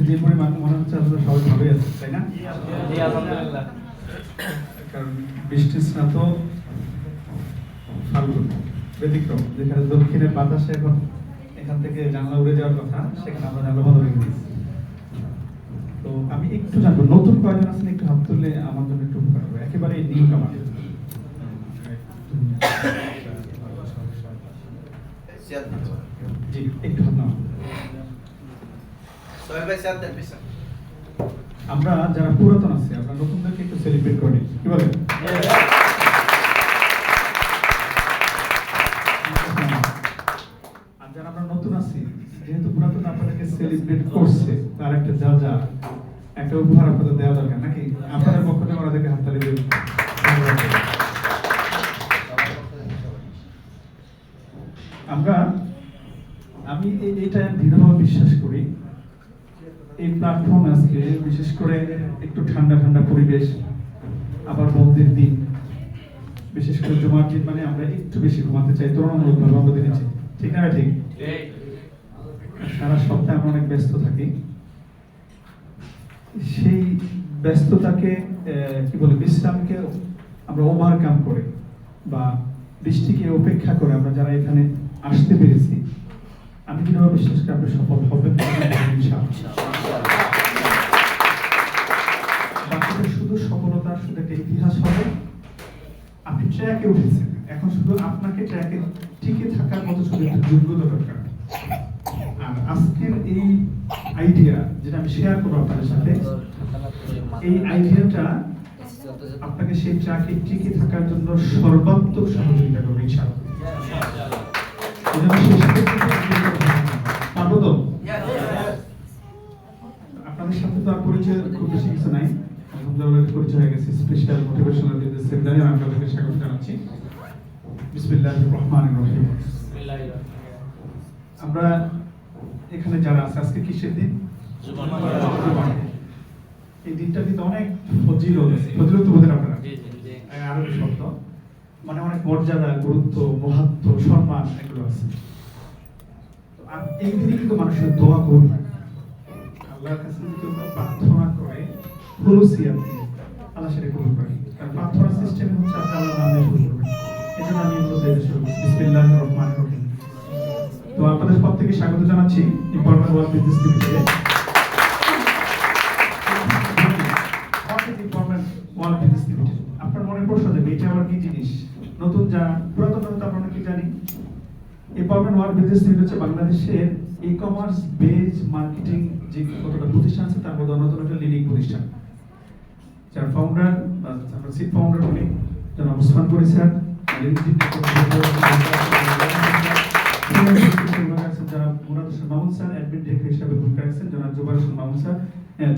যে পরিমাণ মনে হচ্ছে আপনারা সবাই ভাবে আছেন, তাই না? আলহামদুলিল্লাহ। কারণ বৃষ্টি স্নাত ফাল্গুন ব্যতিক্রম, যেখানে দক্ষিণের বাতাসে এখন এখান থেকে জানলা উড়ে যাওয়ার কথা, সেখানে আমরা জানলা বন্ধ রেখে দিয়েছি। তো আমি একটু জানবো, নতুন কয়জন আছেন একটু হাত তুললে আমার জন্য একটু উপকার হবে, একেবারে নিউ কামার। জি, একটু হাত নাও। আমরা যারা পুরাতন আছি, আমরা নতুনদেরকে একটু সেলিব্রেট করি, কি বলেন? আর যারা আমরা নতুন আছি, যেহেতু পুরাতন আপনাদেরকে সেলিব্রেট করছে, তার একটা যা একটা উপহার আপনাদের দেওয়া দরকার, নাকি? আপনাদের পক্ষ থেকে ওনাদেরকে হাততালি দেবেন। আমি এইটা দৃঢ়ভাবে বিশ্বাস করি, এই প্ল্যাটফর্ম আজকে বিশেষ করে একটু ঠান্ডা ঠান্ডা পরিবেশ, আবার বন্ধের দিন, বিশেষ করে জুমার দিন, মানে আমরা একটু বেশি ঘুমাতে চাই তুলনামূলকভাবে বন্ধ দিনেছি, ঠিক না? ঠিক। সারা সপ্তাহে আমরা অনেক ব্যস্ত থাকি, সেই ব্যস্ততাকে কি বলে বিশ্রামকে আমরা ওভারকাম করে বা বৃষ্টিকে উপেক্ষা করে আমরা যারা এখানে আসতে পেরেছি, আমি দৃঢ়ভাবে বিশ্বাস করি আপনি সফল হবেন ইনশাআল্লাহ। শুধু সফলতা শুধু একটা ইতিহাস হবে, আপনি ট্র্যাকে উঠেছেন, এখন শুধু আপনাকে ট্র্যাকে টিকে থাকার মতো শুধু একটা যোগ্যতা দরকার। আর আজকের এই আইডিয়া যেটা আমি শেয়ার করবো আপনাদের সাথে, এই আইডিয়াটা আপনাকে সেই ট্র্যাকে টিকে থাকার জন্য সর্বাত্মক সহযোগিতা করবে ইনশাআল্লাহ। আপনাদের সাথে তো আর পরিচয় খুব বেশি কিছু নাই, আলহামদুলিল্লাহ পরিচয় হয়ে গেছে। স্পেশাল মোটিভেশনাল সেমিনারে আমি আপনাদেরকে স্বাগত জানাচ্ছি। বিসমিল্লাহির রহমানির রহিম। আমরা এখানে যারা আছে, আজকে কিসের দিন? এই দিনটা কিন্তু অনেক ফজিলত বোঝেন আপনারা, আরো শব্দ মানে অনেক মর্যাদা, গুরুত্ব, মহত্ব, সম্মান এগুলো আছে। আর এই দিনে কিন্তু মানুষের দোয়া করবে, আল্লাহর কাছে যদি প্রার্থনা করে খুলুসিয়াত দিয়ে আল্লাহ সেটা কবুল করে। কারণ প্রার্থনা সিস্টেম হচ্ছে আপনি আল্লাহর নাম দিয়ে শুরু করবেন। এজন্য আমি বলতে শুরু করছি বিসমিল্লাহির রহমানির রহিম। তো আপনাদের সব থেকে স্বাগত জানাচ্ছি ইম্পর্টেন্ট ওয়ার্ল্ড বিজনেস লিমিটেডে। আপনার মনে প্রশ্ন যাবে এটা আবার কি জিনিস? নতুন যা পুরাতন তো আমরা অনেকে জানি। ইম্পর্টেন্ট ওয়ার্ল্ড বিজনেস লিমিটেড হচ্ছে বাংলাদেশের ই কমার্স বেজ মার্কেটিং যে কতটা প্রতিষ্ঠান আছে তার মধ্যে অন্যতম একটা লিডিং প্রতিষ্ঠান, যার ফাউন্ডার আমরা সিট ফাউন্ডার উনি জনাব ওসমান গনি স্যার, যারা Murad Hossain Mamun sir, admin director হিসেবে ভূমিকা রাখছেন জনাব জুবাইর হোসেন মামুন স্যার,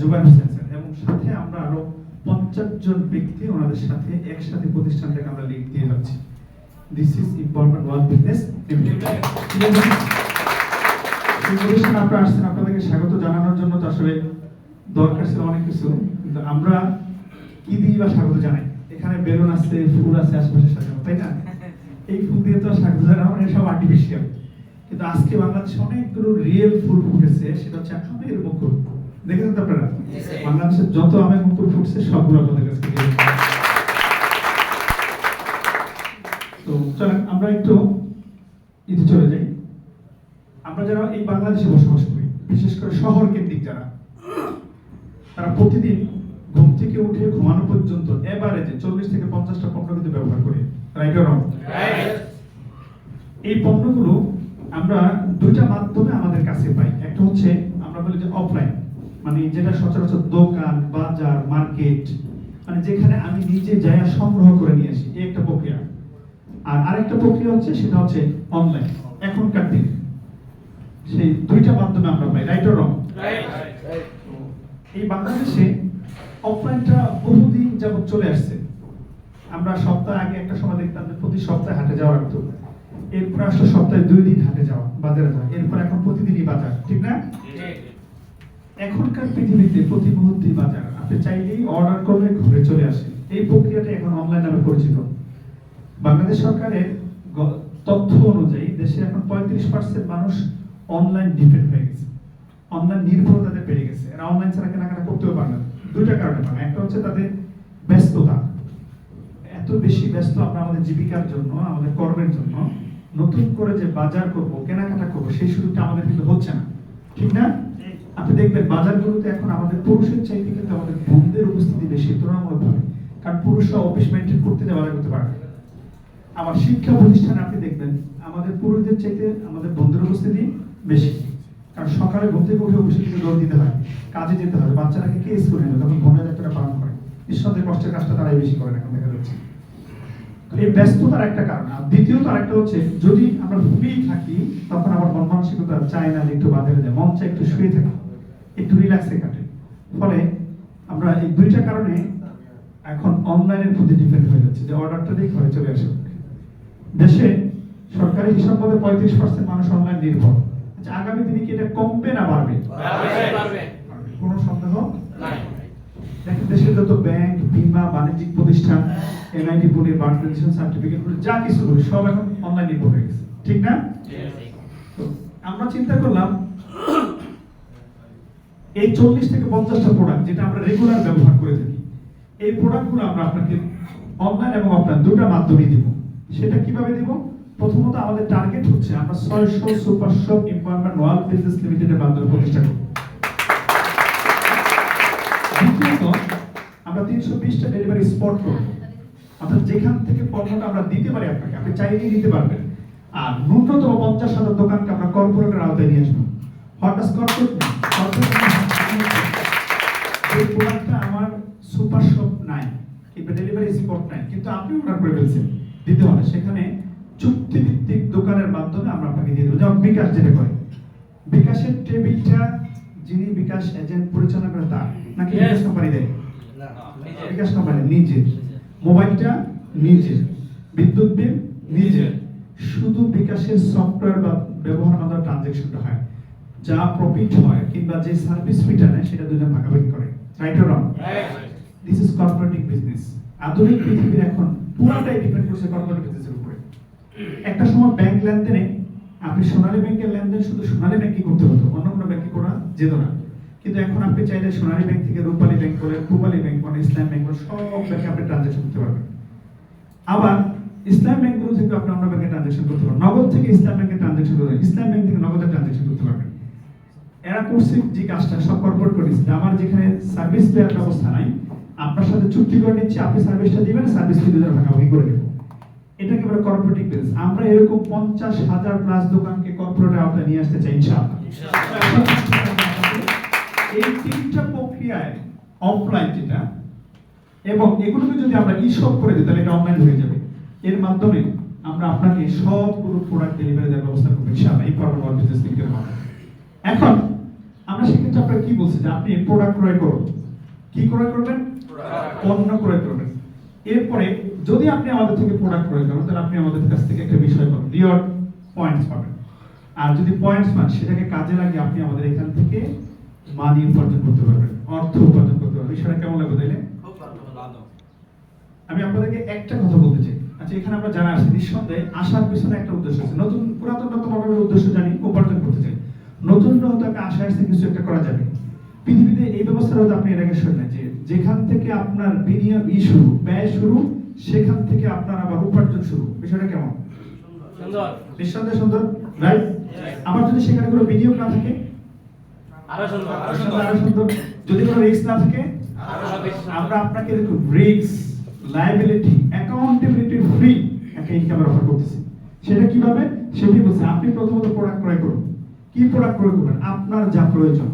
জুবাইর হোসেন স্যার, এবং সাথে আমরা আরো 50 জন ব্যক্তি ওনাদের সাথে একসাথে প্রতিষ্ঠানটাকে আমরা লিড দিয়ে যাচ্ছি। This is important world business limited. প্রতিষ্ঠান আপনারা আসছেন, আপনাদেরকে স্বাগত জানানোর জন্য তো আসলে দরকার ছিল অনেক কিছু, কিন্তু আমরা কি দিয়ে বা স্বাগত জানাই? এখানে বেলুন আছে, ফুল আছে, আশেপাশে সাজানো, তাই না? এই ফুল দিয়ে তো স্বাগত জানানো সব আর্টিফিশিয়াল, কিন্তু আজকে বাংলাদেশে অনেকগুলো রিয়েল ফুল ফুটেছে, সেটা হচ্ছে আমের মুকুল। দেখেছেন তো আপনারা? বাংলাদেশের যত আমের মুকুল ফুটছে সবগুলো আপনাদের কাছে। তো চলেন আমরা একটু ইতি চলে যাই। আমরা যারা এই বাংলাদেশে বসবাস করি, বিশেষ করে শহর কেন্দ্রিক যারা, তারা প্রতিদিন ঘুম থেকে উঠে ঘুমানো পর্যন্ত এভারেজে 40 থেকে 50টা পণ্য কিন্তু ব্যবহার করি, রাইট অর রং? এই পণ্যগুলো আমরা দুইটা মাধ্যমে আমাদের কাছে পাই। একটা হচ্ছে আমরা বলি যে অফলাইন, মানে যেটা সচরাচর দোকান, বাজার, মার্কেট, মানে যেখানে আমি নিজে যাই সংগ্রহ করে নিয়ে আসি, এই একটা প্রক্রিয়া। আর আরেকটা প্রক্রিয়া হচ্ছে সেটা হচ্ছে অনলাইন। এখনকার দিন সেই দুইটা মাধ্যমে আমরা পাই, রাইট অর রং? এই বাংলাদেশে অফলাইনটা বহুদিন যাবত চলে আসছে। আমরা সপ্তাহ আগে একটা সময় দেখতাম যে প্রতি সপ্তাহে হাটে যাওয়া লাগতো, এরপর আসলে সপ্তাহে 2 দিন হাটে যাওয়া, বাজারে যাওয়া, এরপর এখন প্রতিদিনই বাজার, ঠিক না? এখনকার পৃথিবীতে প্রতি মুহূর্তেই বাজার, আপনি চাইলেই অর্ডার করলে ঘরে চলে আসে। এই প্রক্রিয়াটা এখন অনলাইন নামে পরিচিত। বাংলাদেশ সরকারের তথ্য অনুযায়ী দেশে এখন 35% মানুষ অনলাইন ডিপেন্ড হয়ে গেছে। অনলাইন নির্ভরতা তাদের বেড়ে গেছে, এরা অনলাইন ছাড়া কেনাকাটা করতেও পারে না। দুইটা কারণে পারে, একটা হচ্ছে তাদের ব্যস্ততা, এত বেশি ব্যস্ত আমরা আমাদের জীবিকার জন্য, আমাদের কর্মের জন্য নতুন করে যে বাজার করব, কেনাকাটা করব, সেই সুযোগটা আমাদের কিন্তু হচ্ছে না, ঠিক না? আপনি দেখবেন বাজারগুলোতে এখন আমাদের পুরুষের চাইতে কিন্তু আমাদের বোনদের উপস্থিতি বেশি তুলনামূলকভাবে, কারণ পুরুষরা অফিস মেনটেন করতে যে বাজার করতে পারে না। আবার শিক্ষা প্রতিষ্ঠানে আপনি দেখবেন আমাদের পুরুষদের চাইতে আমাদের বোনদের উপস্থিতি বেশি, কারণ সকালে ঘুম থেকে উঠে অফিসে কিন্তু দৌড় দিতে হয়, কাজে যেতে হয়, বাচ্চারাকে কে স্কুলে নেয়, তখন বোনের দায়িত্বটা পালন করে, নিঃসন্দেহে কষ্টের কাজটা তারাই বেশি করেন এখন দেখা যাচ্ছে। এই ব্যস্ততার একটা কারণ। আর দ্বিতীয়ত আরেকটা হচ্ছে, যদি আমরা ফ্রি থাকি তখন আমার মন মানসিকতা চায় না যে একটু বাজারে যায়, মন চায় একটু শুয়ে থাকি, একটু রিল্যাক্সে কাটে। ফলে আমরা এই দুইটা কারণে এখন অনলাইনের প্রতি ডিপেন্ড হয়ে যাচ্ছে, যে অর্ডারটা দিয়ে ঘরে চলে আসে। দেশে সরকারি হিসাব মতে 35% মানুষ অনলাইন নির্ভর। আচ্ছা, আগামী দিনে কি এটা কমবে না বাড়বে? কোনো সন্দেহ নাই। দেখেন দেশের যত ব্যাংক, বীমা, বাণিজ্যিক প্রতিষ্ঠান, এনআইডি পুলির বার্থ রেজিস্ট্রেশন সার্টিফিকেট যা কিছু বলি সব এখন অনলাইন নির্ভর হয়ে গেছে, ঠিক না? তো আমরা চিন্তা করলাম এই 40 থেকে 50টা প্রোডাক্ট যেটা আমরা রেগুলার ব্যবহার করে থাকি, এই প্রোডাক্টগুলো আমরা আপনাকে অনলাইন এবং অফলাইন দুটো মাধ্যমে দিব। সেটা কিভাবে দিব? প্রথমত আমাদের টার্গেট হচ্ছে আমরা 600 super shop empowerment world business লিমিটেডের মাধ্যমে প্রতিষ্ঠা করব। দ্বিতীয়ত আমরা 320টা ডেলিভারি স্পট করব, অর্থাৎ যেখান থেকে পণ্যটা আমরা দিতে পারি আপনাকে, আপনি চাইলেই দিতে পারবেন। আর ন্যূনতম 50,000 দোকানকে আমরা কর্পোরেটের আওতায় নিয়ে আসবো। হঠাৎ কর্পোরেট এই প্রোডাক্টটা আমার সুপার শপ নাই কিংবা ডেলিভারি স্পট নাই, কিন্তু আপনি অর্ডার করে ফেলছেন, দিতে হবে, সেখানে চুক্তিভিত্তিক দোকানের মাধ্যমে আমরা আপনাকে দিয়ে দেবো। যেমন বিকাশ যেটা করে, বিকাশের টেবিলটা যিনি বিকাশ এজেন্ট পরিচালনা করে তার, নাকি বিকাশ কোম্পানি দেয়? বিকাশ কোম্পানি নিজের, মোবাইলটা নিজের, বিদ্যুৎ বিল নিজের, শুধু বিকাশের সফটওয়্যার বা ব্যবহার মাধ্যমে ট্রানজাকশনটা হয়, যা প্রফিট হয় কিংবা যে সার্ভিস ফিটা নেয় সেটা দুজন ভাগাভাগি করে। Right or wrong? This is corporative business. আধুনিক পৃথিবীর এখন পুরোটাই ডিপেন্ড করছে কর্পোরেটিভ বিজনেসের উপরে। একটা সময় ব্যাংক লেনদেনে আপনি সোনালী ব্যাংকের লেনদেন শুধু সোনালী ব্যাংকই করতে হতো, অন্য কোনো ব্যাংকে করা যেত না। কিন্তু এখন আপনি চাইলে সোনালী ব্যাংক থেকে রূপালী ব্যাংক বলে, পূবালী ব্যাংক বলে, ইসলাম ব্যাংক বলে, সব ব্যাংকে আপনি ট্রানজাকশন করতে পারবেন। আবার ইসলাম ব্যাংকগুলো থেকে আপনি অন্য ব্যাংকে ট্রানজাকশন করতে পারবেন, নগদ থেকে ইসলাম ব্যাংকে ট্রানজাকশন করতে পারবেন, ইসলাম ব্যাংক থেকে নগদে ট্রানজাকশন করতে পারবেন। এরা করছে যে কাজটা সব কর্পোরেট করে দিচ্ছে। আমার যেখানে সার্ভিস দেওয়ার ব্যবস্থা নাই, আপনার সাথে চুক্তি করে নিচ্ছি, আপনি সার্ভিসটা দিবেন, সার্ভিস ফি দুজন ভাগাভাগি করে দেব। এটাকে বলে কর্পোরেটিভ বিজনেস। আমরা এরকম 50,000 প্লাস দোকানকে কর্পোরেটের আওতায় নিয়ে আসতে চাই ইনশাআল্লাহ। এই তিনটা প্রক্রিয়ায় অফলাইন যেটা, এবং এগুলোকে যদি আমরা ই-শপ করে দিই তাহলে এটা অনলাইন হয়ে যাবে। এর মাধ্যমে আমরা আপনাকে সবগুলো প্রোডাক্ট ডেলিভারি দেওয়ার ব্যবস্থা করব ইনশাআল্লাহ এই কর্পোরেট ওয়ার্ল্ড বিজনেস লিংকের মাধ্যমে। এখন আমরা সেক্ষেত্রে আপনাকে কি বলছি যে আপনি প্রোডাক্ট ক্রয় করুন। কি ক্রয় করবেন? পণ্য ক্রয় করবেন। এরপরে যদি আপনি আমাদের থেকে প্রোডাক্ট ক্রয় করেন তাহলে আপনি আমাদের কাছ থেকে একটা বিষয় পাবেন, রিওয়ার্ড পয়েন্টস পাবেন। আর যদি পয়েন্টস পান সেটাকে কাজে লাগিয়ে আপনি আমাদের এখান থেকে মানি উপার্জন করতে পারবেন, অর্থ উপার্জন করতে পারবেন। বিষয়টা কেমন লাগবে তাইলে? আমি আপনাদেরকে একটা কথা বলতে চাই। আচ্ছা, এখানে আমরা যারা আসি নিঃসন্দেহে আসার পিছনে একটা উদ্দেশ্য আছে। নতুন পুরাতনটা তো আমাদের উদ্দেশ্য জানি, উপার্জন করতে চাই। নতুনটা হয়তো আপনি আশা আসতে কিছু একটা করা যাবে। পৃথিবীতে এই ব্যবস্থা হয়তো আপনি এর আগে শুনেন যে যেখান থেকে আপনার বিনিয়োগ শুরু, ব্যয় শুরু, সেখান থেকে আপনার আবার উপার্জন শুরু। বিষয়টা কেমন? সুন্দর, নিঃসন্দেহে সুন্দর, রাইট? আবার যদি সেখানে কোনো বিনিয়োগ না থাকে আরো সুন্দর, আরো সুন্দর। যদি কোনো রিস্ক না থাকে আমরা আপনাকে দেখুন রিস্ক, লায়াবিলিটি, অ্যাকাউন্টেবিলিটি ফ্রি একটা ইনকামের অফার করতেছি। সেটা কিভাবে? সেটি বলছে আপনি প্রথমত প্রোডাক্ট ক্রয় করুন। কি প্রোডাক্ট ক্রয় করবেন? আপনার যা প্রয়োজন,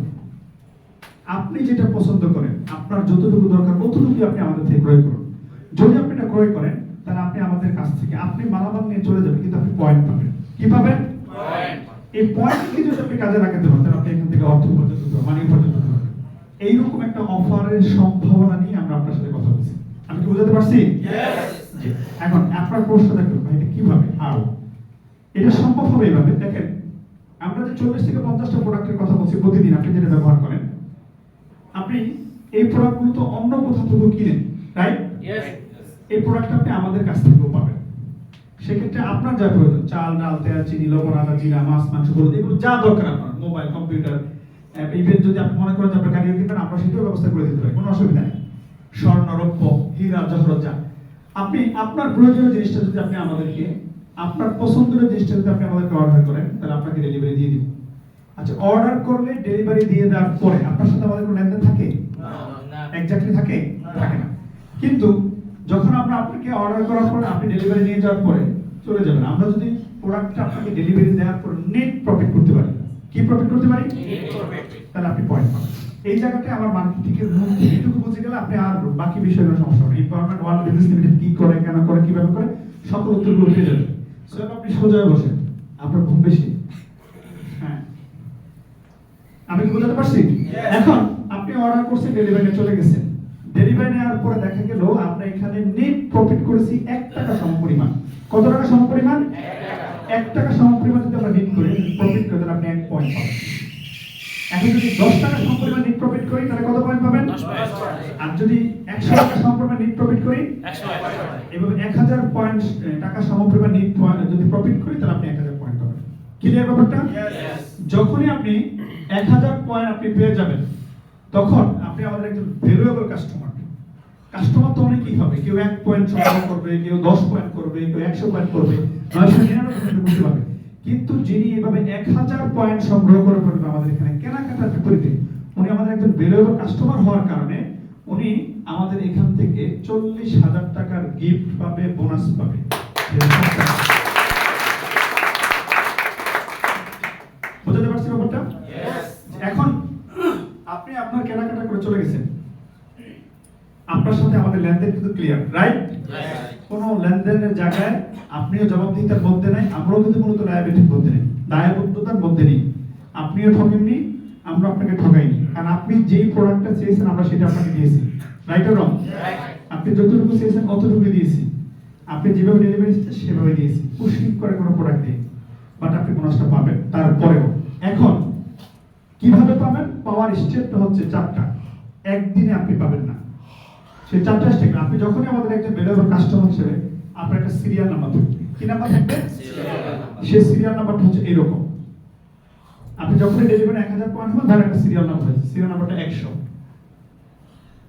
আপনি যেটা পছন্দ করেন, আপনার যতটুকু দরকার ততটুকুই আপনি আমাদের থেকে ক্রয় করুন। যদি আপনি এটা ক্রয় করেন তাহলে আপনি আমাদের কাছ থেকে আপনি মালামাল নিয়ে চলে যাবেন, কিন্তু আপনি পয়েন্ট পাবেন। কি পাবেন? পয়েন্ট। এই পয়েন্টকে যদি আপনি কাজে লাগাতে পারেন তাহলে আপনি এখান থেকে অর্থ উপার্জন করতে পারবেন, মানি উপার্জন করতে পারবেন। এইরকম একটা অফারের সম্ভাবনা নিয়ে আমরা আপনার সাথে কথা বলছি। আমি কি বুঝাতে পারছি? এখন আপনার প্রশ্ন দেখুন ভাই, এটা কিভাবে, হাউ? এটা সম্ভব হবে এইভাবে। দেখেন, আমরা যে 40 থেকে 50টা প্রোডাক্টের কথা বলছি প্রতিদিন আপনি যেটা ব্যবহার করেন, আপনি এই প্রোডাক্টগুলো তো অন্য কোথাও থেকে কিনেন, রাইট? এই প্রোডাক্ট আপনি আমাদের কাছ থেকেও পাবেন। সেক্ষেত্রে আপনার যা প্রয়োজন, চাল, ডাল, তেল, চিনি, লবণ, আদা, জিরা, মাছ, মাংস, হলুদ, এগুলো যা দরকার আপনার, মোবাইল, কম্পিউটার, ইভেন যদি আপনি মনে করেন যে আপনার গাড়িও কিনবেন, আমরা সেটাও ব্যবস্থা করে দিতে পারি, কোনো অসুবিধা নেই। স্বর্ণ, রৌপ্য, হীরা, জহরত যা আপনি আপনার প্রয়োজনীয় জিনিসটা যদি আপনি আমাদেরকে, আপনার পছন্দের জিনিসটা যদি আপনি আমাদেরকে অর্ডার করেন, তাহলে আপনাকে ডেলিভারি দিয়ে দিব। আচ্ছা, অর্ডার করলে ডেলিভারি দিয়ে দেওয়ার পরে আপনার সাথে আমাদের কোনো লেনদেন থাকে? না। এক্স্যাক্টলি থাকে? থাকে না। কিন্তু যখন আমরা আপনাকে অর্ডার করার পরে আপনি ডেলিভারি নিয়ে যাওয়ার পরে চলে যাবেন, আমরা যদি প্রোডাক্টটা আপনাকে ডেলিভারি দেওয়ার পর নেট প্রফিট করতে পারি, কি প্রফিট করতে পারি? তাহলে আপনি পয়েন্ট পাবেন। এই জায়গাতে আমার মার্কেটিংয়ের মূল এইটুকু বুঝে গেলে আপনি আর বাকি বিষয়গুলো সমস্যা হবে। এম্পাওয়ারমেন্ট ওয়ান বিজনেস লিমিটেড কি করে, কেন করে, কিভাবে করে, সকল উত্তরগুলো পেয়ে যাবেন। সো আপনি সোজা বসেন, আপনার ঘুম বেশি। হ্যাঁ, আমি কি বোঝাতে পারছি? এখন আপনি অর্ডার করছেন, ডেলিভারি চলে গেছেন। ডেলিভারি নেওয়ার পরে দেখা গেল আমরা এখানে নেট প্রফিট করেছি 1 টাকা সমপরিমাণ। কত টাকা সমপরিমাণ? 1 টাকা সমপরিমাণ যদি আমরা নেট করি, প্রফিট করে, তাহলে আপনি 1 পয়েন্ট পাবেন। এখন যদি 10 টাকা সমপরিমাণ নেট প্রফিট করি, তাহলে কত পয়েন্ট পাবেন? 10 পয়েন্ট। আর যদি 100 টাকা সমপরিমাণ নেট প্রফিট করি, 100 পয়েন্ট। এভাবে 1000 পয়েন্ট টাকা সমপরিমাণ নেট যদি প্রফিট করি, তাহলে আপনি 1000 পয়েন্ট পাবেন। ক্লিয়ার ব্যাপারটা? যখনই আপনি 1000 পয়েন্ট আপনি পেয়ে যাবেন, তখন আপনি আমাদের একজন ভ্যালুয়েবল কাস্টমার। কাস্টমার তো অনেকেই হবে, কেউ 1 পয়েন্ট সংগ্রহ করবে, কেউ 10 পয়েন্ট করবে, কেউ 100 পয়েন্ট করবে, 999 করতে পারবে। কিন্তু যিনি এভাবে 1000 পয়েন্ট সংগ্রহ করে ফেলবে আমাদের এখানে কেনাকাটার বিপরীতে, উনি আমাদের একজন ভ্যালুয়েবল কাস্টমার হওয়ার কারণে উনি আমাদের এখান থেকে 40,000 টাকার গিফট পাবে, বোনাস পাবে। বুঝতে পারছেন ব্যাপারটা? এখন আপনি আপনার কেনাকাটা করে চলে গেছেন, আপনার সাথে আমাদের লেনদেন কিন্তু ক্লিয়ার, রাইট? কোন লেনদেনের জায়গায় আপনিও জবাবদিহিতার মধ্যে নাই, আমরাও কিন্তু মূলত লায়াবিলিটির মধ্যে নেই, দায়বদ্ধতার মধ্যে নেই। আপনিও ঠকেননি, আমরা আপনাকে ঠকাইনি, কারণ আপনি যেই প্রোডাক্টটা চেয়েছেন আমরা সেটা আপনাকে দিয়েছি, রাইট অর রং? আপনি যতটুকু চেয়েছেন অতটুকু দিয়েছি, আপনি যেভাবে ডেলিভারি দিয়েছেন সেভাবে দিয়েছি, পুশিং করে কোনো প্রোডাক্ট দিয়ে। বাট আপনি বোনাসটা পাবেন তারপরেও। এখন কিভাবে পাবেন? পাওয়ার স্টেপটা হচ্ছে 4টা, একদিনে আপনি পাবেন না। সেই 4টা স্টেপ। আপনি যখনই আমাদের একজন ভ্যালুয়েবল কাস্টমার হিসেবে আপনার একটা সিরিয়াল নাম্বার থাকবে। কি নাম্বার থাকবে? সেই সিরিয়াল নাম্বারটা হচ্ছে এরকম। আপনি যখনই ডেলিভারি 1000 পয়েন্ট হবে, তার একটা সিরিয়াল নাম্বার আছে, সিরিয়াল নাম্বারটা 100।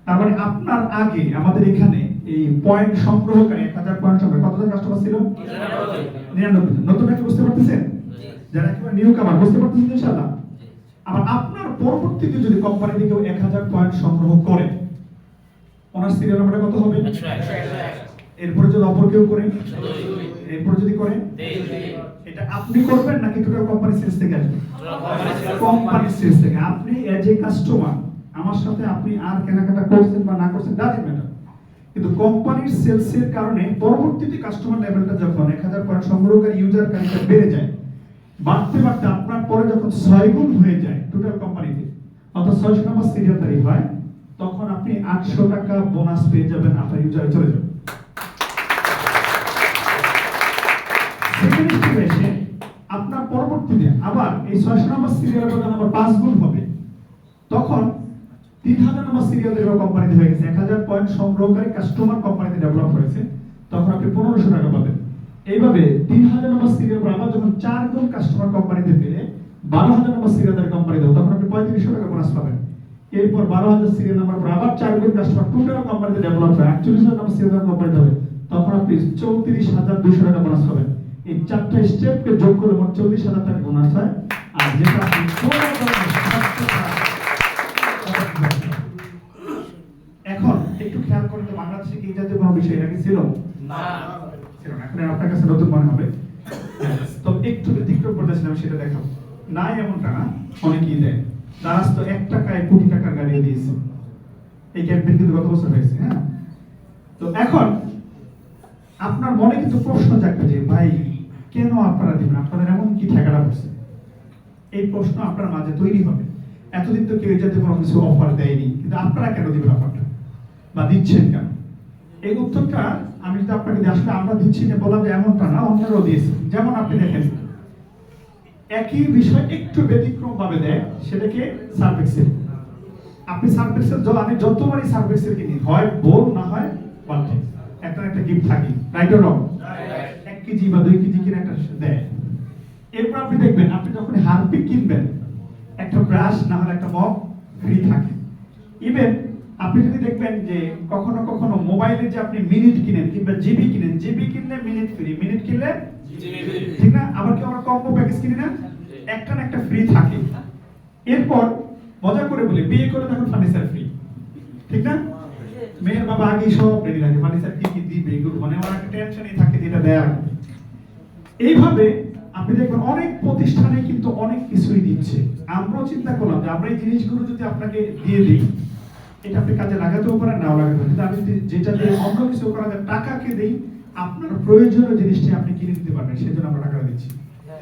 তার মানে আপনার আগে আমাদের এখানে এই পয়েন্ট সংগ্রহকারী 1000 পয়েন্ট সংগ্রহ কতজন কাস্টমার ছিল? 99 জন। নতুন কি বুঝতে পারতেছেন? যারা একেবারে নিউ কামার, বুঝতে পারতেছেন ইনশাআল্লাহ? আবার আপনার পরবর্তীতে যদি কোম্পানি থেকে 1000 পয়েন্ট সংগ্রহ করে, ওনার সিরিয়াল নাম্বারটা কত হবে? 101। এরপরে যদি অপর কেউ করে, এরপরে যদি করে, এটা আপনি করবেন নাকি টোটাল কোম্পানি সেলস থেকে আসবে? কোম্পানি সেলস থেকে। আপনি এজ এ কাস্টমার আমার সাথে আপনি আর কেনাকাটা করছেন বা না করছেন ডাজন্ট ম্যাটার, কিন্তু কোম্পানির সেলসের কারণে পরবর্তীতে কাস্টমার লেভেলটা যখন 1000 পয়েন্ট সংগ্রহকারী ইউজার কাউন্টটা বেড়ে যায়, বাড়তে বাড়তে আপনার পরে যখন 6 গুণ হয়ে যায় টোটাল কোম্পানিতে, অর্থাৎ 600 নম্বর সিরিয়ালদারি হয়, তখন আপনি 800 টাকা বোনাস পেয়ে যাবেন, আপনার ইউজারে চলে যাবে। সেকেন্ড স্টেপে এসে আপনার পরবর্তীতে আবার এই 600 নম্বর সিরিয়ালের যখন আবার 5 গুণ হবে, তখন 3000 নম্বর সিরিয়ালের কোম্পানিতে হয়ে গেছে, 1000 পয়েন্ট সংগ্রহকারী কাস্টমার কোম্পানিতে ডেভেলপ হয়েছে, তখন আপনি 1500 টাকা পাবেন। এইভাবে 3000 নম্বর সিরিয়াল পর আবার যখন 4 গুণ কাস্টমার কোম্পানিতে পেলে 12000 নম্বর সিরিয়ালের কোম্পানিতে, তখন আপনি 3500 টাকা বোনাস পাবেন। এরপর 12000 সিরিয়াল নাম্বার পর আবার 4 গুণ কাস্টমার টোটাল কোম্পানিতে ডেভেলপ হয়, 48000 নম্বর সিরিয়াল কোম্পানিতে হবে, তখন আপনি 34200 টাকা বোনাস পাবেন। এই 4টা স্টেপকে যোগ করলে মোট 40000 টাকা বোনাস হয়। আর যেটা আপনি এখন একটু খেয়াল করলে তো বাংলাদেশে কি জাতীয় কোনো বিষয় এর আগে ছিল না, ছিল না, এখন আপনার কাছে নতুন মনে হবে। তো একটু ব্যতিক্রম করতেছিলাম, সেটা দেখাবো। নাই এমনটা না, অনেকেই দেয়। দারাজ তো 1 টাকায় কোটি টাকার গাড়ি দিয়েছে, এই ক্যাম্পেইন কিন্তু গত বছর হয়েছে। হ্যাঁ, তো এখন আপনার মনে কিন্তু প্রশ্ন জাগবে যে ভাই কেন আপনারা দিবেন, আপনাদের এমন কি ঠেকাটা পড়ছে? এই প্রশ্ন আপনার মাঝে তৈরি হবে। এতদিন তো কেউ যাতে কোনো কিছু অফার দেয়নি, কিন্তু আপনারা কেন দিবেন অফারটা বা দিচ্ছেন কেন? এই উত্তরটা আমি যদি আপনাকে দিই, আসলে আমরা দিচ্ছি না বললাম যে এমনটা না, অন্যরাও দিয়েছে। যেমন আপনি দেখেন একই বিষয় একটু ব্যতিক্রম ভাবে দেয়, সেটাকে সার্ফ এক্সেল। আপনি সার্ফ এক্সেল আমি যতবারই সার্ফ এক্সেল কিনি, হয় বোল না হয় বাল্টি, একটা একটা গিফট থাকে, রাইট অর রং? 1 কেজি বা 2 কেজি কিনে একটা দেয়। এরপর আপনি দেখবেন আপনি যখন হারপিক কিনবেন, একটা ব্রাশ না হলে একটা মগ ফ্রি থাকে। ইভেন আপনি যদি দেখবেন যে কখনো কখনো মোবাইলে যে আপনি মিনিট কিনেন কিংবা জিবি কিনেন, জিবি কিনলে মিনিট ফ্রি, মিনিট কিনলে জিবি ফ্রি, ঠিক না? আবার কি আমরা কম্বো প্যাকেজ কিনি না, একটা না একটা ফ্রি থাকে। এরপর মজা করে বলি, বিয়ে করে তখন ফার্নিচার ফ্রি, ঠিক না? মেয়ের বাবা আগে সব রেডি রাখে, ফার্নিচার কি কি দিবে এগুলো, মানে আমার একটা টেনশনই থাকে যেটা দেয়া লাগবে। এইভাবে আপনি দেখবেন অনেক প্রতিষ্ঠানে কিন্তু অনেক কিছুই দিচ্ছে। আমরাও চিন্তা করলাম যে আমরা এই জিনিসগুলো যদি আপনাকে দিয়ে দিই, এটা আপনি কাজে লাগাতেও পারেন, নাও লাগাতে পারেন, কিন্তু আমি যেটা দিয়ে অন্য কিছু করা যায় টাকাকে দেই, আপনার প্রয়োজনীয় জিনিসটি আপনি কিনে দিতে পারবেন, সেজন্য আমরা টাকা দিচ্ছি।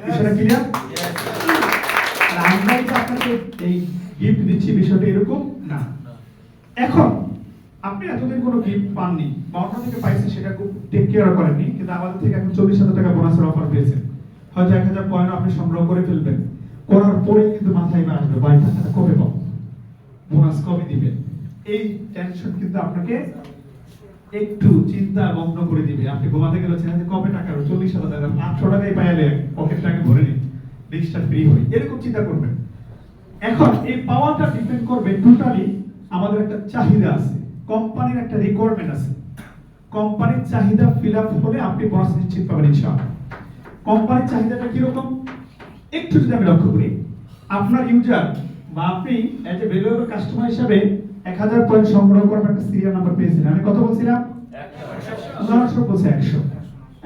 বিষয়টা ক্লিয়ার? আর আমরা যে আপনাকে এই গিফট দিচ্ছি বিষয়টা এরকম না। এখন আপনি এতদিন কোনো গিফট পাননি বা অন্য থেকে পাইছেন, সেটা খুব টেক কেয়ার করেননি, কিন্তু আমাদের থেকে এখন 40,000 টাকা বোনাসের অফার পেয়েছেন। হয়তো 1,000 পয়েন্ট আপনি সংগ্রহ করে ফেলবেন, করার পরে কিন্তু মাথায় আসবে ভাই টাকাটা কবে পাবো, বোনাস কবে দিবেন। এই টেনশন কিন্তু আপনাকে একটু চিন্তা মগ্ন করে দিবে। আপনি ঘুমাতে গেলে যে কবে টাকা, 40,000 টাকা, 800 টাকাই পাইলে পকেটটাকে ভরে নিন, লিস্টটা ফ্রি হয়, এরকম চিন্তা করবেন। এখন এই পাওয়ারটা ডিপেন্ড করবে টোটালি আমাদের একটা চাহিদা আছে, কোম্পানির একটা রিকোয়ারমেন্ট আছে। কোম্পানির চাহিদা ফিল আপ হলে আপনি বোনাস নিশ্চিত পাবেন ইনশাআল্লাহ। কোম্পানির চাহিদাটা কি রকম একটু যদি আমি লক্ষ্য করি, আপনার ইউজার বা আপনি এজ এ ভ্যালুয়েবল কাস্টমার হিসেবে 1000 পয়েন্ট সংগ্রহ করার একটা সিরিয়াল নাম্বার পেয়েছিলেন। আমি কত বলছিলাম? 100 বলছে 100।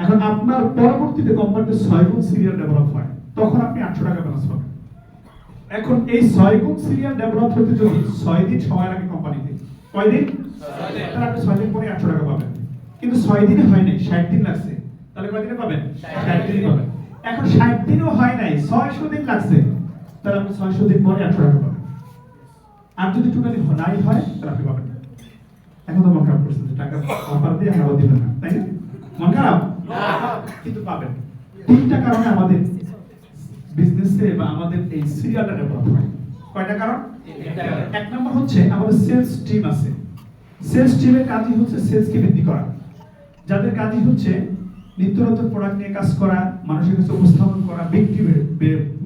এখন আপনার পরবর্তীতে কোম্পানিতে 6 গুণ সিরিয়াল ডেভেলপ হয়, তখন আপনি 800 টাকা বোনাস পাবেন। এখন এই 6 গুণ সিরিয়াল ডেভেলপ হতে যদি 6 দিন সময় লাগে কোম্পানিতে, কয় দিন? 6 দিন। তাহলে আপনি 6 দিন পরে 800 টাকা পাবেন। কিন্তু 6 দিনে হয় নাই, 60 দিন লাগছে, তাহলে কয় দিনে পাবেন? 60 দিনে পাবেন। এখন 60 দিনও হয় নাই, 600 দিন লাগছে, তাহলে আপনি 600 দিন পরে 800 টাকা পাবেন। আর যদি টোটালি নাই হয় তাহলে আপনি পাবেন না। এখন তো মন খারাপ করছেন যে টাকা অফার দিয়ে আবার দিবেন না, তাই না? মন খারাপ না, কিন্তু পাবেন। তিনটা কারণে আমাদের বিজনেসে বা আমাদের এই সিরিয়ালটা ডেভেলপ হয়। কয়টা কারণ? এক নম্বর হচ্ছে আমাদের সেলস টিম আছে। সেলস টিমের কাজই হচ্ছে সেলসকে বৃদ্ধি করা, যাদের কাজই হচ্ছে নিত্য নতুন প্রোডাক্ট নিয়ে কাজ করা, মানুষের কাছে উপস্থাপন করা, বিক্রি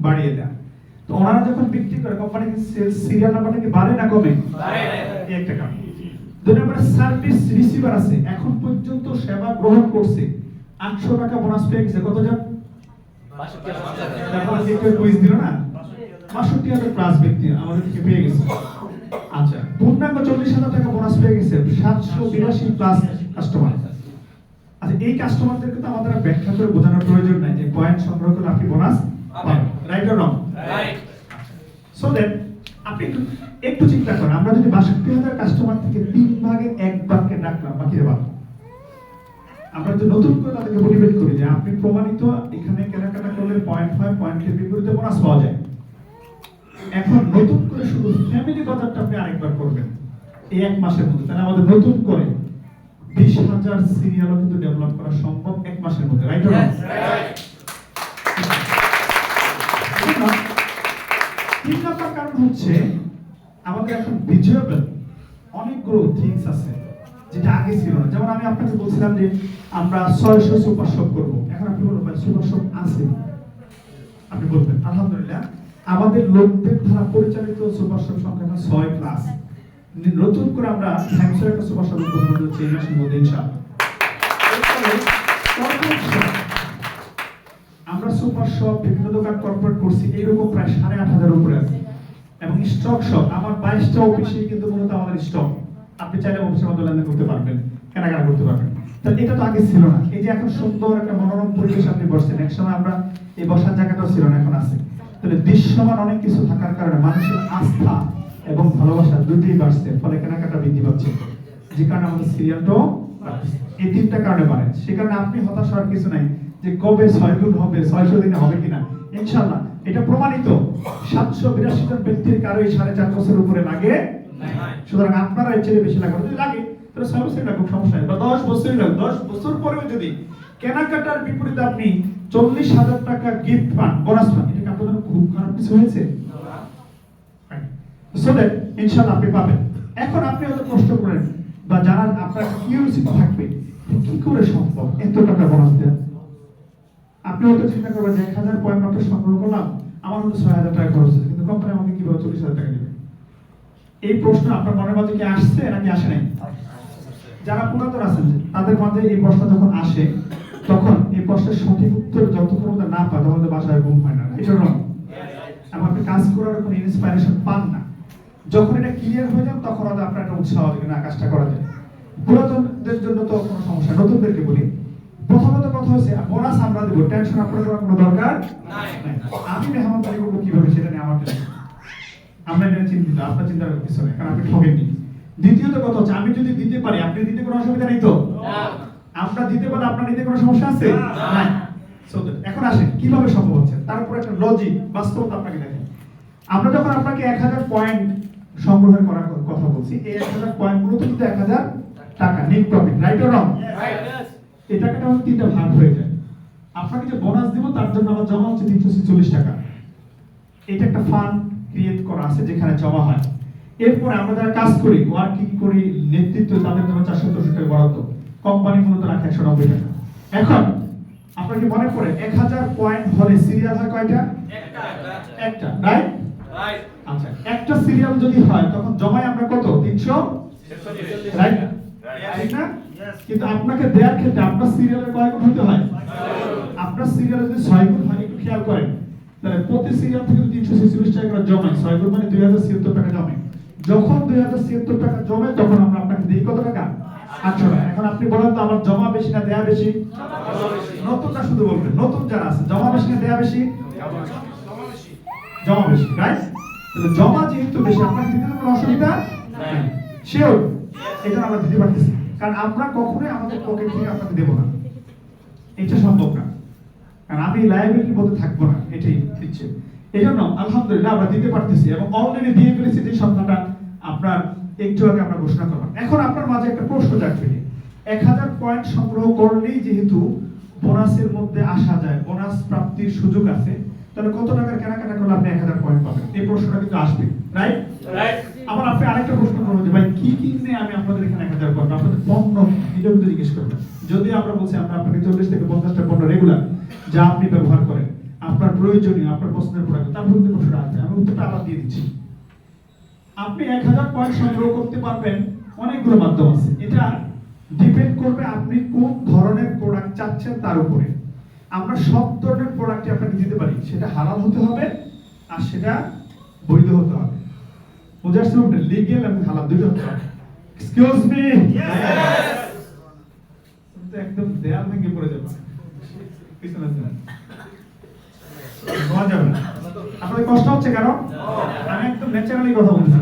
বাড়িয়ে দেওয়া। তো ওনারা যখন বিক্রি করে কোম্পানির সেলস সিরিয়াল নাম্বারটা কি বাড়ে না কমে? বাড়ে। এই একটা কারণ। দুই নম্বরে সার্ভিস রিসিভার আছে, এখন পর্যন্ত সেবা গ্রহণ করছে, 800 টাকা বোনাস পেয়ে গেছে। কতজন? 62,000। তারপরে একটু কুইজ দিল না, 62,000 প্লাস ব্যক্তি আমাদের থেকে পেয়ে গেছে। আচ্ছা, পূর্ণাঙ্গ 40,000 টাকা বোনাস পেয়ে গেছে 782 প্লাস কাস্টমার। আচ্ছা, এই কাস্টমারদেরকে তো আমাদের ব্যাখ্যা করে বোঝানোর প্রয়োজন নাই যে পয়েন্ট সংগ্রহ করলে আপনি বোনাস পাবেন, right or wrong? Right. So that আপনি একটু চিন্তা করেন, আমরা যদি 62,000 কাস্টমার থেকে 3 ভাগে 1 ভাগকে ডাকলাম, বাকি বাদ আমরা যদি নতুন করে তাদেরকে মোটিভেট করি যে আপনি প্রমাণিত এখানে কেনাকাটা করলে পয়েন্ট হয়, পয়েন্টের বিপরীতে বোনাস পাওয়া যায়। এখন নতুন করে শুধু ফ্যামিলি কথাটা আপনি আরেকবার করবেন এই 1 মাসের মধ্যে, তাহলে আমাদের নতুন করে 20,000 সিরিয়ালও কিন্তু ডেভেলপ করা সম্ভব 1 মাসের মধ্যে, রাইট? তিন নম্বর কারণ হচ্ছে আমাদের এখন ভিজুয়াল অনেকগুলো থিংস আছে যেটা আগে ছিল না। যেমন আমি আপনাকে বলছিলাম যে আমরা 600 সুপার শপ করব, এখন আপনি বলবেন সুপার শপ আছে, আপনি বলবেন আলহামদুলিল্লাহ আমাদের লোকদের দ্বারা পরিচালিত সুপার শপ সংখ্যা 6 প্লাস। নতুন করে আমরা থ্যাঙ্কসের একটা সুপার শপ উদ্বোধন করছি এই মাসের মধ্যে ইনশাআল্লাহ। আমরা সুপার শপ বিভিন্ন দোকান কর্পোরেট করছি, এইরকম প্রায় 8,500 উপরে আছে। এবং স্টক শপ আমার 22টা অফিসে কিন্তু মূলত আমাদের স্টক, আপনি চাইলে অফিসের মধ্যে লেনদেন করতে পারবেন, কেনাকাটা করতে পারবেন। তাহলে এটা তো আগে ছিল না। এই যে এখন সুন্দর একটা মনোরম পরিবেশ আপনি বসছেন, একসময় আমরা এই বসার জায়গাটাও ছিল না, এখন আছে। তাহলে দৃশ্যমান অনেক কিছু থাকার কারণে মানুষের আস্থা এবং ভালোবাসা দুটোই বাড়ছে, ফলে কেনাকাটা বৃদ্ধি পাচ্ছে, যে কারণে আমাদের সিরিয়ালটাও এই 3টা কারণে বাড়ে। সে কারণে আপনি হতাশ হওয়ার কিছু নাই যে কবে 6 গুণ হবে, 600 দিনে হবে কিনা। ইনশাআল্লাহ এটা প্রমাণিত, 782 জন ব্যক্তির কারো 4.5 বছর উপরে লাগে নাই। সুতরাং আপনারা এর চেয়ে বেশি লাগাতে লাগে তাহলে 6 বছর লাগুক, সমস্যা নেই, বা 10 বছরই লাগুক। 10 বছর পরেও যদি কেনাকাটার বিপরীতে আপনি 40,000 টাকা গিফট পান, বোনাস পান, এটা আপনাদের খুব খারাপ কিছু হয়েছে? সো দ্যাট ইনশাআল্লাহ আপনি পাবেন। এখন আপনি হয়তো কষ্ট করেন বা জানার আপনার কিউরিওসিটি থাকবে কি করে সম্ভব এত টাকা বোনাস দেওয়া। আপনি হয়তো চিন্তা করবেন যে 1,000 পয়েন্ট মাত্র সংগ্রহ করলাম, আমার হয়তো 6,000 টাকা খরচ হচ্ছে, কিন্তু কোম্পানি আমাকে কিভাবে 40,000 টাকা দিবে? এই প্রশ্ন আপনার মনের মাঝে কি আসছে নাকি আসে নাই? যারা পুরাতন আছেন তাদের মাঝে এই প্রশ্ন যখন আসে, তখন এই প্রশ্নের সঠিক উত্তর যতক্ষণ না পায় তখন তো বাসায় ঘুম হয় না, এটা রং। আপনি কাজ করার কোনো ইন্সপাইরেশন পান না। যখন এটা ক্লিয়ার হয়ে যান তখন আপনার একটা উৎসাহ হবে না কাজটা করা যায়। পুরাতনদের জন্য তো কোনো সমস্যা, নতুনদেরকে বলি প্রথমত কথা হচ্ছে বোনাস আমরা দেবো, টেনশন আপনার করার কোনো দরকার নাই। আমি মেহমানদারি করবো কিভাবে সেটা নিয়ে আমার টেনশন, আমরা এটা চিন্তিত, আপনার চিন্তার কিছু নেই, কারণ আপনি ঠকেননি। দ্বিতীয়ত কথা হচ্ছে আমি যদি দিতে পারি, আপনি দিতে কোনো অসুবিধা নেই তো? আমরা দিতে পারলে আপনার নিতে কোনো সমস্যা আছে? নাই। এখন আসেন কিভাবে সম্ভব হচ্ছে, তার উপর একটা লজিক বাস্তবতা আপনাকে দেখেন। আমরা যখন আপনাকে 1000 পয়েন্ট সংগ্রহ করার কথা বলছি, এই 1000 পয়েন্ট মূলত কিন্তু 1000 টাকা নেট প্রফিট, রাইট অর রং? এই টাকাটা হচ্ছে তিনটা ভাগ হয়ে যায়। আপনাকে যে বোনাস দিব তার জন্য আমার জমা হচ্ছে 346 টাকা। এটা একটা ফান্ড ক্রিয়েট করা আছে যেখানে জমা হয়। এরপর আমরা যারা কাজ করি, ওয়ার্কিং করি, নেতৃত্ব, তাদের জন্য 464 টাকা বরাদ্দ, কোম্পানি মূলত রাখে 190 টাকা। এখন আপনার কি মনে পড়ে 1000 পয়েন্ট হলে সিরিয়াল হয় কয়টা? একটা, রাইট? আচ্ছা, একটা সিরিয়াল যদি হয় তখন জমায় আমরা কত? 346, রাইট? ঠিক না? কিন্তু আপনাকে দেওয়ার ক্ষেত্রে আপনার সিরিয়ালের কয় গুণ হতে হয়? আপনার সিরিয়ালে যদি 6 গুণ হয়, একটু খেয়াল করেন, তাহলে প্রতি সিরিয়াল থেকে 346 টাকা করে জমে, 6 গুণ মানে 2076 টাকা জমে। যখন 2076 টাকা জমে তখন আমরা আপনাকে দেই কত টাকা? 800 টাকা। এখন আপনি বলেন তো আমার জমা বেশি না দেয়া বেশি? নতুনটা শুধু বলবেন, নতুন যারা আছে জমা বেশি না দেয়া বেশি? জমা বেশি, রাইট? তাহলে জমা যেহেতু বেশি, আপনার দিতে কোনো অসুবিধা নাই, শিওর এটা আমরা দিতে পারতেছি, কারণ আমরা কখনোই আমাদের পকেট থেকে আপনাকে দেব না, এটা সম্ভব না, কারণ আমি লায়াবিলিটির মধ্যে থাকবো না, এটাই দিচ্ছে। এই জন্য আলহামদুলিল্লাহ আমরা দিতে পারতেছি এবং অলরেডি দিয়ে ফেলেছি। যে সংখ্যাটা আপনার একটু আগে আমরা ঘোষণা করলাম। এখন আপনার মাঝে একটা প্রশ্ন জাগবে, 1000 পয়েন্ট সংগ্রহ করলেই যেহেতু বোনাসের মধ্যে আসা যায়, বোনাস প্রাপ্তির সুযোগ আছে, তাহলে কত টাকার কেনাকাটা করলে আপনি 1000 পয়েন্ট পাবেন? এই প্রশ্নটা কিন্তু আসবে, রাইট? আবার আপনি আরেকটা প্রশ্ন করবেন যে ভাই কি কিনলে আমি আপনাদের এখানে 1000 পয়েন্ট? আপনাদের পণ্য এটা কিন্তু জিজ্ঞেস করবেন। যদি আমরা বলছি আমরা আপনাকে 40 থেকে 50টা পণ্য রেগুলার যা আপনি ব্যবহার করেন, আপনার প্রয়োজনীয়, আপনার পছন্দের প্রোডাক্ট, তার মধ্যে প্রশ্নটা আসবে, আমি উত্তরটা আবার দিয়ে দিচ্ছি। আপনি 1000 পয়েন্ট সংগ্রহ করতে পারবেন অনেকগুলো মাধ্যম আছে, এটা ডিপেন্ড করবে আপনি কোন ধরনের প্রোডাক্ট চাচ্ছেন তার উপরে। আমরা সব ধরনের প্রোডাক্টই আপনাকে দিতে পারি, সেটা হালাল হতে হবে আর সেটা বৈধ হতে হবে। বুঝাচ্ছি আপনি, লিগ্যাল এবং হালাল দুটো হতে হবে। এক্সকিউজ মি, একদম দেয়াল ভেঙে পড়ে যাবে, পিছনে যান, শোনা যাবে না। আপনাদের কষ্ট হচ্ছে কেন? আমি একদম ন্যাচারালি কথা বলছি,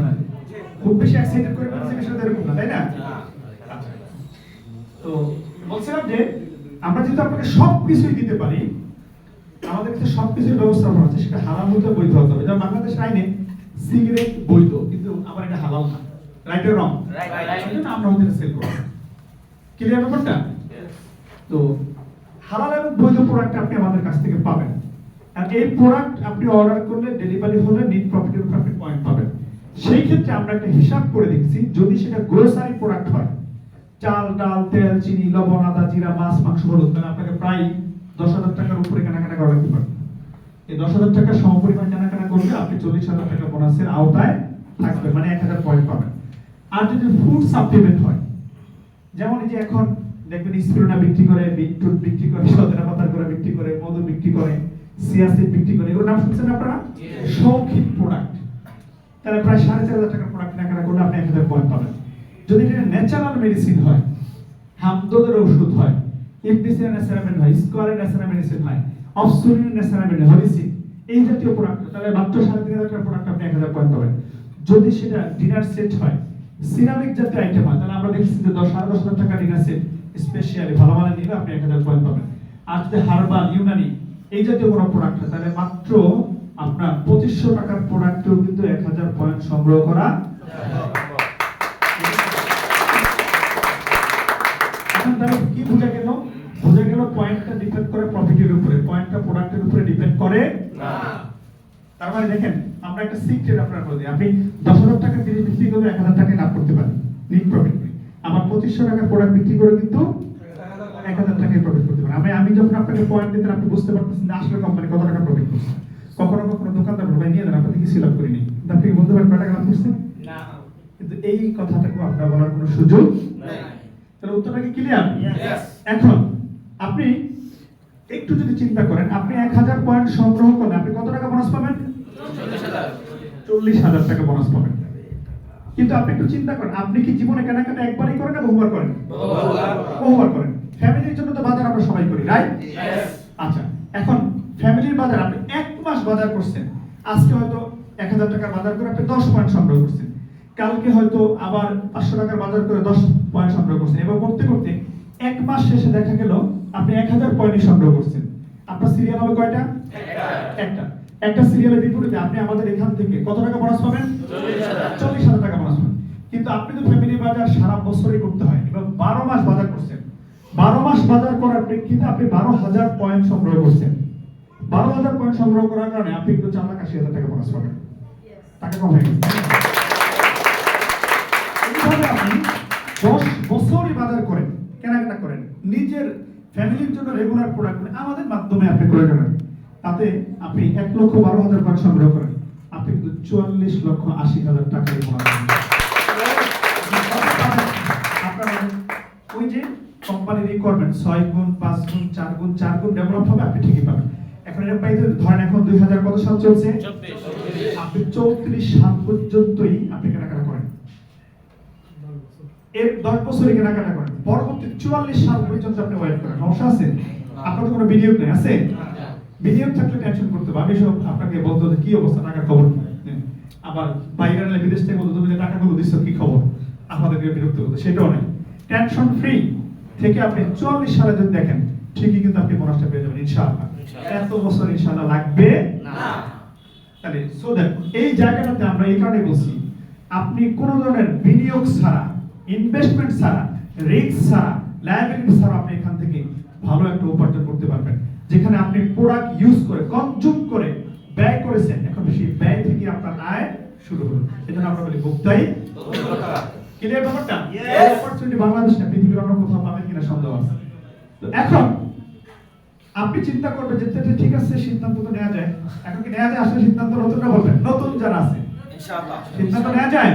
খুব বেশি এক্সাইটেড করে বলছি বিষয়টা এরকম না, তাই না? তো বলছিলাম যে আমরা যেহেতু আপনাকে সবকিছুই দিতে পারি, আমাদের কাছে সবকিছুর ব্যবস্থা করা আছে, সেটা হালাল হতে বৈধ হতে হবে। যেমন বাংলাদেশের আইনে সিগারেট বৈধ, কিন্তু আবার এটা হালাল না, রাইট অর রং? রাইট। আমরা হতে সেল করব, ক্লিয়ার ব্যাপারটা? তো হালাল এবং বৈধ প্রোডাক্ট আপনি আমাদের কাছ থেকে পাবেন, আর এই প্রোডাক্ট আপনি অর্ডার করলে ডেলিভারি হলে নেট প্রফিটের উপর আপনি পয়েন্ট পাবেন। সেই ক্ষেত্রে আমরা একটা হিসাব করে দেখছি, যদি সেটা গ্রোসারি প্রোডাক্ট হয়, চাল, ডাল, তেল, চিনি, লবণ, আদা, জিরা, মাছ, মাংস, হলুদ, তাহলে আপনাকে প্রায় 10,000 টাকার উপরে কেনাকাটা করা লাগতে পারে। এই 10,000 টাকা সমপরিমাণ কেনাকাটা করলে আপনি 40,000 টাকা বোনাসের আওতায় থাকবেন, মানে 1000 পয়েন্ট পাবেন। আর যদি ফুড সাপ্লিমেন্ট হয়, যেমন এই যে এখন দেখবেন স্পিরুলিনা বিক্রি করে, বিটরুট বিক্রি করে, সজনা পাতা করে বিক্রি করে, মধু বিক্রি করে, চিয়া সিড বিক্রি করে, এগুলোর নাম শুনছেন আপনারা? শৌখিন প্রোডাক্ট। তাহলে প্রায় 4,500 টাকার প্রোডাক্ট কেনাকাটা করলে আপনি 1000 পয়েন্ট পাবেন। যদি এটা ন্যাচারাল মেডিসিন হয়, হামদর্দের ওষুধ হয়, ইবনিসিনের ন্যাচারাল হয়, স্কোয়ারের ন্যাচারাল মেডিসিন হয়, অফসুরিনের ন্যাচারাল মেডিসিন, হলিসিন, এই জাতীয় প্রোডাক্ট, তাহলে মাত্র 3,500 টাকার প্রোডাক্ট আপনি 1000 পয়েন্ট পাবেন। যদি সেটা ডিনার সেট হয়, সিরামিক জাতীয় আইটেম হয়, তাহলে আমরা দেখছি যে 10,500 টাকা ডিনার সেট স্পেশালি ভালো মানের নিলে আপনি 1000 পয়েন্ট পাবেন। আর যদি হার্বাল, ইউনানি এই জাতীয় কোনো প্রোডাক্ট হয়, তাহলে মাত্র আপনার 2500 টাকার প্রোডাক্টেও কিন্তু 1000 পয়েন্ট সংগ্রহ করা যায়। তাহলে কি বোঝা গেল? বোঝা গেল পয়েন্টটা ডিপেন্ড করে প্রফিটের উপরে, পয়েন্টটা প্রোডাক্টের উপরে ডিপেন্ড করে না। তার মানে দেখেন, আমরা একটা সিক্রেট আপনারা বলে দিই, আপনি 10,000 টাকা জিনিস বিক্রি করে 1000 টাকা লাভ করতে পারেন নিট প্রফিট। আবার 2500 টাকা প্রোডাক্ট বিক্রি করে কিন্তু 1000 টাকায় প্রফিট করতে পারেন। আমি যখন আপনাকে পয়েন্ট দিতে, আপনি বুঝতে পারতেছেন যে আসলে কোম্পানি কত টাকা প্রফিট করছে। কখনো কখনো দোকানদার ভাই নিয়ে দেন, আপনাদের কিছু লাভ করিনি, কিন্তু আপনি কি বলতে পারেন কয় টাকা লাভ করছেন? না। কিন্তু এই কথাটাকে আপনার বলার কোনো সুযোগ নাই। তাহলে উত্তরটা কি ক্লিয়ার? Yes. এখন আপনি একটু যদি চিন্তা করেন, আপনি 1000 পয়েন্ট সংগ্রহ করলে আপনি কত টাকা বোনাস পাবেন? 40,000 টাকা বোনাস পাবেন। কিন্তু আপনি একটু চিন্তা করেন, আপনি কি জীবনে কেনাকাটা একবারই করেন না বহুবার করেন? বহুবার করেন। ফ্যামিলির জন্য তো বাজার আমরা সবাই করি, রাইট? Yes. আচ্ছা, এখন ফ্যামিলির বাজার আপনি এক মাস বাজার করছেন, আজকে হয়তো 1000 টাকার বাজার করে আপনি 10 পয়েন্ট সংগ্রহ করছেন, কালকে হয়তো আবার 500 টাকার বাজার করে 10 পয়েন্ট সংগ্রহ করছেন, এবার করতে করতে এক মাস শেষে দেখা গেল আপনি 1000 পয়েন্ট সংগ্রহ করছেন। আপনার সিরিয়াল হবে কয়টা? একটা। একটা সিরিয়ালের বিপরীতে আপনি আমাদের এখান থেকে কত টাকা বোনাস পাবেন? 40,000 টাকা বোনাস পাবেন। কিন্তু আপনি তো ফ্যামিলি বাজার সারা বছরই করতে হয়, এবার 12 মাস বাজার করছেন, 12 মাস বাজার করার প্রেক্ষিতে আপনি 12,000 পয়েন্ট সংগ্রহ করছেন। 12,000 পয়েন্ট সংগ্রহ করার কারণে আপনি কিন্তু 4,80,000 টাকা বোনাস পাবেন। টাকা কম হয়ে গেছে। এইভাবে আপনি 10 বছরই বাজার করেন, কেনাকাটা করেন, নিজের ফ্যামিলির জন্য রেগুলার প্রোডাক্ট আমাদের মাধ্যমে আপনি করে নেবেন, তাতে আপনি 1,12,000 পয়েন্ট সংগ্রহ করেন, আপনি কিন্তু 44,80,000 টাকা বোনাস পাবেন। আপনার ওই যে কোম্পানির রিকোয়ারমেন্ট 6 গুণ 5 গুণ 4 গুণ 4 গুণ ডেভেলপ হবে, আপনি ঠিকই পাবেন। এখন এর পাইতে ধরেন এখন 2000 কত সাল চলছে? 24। আপনি 34 সাল পর্যন্তই আপনি কেনাকাটা করেন, এর 10 বছরই কেনাকাটা করেন, পরবর্তী 44 সাল পর্যন্ত আপনি ওয়েট করেন। সমস্যা আছে? আপনার তো কোনো বিনিয়োগ নেই, আছে? বিনিয়োগ থাকলে টেনশন করতে হবে। আমি সব আপনাকে বলতে যে কি অবস্থা, টাকার খবর কি? আবার বাইরে এলে বিদেশ থেকে বলতো তুমি যে টাকাগুলো দিচ্ছ কি খবর, আপনাদেরকে বিরক্ত করতে, সেটাও নেই। টেনশন ফ্রি থেকে আপনি 44 সালে যদি দেখেন, ঠিকই কিন্তু আপনি বোনাসটা পেয়ে যাবেন ইনশাআল্লাহ। এত বছর ইনশাআল্লাহ লাগবে না। তাহলে সো দ্যাট এই জায়গাটাতে আমরা এই কারণে বলছি, আপনি কোন ধরনের বিনিয়োগ ছাড়া, ইনভেস্টমেন্ট ছাড়া, রিস্ক ছাড়া, লায়াবিলিটি ছাড়া আপনি এখান থেকে ভালো একটা উপার্জন করতে পারবেন, যেখানে আপনি প্রোডাক্ট ইউজ করে কনজিউম করে ব্যয় করেছেন, এখন সেই ব্যয় থেকে আপনার আয় শুরু হলো। এজন্য আমরা বলি ভোক্তাই ক্লিয়ার ব্যাপারটা? এই অপরচুনিটি বাংলাদেশ না, পৃথিবীর অন্য কোথাও পাবেন কিনা সন্দেহ আছে। তো এখন আপনি চিন্তা করবেন যে ঠিক আছে, সিদ্ধান্ত তো নেওয়া যায়। এখন কি নেওয়া যায়? আসলে সিদ্ধান্ত নতুনরা বলবেন, নতুন যারা আছে ইনশাআল্লাহ সিদ্ধান্ত নেওয়া যায়।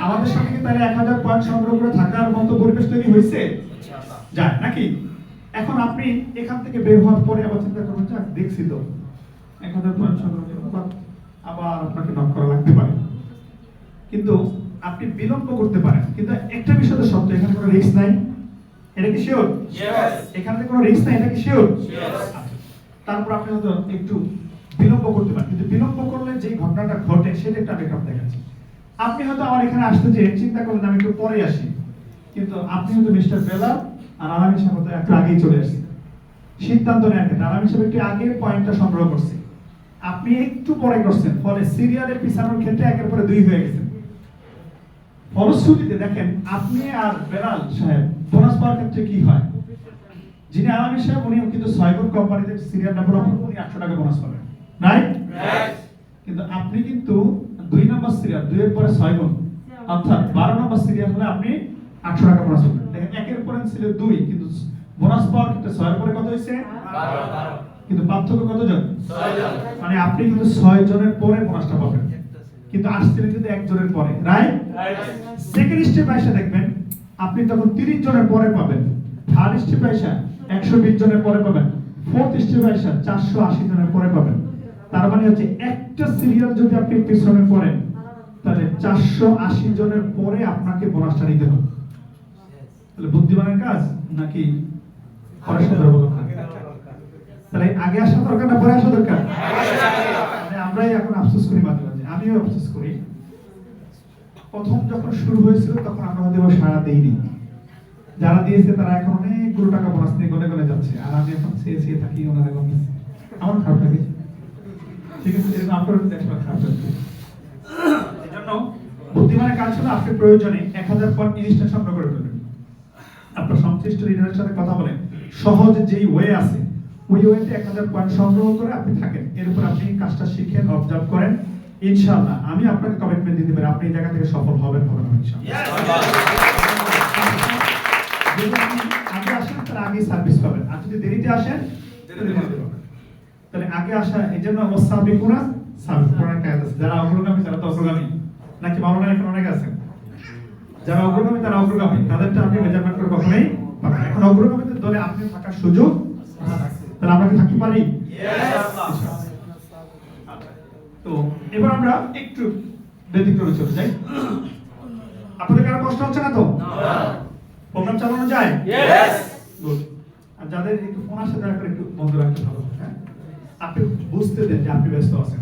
আমাদের সাথে কি তাহলে 1000 পয়েন্ট সংগ্রহ করে থাকার মতো পরিবেশ তৈরি হয়েছে? ইনশাআল্লাহ যায় নাকি? এখন আপনি এখান থেকে বের হওয়ার পরে আবার চিন্তা করবেন যে দেখছি তো 1000 পয়েন্ট সংগ্রহ করে আবার আপনাকে নক করা লাগতে পারে, কিন্তু আপনি বিলম্ব করতে পারেন। কিন্তু একটা বিষয় তো সত্য, এখানে কোনো রিস্ক নাই, এটা কি শিওর? Yes. এখানে কোনো রিস্ক নাই, এটা কি শিওর? Yes. তারপর আপনি হয়তো একটু বিলম্ব করতে পারেন, কিন্তু বিলম্ব করলে যে ঘটনাটা ঘটে সেটা একটা আমি আপনাকে দেখাচ্ছি। আপনি হয়তো আমার এখানে আসতে যে চিন্তা করলেন আমি একটু পরে আসি, কিন্তু আপনি হয়তো মিস্টার বেলা আর আলামী সাহেব হয়তো একটু আগেই চলে আসছেন। সিদ্ধান্ত নেওয়ার ক্ষেত্রে আলামী সাহেব একটু আগে পয়েন্টটা সংগ্রহ করছে, আপনি একটু পরে করছেন, ফলে সিরিয়ালে পিছানোর ক্ষেত্রে একের পরে 2 হয়ে গেছেন। ফলশ্রুতিতে দেখেন আপনি আর বেলাল সাহেব বোনাস পাওয়ার ক্ষেত্রে কি হয়, যিনি আলামী সাহেব উনি কিন্তু 6 গুণ কোম্পানিতে সিরিয়াল নাম্বার অফ উনি 800 টাকা বোনাস পাবেন, রাইট? কিন্তু আপনি কিন্তু 2 নম্বর সিরিয়াল 2 এর পরে 6 গুণ, অর্থাৎ 12 নম্বর সিরিয়াল হলে আপনি 800 টাকা বোনাস পাবেন। দেখেন একের পরে ছিল 2, কিন্তু বোনাস পাওয়ার ক্ষেত্রে 6 এর পরে কত হইছে? 12 কিন্তু পার্থক্য কতজন? 6 জন। মানে আপনি কিন্তু 6 জনের পরে বোনাসটা পাবেন, কিন্তু আসছিলেন কিন্তু 1 জনের পরে, রাইট? সেকেন্ড স্টেপ আইসা দেখবেন আপনি তখন 30 জনের পরে পাবেন, থার্ড স্টেপ আইসা 120 জনের পরে পাবেন, ফোর্থ স্টেপ আইসা 480 জনের পরে পাবেন। তার মানে হচ্ছে একটা সিরিয়াল যদি আপনি পিছনে পড়েন তাহলে 480 জনের পরে আপনাকে বোনাসটা নিতে হবে। তাহলে বুদ্ধিমানের কাজ নাকি পড়াশোনা দরকার? তাহলে আগে আসা দরকার না পরে আসা দরকার? মানে আমরাই এখন আফসোস করি মাঝে মাঝে, আমিও আফসোস করি। প্রথম যখন শুরু হয়েছিল তখন আমরা হয়তো সাড়া দেইনি, যারা দিয়েছে তারা এখন অনেকগুলো টাকা বোনাস নিয়ে গলে গলে যাচ্ছে, আর আমি এখন চেয়ে থাকি ওনারা গম। আমার খারাপ লাগে, ঠিক আছে, যেরকম আপনার দেখবার খারাপ লাগে। এই জন্য বুদ্ধিমানের কাজ হলো আপনি প্রয়োজনে 1000 পয়েন্ট ইনস্ট্যান্ট সংগ্রহ করে ফেলবেন। আপনার সংশ্লিষ্ট লিডারের সাথে কথা বলেন, সহজ যেই ওয়ে আছে ওই ওয়েতে 1000 পয়েন্ট সংগ্রহ করে আপনি থাকেন, এর উপর আপনি কাজটা শিখেন, অবজার্ভ করেন, ইনশাআল্লাহ আমি আপনাকে কমিটমেন্ট দিতে পারি আপনি এই জায়গা থেকে সফল হবেন না ইনশাআল্লাহ। যদি আপনি আগে আসেন তাহলে আগে সার্ভিস পাবেন, আর যদি দেরিতে আসেন তাহলে আগে আগে আসা এই জন্য ওয়াসাবিকুনা সাবিকুনা কায়দা আছে, যারা অগ্রগামী তারা তো অগ্রগামী, নাকি মাওলানা এখানে অনেক আছেন যারা অগ্রগামী তারা অগ্রগামী, তাদেরটা আপনি মেজারমেন্ট করে কখনোই পাবেন। এখন অগ্রগামীদের দলে আপনি থাকার সুযোগ আছে, তাহলে আমরা কি থাকতে পারি? তো এবার আমরা একটু ব্যতিক্রমে চলে যাই। আপনাদের কারো কষ্ট হচ্ছে না তো? প্রোগ্রাম চালানো যায়? Good. আর যাদের একটু ফোন আসে দয়া করে একটু বন্ধ রাখতে ভালো, হ্যাঁ? আপনি বুঝতে দেন যে আপনি ব্যস্ত আছেন।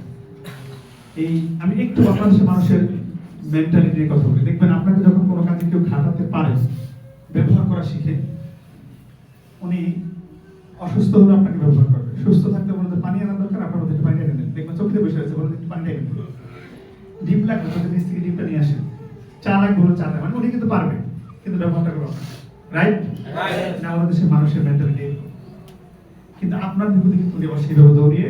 এই আমি একটু বাংলাদেশের মানুষের মেন্টালিটি নিয়ে কথা বলি। দেখবেন আপনাকে যখন কোনো কাজে কেউ খাটাতে পারে, ব্যবহার করা শিখে, উনি অসুস্থ হলে আপনাকে ব্যবহার করবে, সুস্থ থাকতে বলতে পানি আনা দরকার, আপনার মধ্যে একটু পানি এনে দেন। দেখবেন চোখে বসে আছে, বলেন একটু পানি এনে দেন। ডিম লাগবে, চোখের নিচ থেকে ডিমটা নিয়ে আসেন। চা লাগবে, চা দেন। মানে উনি কিন্তু পারবে, কিন্তু ব্যবহারটা করবে না। রাইট? না, আমাদের দেশের মানুষের মেন্টালিটি। কিন্তু আপনার বিপদে কিন্তু উনি আবার সেইভাবে দৌড়িয়ে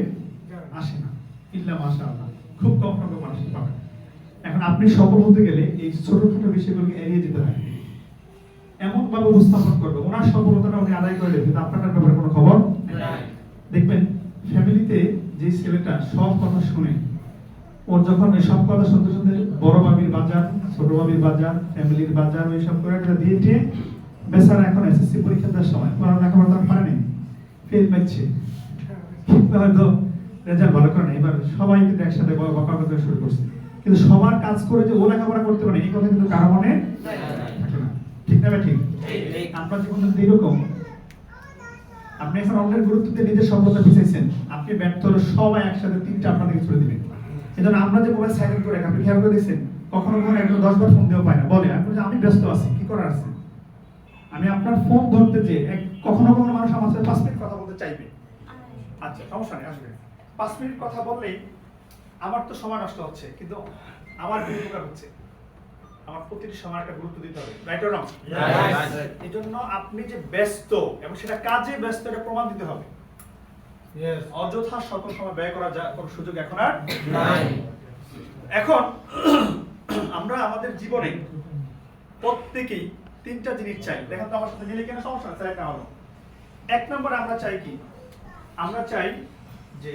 আসে না, ইল্লা মাশাআল্লাহ, খুব কম সংখ্যক মানুষ পাবেন। এখন আপনি সফল হতে গেলে এই ছোটখাটো বিষয়গুলোকে এড়িয়ে যেতে হয়, এমন ভাবে উপস্থাপন করবে ওনার সফলতাটা উনি আদায় করে দেবে, কিন্তু আপনার ব্যাপারে কোনো খবর নাই। দেখবেন ফ্যামিলিতে যে ছেলেটা সব কথা শুনে, ওর যখন এই সব কথা শুনতে শুনতে বড় বাবির বাজার, ছোট বাবির বাজার, ফ্যামিলির বাজার, ওই সব করে একটা দিয়ে দিয়ে বেচারা এখন এসএসসি পরীক্ষা দেওয়ার সময় পড়ার লেখাপড়া তার পারেনি, ফেল পাচ্ছে, কিন্তু হয়তো রেজাল্ট ভালো করে না। এবার সবাই কিন্তু একসাথে বকা করতে শুরু করছে, কিন্তু সবার কাজ করে যে ও লেখাপড়া করতে পারে এই কথা কিন্তু কারো মনে থাকে না। ঠিক না? ঠিক। আপনার জীবনে যদি এরকম আপনি এখন অন্যের গুরুত্ব দিয়ে নিজের সফলতা পিছাইছেন, আপনি ব্যর্থ হলে সবাই একসাথে তিনটা আপনাদেরকে ছুড়ে দিবেন। এজন্য আমরা যে মোবাইল সাইলেন্ট করে রাখি, আপনি খেয়াল করে দেখছেন কখনো কখনো একজন 10 বার ফোন দিয়েও পায় না, বলে আমি ব্যস্ত আছি, কি করার আছে? আমি আপনার ফোন ধরতে যে কখনো কখনো মানুষ আমার সাথে 5 মিনিট কথা বলতে চাইবে, আচ্ছা সমস্যা নেই, আসবে 5 মিনিট কথা বললেই আমার তো সময় নষ্ট হচ্ছে, কিন্তু আমার কি উপকার হচ্ছে? আমার প্রতিটি সময় একটা গুরুত্ব দিতে হবে, রাইট অর রং? এই জন্য আপনি যে ব্যস্ত এবং সেটা কাজে ব্যস্ত, এটা প্রমাণ দিতে হবে। অযথা সকল সময় ব্যয় করা কোনো সুযোগ এখন আর নাই। এখন আমরা আমাদের জীবনে প্রত্যেকেই তিনটা জিনিস চাই। দেখেন তো আমার সাথে মিলে কেন, সমস্যা চাই না হলো। 1 নম্বরে আমরা চাই কি? আমরা চাই যে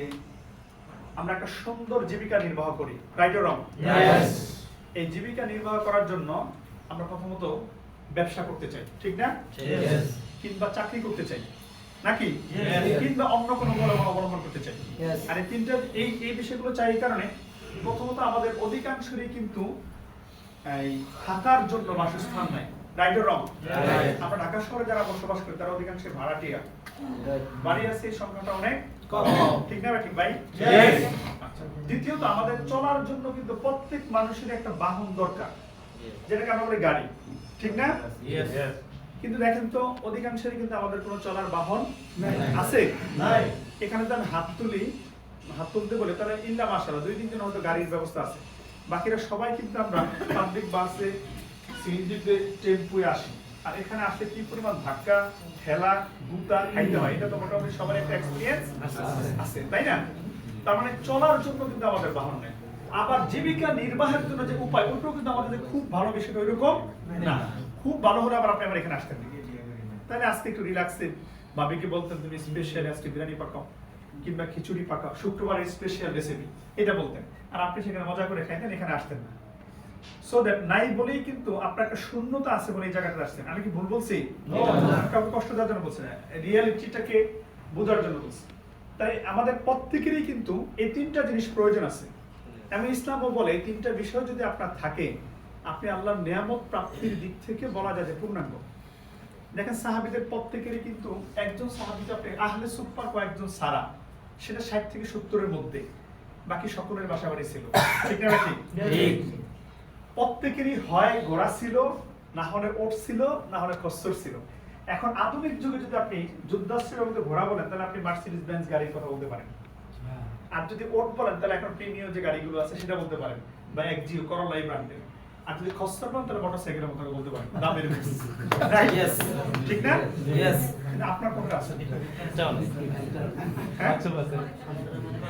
আমরা একটা সুন্দর জীবিকা নির্বাহ করি, রাইট অর রং? এই জীবিকা নির্বাহ করার জন্য আমরা প্রথমত ব্যবসা করতে চাই, ঠিক না? কিংবা চাকরি করতে চাই, নাকি? কিংবা অন্য কোনো অবলম্বন করতে চাই। আর এই তিনটা এই বিষয়গুলো চাই এই কারণে, প্রথমত আমাদের অধিকাংশেরই কিন্তু এই থাকার জন্য বাসস্থান নাই, রাইট অর রং? আমরা ঢাকা শহরে যারা বসবাস করি তারা অধিকাংশ ভাড়াটিয়া, বাড়ি আছে এই সংখ্যাটা অনেক কম, ঠিক না ঠিক ভাই? আচ্ছা, দ্বিতীয়ত আমাদের চলার জন্য কিন্তু প্রত্যেক মানুষের একটা বাহন দরকার, যেটাকে আমরা বলি গাড়ি, ঠিক না? কিন্তু দেখেন তো অধিকাংশেরই কিন্তু আমাদের কোনো চলার বাহন আছে নাই। এখানে তো আমি হাত তুলতে বলে তারা ইল্লা মাশাআল্লাহ 2-3 জন হয়তো গাড়ির ব্যবস্থা আছে, বাকিরা সবাই কিন্তু আমরা পাবলিক বাসে, সিএনজিতে, টেম্পোয় আসি। আর এখানে আসলে কি পরিমাণ ধাক্কা, ঠেলা, গুতা খাইতে হয়, এটা তো মোটামুটি সবার একটা এক্সপেরিয়েন্স আছে, তাই না? তার মানে চলার জন্য কিন্তু আমাদের বাহন নেই। আবার জীবিকা নির্বাহের জন্য যে উপায়, ওটাও কিন্তু আমাদের খুব ভালো বিষয়টা ওইরকম না। খুব ভালো হলে আবার আপনি আমার এখানে আসতেন, তাহলে আজকে একটু রিল্যাক্সে ভাবিকে বলতেন তুমি স্পেশাল আজকে বিরিয়ানি পাকাও কিংবা খিচুড়ি পাকাও, শুক্রবারের স্পেশাল রেসিপি, এটা বলতেন। আর আপনি সেখানে মজা করে খাইতেন, এখানে আসতেন না। সো দ্যাট নাই বলেই কিন্তু আপনার একটা শূন্যতা আছে বলে এই জায়গাটা আসছেন। আমি কি ভুল বলছি? কাউকে কষ্ট দেওয়ার জন্য বলছি না, রিয়ালিটিটাকে বোঝার জন্য বলছি। তাই আমাদের প্রত্যেকেরই কিন্তু এই তিনটা জিনিস প্রয়োজন আছে। এবং ইসলামও বলে এই তিনটা বিষয় যদি আপনার থাকে, আপনি আল্লাহর নিয়ামত প্রাপ্তির দিক থেকে বলা যায় যে পূর্ণাঙ্গ। দেখেন সাহাবীদের প্রত্যেকেরই কিন্তু একজন সাহাবী আপনি আহলে সুফফার কয়েকজন সারা, সেটা 60 থেকে 70-এর মধ্যে, বাকি সকলের বাসা বাড়ি ছিল, ঠিক না? ঠিক। প্রত্যেকেরই হয় ঘোড়া ছিল, না হলে ওট ছিল, না হলে খচ্চর ছিল। এখন আধুনিক যুগে যদি আপনি যুদ্ধাস্ত্রের মধ্যে ঘোড়া বলেন, তাহলে আপনি মার্সিডিজ বেঞ্জ গাড়ির কথা বলতে পারেন। আর যদি ওট বলেন, তাহলে এখন প্রিমিয়াম যে গাড়িগুলো আছে সেটা বলতে পারেন, বা এক্সিও, করোলা এই ব্র্যান্ডের। আর যদি খচ্চর বলেন, তাহলে মোটরসাইকেলের কথা বলতে পারেন, দামের বেশি, ঠিক না? আপনার কোনটা আছে?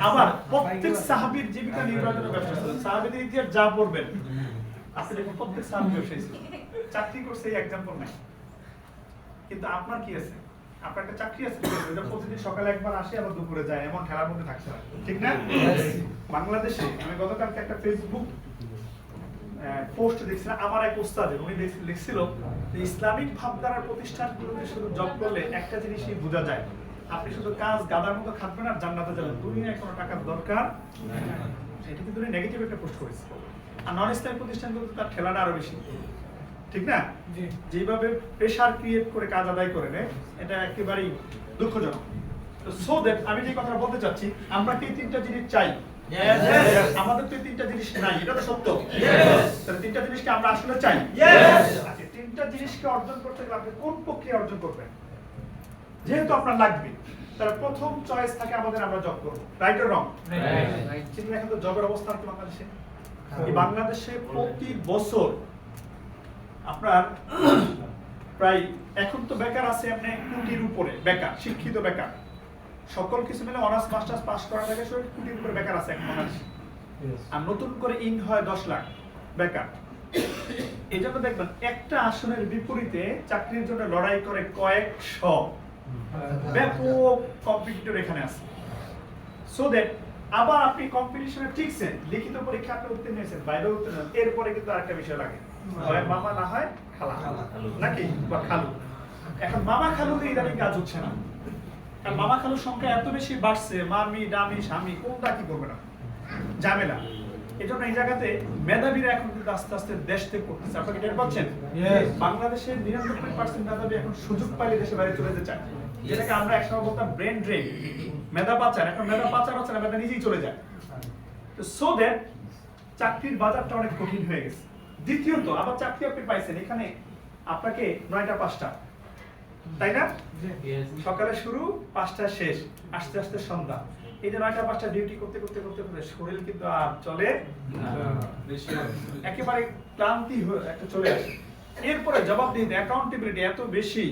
আবার প্রত্যেক সাহাবীর জীবিকা নির্বাহের ব্যবসা ছিল। সাহাবীদের ইতিহাস যা পড়বেন আপনি দেখুন, প্রত্যেক সাহাবী ব্যবসায়ী ছিল, চাকরি করছে এই এক্সাম্পল নাই। কিন্তু আপনার কি আছে? আপনার একটা চাকরি আছে, এটা প্রতিদিন সকালে একবার আসে আবার দুপুরে যায়, এমন ঠেলার মধ্যে থাকতে হয়, ঠিক না? বাংলাদেশে আমি গতকালকে একটা ফেসবুক পোস্ট দেখছিলাম, আমার এক উস্তাদের, উনি লিখছিল যে ইসলামিক ভাবধারার প্রতিষ্ঠানগুলোতে শুধু জব করলে একটা জিনিসই বোঝা যায়, আপনি শুধু কাজ গাদার মতো খাটবেন আর জান্নাতে যাবেন, দুনিয়ায় কোনো টাকার দরকার নাই। এটা কিন্তু উনি নেগেটিভ একটা পোস্ট করেছে। আর নন ইসলামিক প্রতিষ্ঠানগুলোতে তার ঠেলাটা আরো বেশি, ঠিক না? যেভাবে প্রেশার ক্রিয়েট করে কাজ আদায় করে নেয়, এটা একেবারেই দুঃখজনক। তো সো দ্যাট আমি যে কথা বলতে চাচ্ছি, আমরা কি তিনটা জিনিস চাই? আমাদের তো তিনটা জিনিস নাই, এটা তো সত্য। তাহলে তিনটা জিনিসকে আমরা আসলে চাই। আচ্ছা, তিনটা জিনিসকে অর্জন করতে গেলে আপনি কোন প্রক্রিয়া অর্জন করবেন? যেহেতু আপনার লাগবে, তাহলে প্রথম চয়েস থাকে আমাদের, আমরা জব করব, রাইট অর রং? কিন্তু এখন তো জবের অবস্থা কি বাংলাদেশে? এই বাংলাদেশে প্রতি বছর আপনার প্রায়, এখন তো বেকার আছে আপনি কোটির উপরে বেকার, শিক্ষিত বেকার, সকল কিছু মিলে অনার্স মাস্টার্স পাস করা থেকে শুরু কোটির উপরে বেকার আছে এখন বাংলাদেশে। আর নতুন করে ইন হয় 10 লাখ বেকার। এই জন্য দেখবেন একটা আসনের বিপরীতে চাকরির জন্য লড়াই করে কয়েকশো, ব্যাপক কম্পিটিটর এখানে আছে। সো দ্যাট আবার আপনি কম্পিটিশনে টিকছেন, লিখিত পরীক্ষা আপনি উত্তীর্ণ হয়েছেন, বাইরে উত্তীর্ণ, এরপরে কিন্তু আরেকটা বিষয় লাগে, হয় মামা না হয় খালা, নাকি বা খালু। এখন মামা খালু দিয়ে ইদানিং কাজ হচ্ছে না, কারণ মামা খালুর সংখ্যা এত বেশি বাড়ছে, মামি ডামি স্বামী কোনটা কি করবে না, ঝামেলা। এই জন্য এই জায়গাতে মেধাবীরা এখন কিন্তু আস্তে আস্তে দেশ থেকে করতেছে। আপনাকে টের পাচ্ছেন? বাংলাদেশের 99% মেধাবী এখন সুযোগ পাইলে দেশে বাইরে চলে যেতে চায়, যেটাকে আমরা একসময় বলতাম ব্রেন ড্রেন, মেধা পাচার। এখন মেধা পাচার হচ্ছে না, মেধা নিজেই চলে যায়। তো সো দ্যাট চাকরির বাজারটা অনেক কঠিন হয়ে গেছে। দ্বিতীয়ত আবার চাকরি আপনি পাইছেন, এখানে আপনাকে 9টা 5টা, তাই না? সকালে শুরু, 5টা শেষ, আস্তে আস্তে সন্ধ্যা। এই যে 9টা 5টা ডিউটি করতে করতে করতে করতে শরীর কিন্তু আর চলে না, একেবারে ক্লান্তি একটা চলে আসে। এরপরে জবাবদিহিতা, অ্যাকাউন্টেবিলিটি এত বেশি,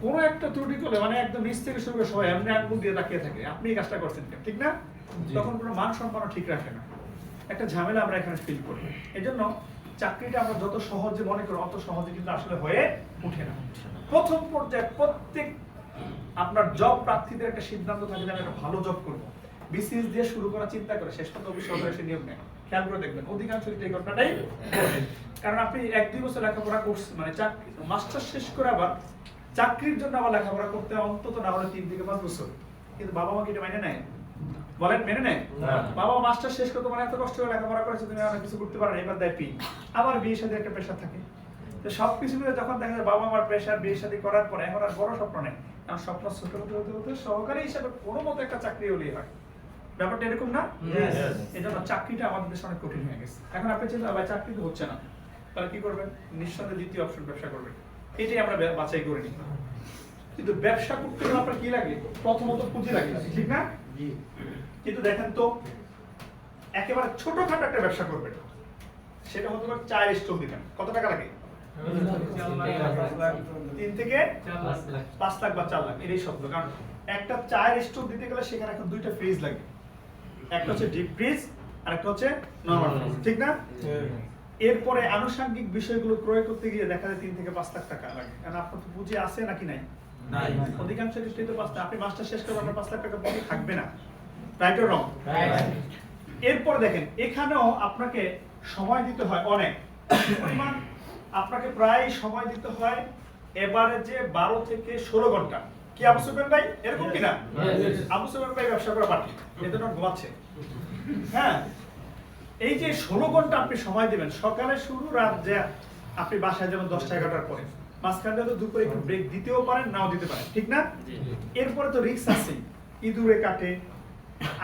কোনো একটা ত্রুটি করলে মানে একদম নিচ থেকে শুরু করে সবাই এমনি আঙ্গুল দিয়ে তাকিয়ে থাকে, আপনি এই কাজটা করছেন কেন, ঠিক না? তখন কোনো মান সম্মানও ঠিক রাখে না, একটা ঝামেলা আমরা এখানে ফিল করি। এই জন্য চাকরিটা আমরা যত সহজে মনে করি, অত সহজে কিন্তু আসলে হয়ে ওঠে না। প্রথম পর্যায়ে প্রত্যেক আপনার জব প্রার্থীদের একটা সিদ্ধান্ত থাকে যে আমি একটা ভালো জব করবো, বিসিএস দিয়ে শুরু করা চিন্তা করে শেষ পর্যন্ত সরকারের সে নিয়ম নেয়। খেয়াল করে দেখবেন অধিকাংশ এই ঘটনাটাই, কারণ আপনি 1-2 বছর লেখাপড়া করছেন, মানে চাকরি মাস্টার শেষ করে আবার চাকরির জন্য আবার লেখাপড়া করতে অন্তত না হলে 3 থেকে 5 বছর। কিন্তু বাবা মা কি এটা মেনে নেয়? বলেন মেনে নেয়? বাবা মাস্টার শেষ করতে মানে এত কষ্ট করে লেখাপড়া করেছে, তুমি অনেক কিছু করতে পারো না, এবার দেয় পি, আবার বিয়ের সাথে একটা প্রেশার থাকে। তো সবকিছু মিলে যখন দেখা যায় বাবা মার প্রেশার, বিয়ের সাথে করার পরে এখন আর বড় স্বপ্ন নেই, কারণ স্বপ্ন ছোট হতে হতে হতে সহকারী হিসাবে কোনো মতো একটা চাকরি হলেই হয়। ব্যাপারটা এরকম না? এই জন্য চাকরিটা আমাদের দেশে অনেক কঠিন হয়ে গেছে। এখন আপনি চিন্তা ভাই চাকরি তো হচ্ছে না, তাহলে কি করবেন? নিঃসন্দেহে দ্বিতীয় অপশন ব্যবসা করবেন, এটাই আমরা বাছাই করে নিই। কিন্তু ব্যবসা করতে গেলে আপনার কি লাগে? প্রথমত পুঁজি লাগে, ঠিক না? কিন্তু দেখেন তো, একেবারে ছোটখাটো একটা ব্যবসা করবেন, সেটা হতে পারে চায়ের স্টোভ দিবেন, কত টাকা লাগে? 3 থেকে 5 লাখ বা 4 লাখ, এরই শব্দ। কারণ একটা চায়ের স্টোভ দিতে গেলে সেখানে এখন 2টা ফ্রিজ লাগে, একটা হচ্ছে ডিপ ফ্রিজ আর একটা হচ্ছে নরমাল ফ্রিজ, ঠিক না? এরপরে আনুষঙ্গিক বিষয়গুলো ক্রয় করতে গিয়ে দেখা যায় 3 থেকে 5 লাখ টাকা লাগে, কারণ আপনার তো পুঁজি আছে নাকি নাই? অধিকাংশ ক্ষেত্রে তো 5 লাখ, আপনি মাস্টার শেষ করবেন আপনার 5 লাখ টাকা পুঁজি থাকবে না, রাইট অর রং? এরপর দেখেন এখানেও আপনাকে সময় দিতে হয় অনেক পরিমাণ, আপনাকে প্রায় সময় দিতে হয় এভারেজে 12 থেকে 16 ঘন্টা। কি আবু সুফিয়ান ভাই এরকম কিনা? আবু সুফিয়ান ভাই ব্যবসা করে পার্টি, এদের না ঘুমাচ্ছে। হ্যাঁ, এই যে 16 ঘন্টা আপনি সময় দিবেন, সকালে শুরু, রাত যে আপনি বাসায় যাবেন 10টা-11টার পরে, মাঝখানে তো দুপুরে একটু ব্রেক দিতেও পারেন, নাও দিতে পারেন, ঠিক না? এরপরে তো রিস্ক আছে, ইঁদুরে কাটে,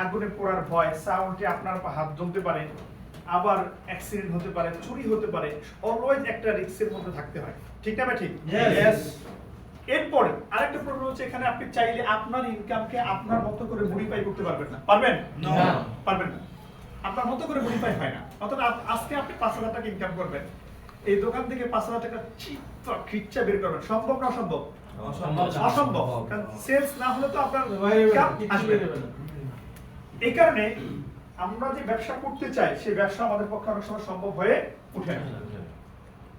আগুনে পোড়ার ভয়, সাউন্ডে আপনার হাত জ্বলতে পারে, আবার অ্যাক্সিডেন্ট হতে পারে, চুরি হতে পারে, অলওয়েজ একটা রিস্কের মধ্যে থাকতে হয়, ঠিক না? ঠিক। এরপরে আরেকটা প্রবলেম হচ্ছে, এখানে আপনি চাইলে আপনার ইনকামকে আপনার মতো করে মডিফাই করতে পারবেন না, পারবেন? না, পারবেন না। আপনার মতো করে মডিফাই হয় না। অর্থাৎ আজকে আপনি 5,000 টাকা ইনকাম করবেন, এই দোকান থেকে 5,000 টাকা খিচ্চা বের করবেন, সম্ভব না অসম্ভব? অসম্ভব, কারণ সেলস না হলে তো আপনার ইনকাম আসবে না। এই কারণে আমরা যে ব্যবসা করতে চাই, সেই ব্যবসা আমাদের পক্ষে অনেক সময় সম্ভব হয়ে ওঠে না।